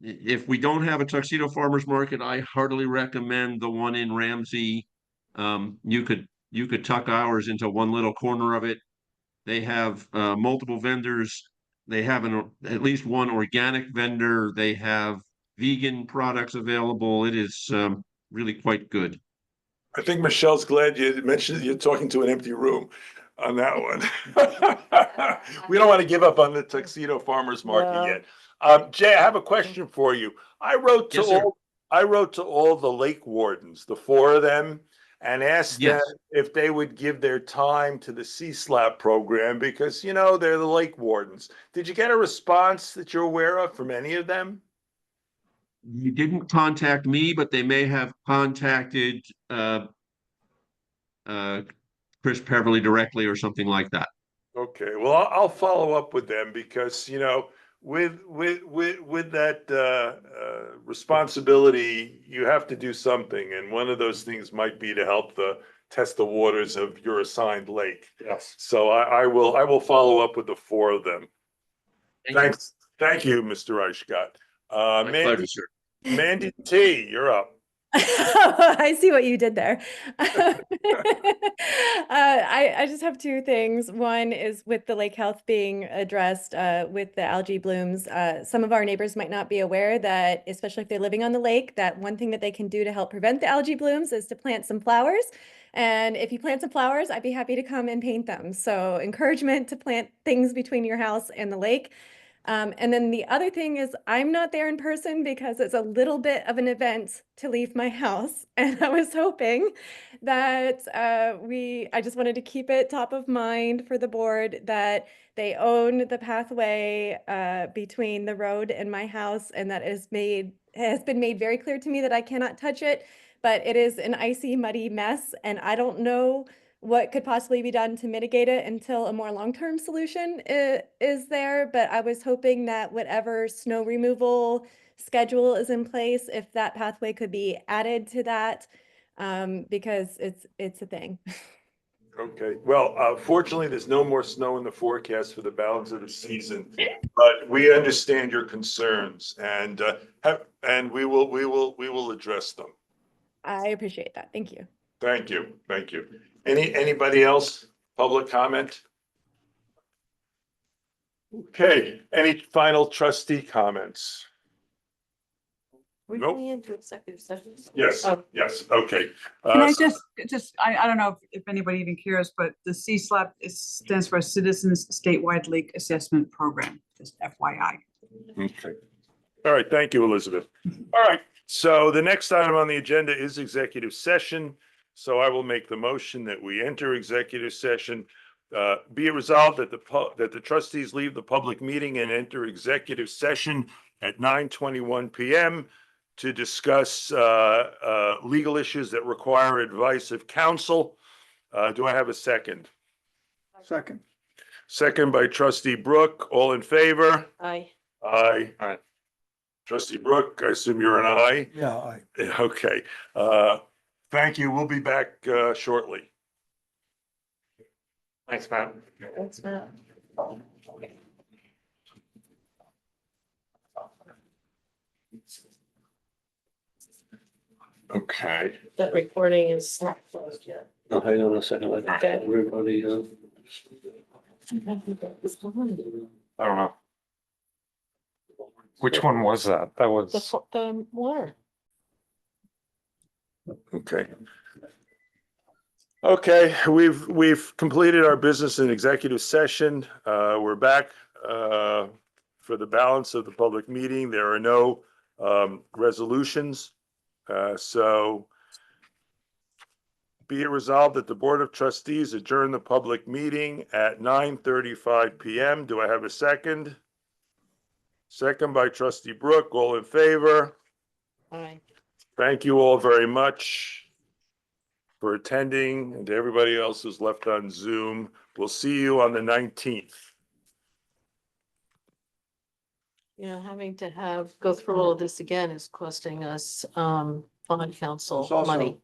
if we don't have a Tuxedo Farmers Market, I heartily recommend the one in Ramsey. You could tuck ours into one little corner of it. They have multiple vendors. They have at least one organic vendor. They have vegan products available. It is really quite good. I think Michelle's glad you mentioned you're talking to an empty room on that one. We don't want to give up on the Tuxedo Farmers Market yet. Jay, I have a question for you. I wrote to all the lake wardens, the 4 of them, and asked them if they would give their time to the C-SLAP program because, you know, they're the lake wardens. Did you get a response that you're aware of from any of them? You didn't contact me, but they may have contacted Chris Peverly directly or something like that. Okay, well, I'll follow up with them because, you know, with that responsibility, you have to do something, and one of those things might be to help test the waters of your assigned lake. Yes. So I will follow up with the 4 of them. Thanks. Thank you, Mr. Reichcott. My pleasure, sir. Mandy T, you're up. I see what you did there. I just have 2 things. One is with the lake health being addressed with the algae blooms. Some of our neighbors might not be aware that, especially if they're living on the lake, that one thing that they can do to help prevent the algae blooms is to plant some flowers. And if you plant some flowers, I'd be happy to come and paint them. So encouragement to plant things between your house and the lake. And then the other thing is I'm not there in person because it's a little bit of an event to leave my house. And I was hoping that I just wanted to keep it top of mind for the board that they own the pathway between the road and my house, and that has been made very clear to me that I cannot touch it, but it is an icy, muddy mess. And I don't know what could possibly be done to mitigate it until a more long-term solution is there. But I was hoping that whatever snow removal schedule is in place, if that pathway could be added to that, because it's a thing. Okay, well, fortunately, there's no more snow in the forecast for the balance of the season, but we understand your concerns and we will address them. I appreciate that. Thank you. Thank you. Anybody else? Public comment? Okay, any final trustee comments? We're Nope. going into executive session. Yes, yes, okay. Can I I don't know if anybody even cares, but the C-SLAP stands for Citizens Statewide Lake Assessment Program, just FYI. Okay. All right, thank you, Elizabeth. All right, so the next item on the agenda is executive session. So I will make the motion that we enter executive session Be it resolved that that the trustees leave the public meeting and enter executive session at 9:21 PM to discuss legal issues that require advice of counsel. Do I have a second? Second. Second by trustee Brooke. All in favor? Aye. Aye. Aye. Trustee Brooke, I assume you're an aye? Yeah, Okay. Thank you. We'll be back shortly. Thanks, Matt. Thanks, Matt. Okay. That recording is not closed yet. No, hang on a second. Okay. Everybody, I don't know. Which one was that? That was. The water. Okay. Okay, we've completed our business in executive session. We're back for the balance of the public meeting. There are no resolutions. So be it resolved that the Board of Trustees adjourn the public meeting at 9:35 PM. Do I have a second? Second by trustee Brooke. All in favor? Aye. Thank you all very much for attending, and to everybody else who's left on Zoom. We'll see you on the 19th. You know, having to go through all of this again is costing us, bond council It's also- money.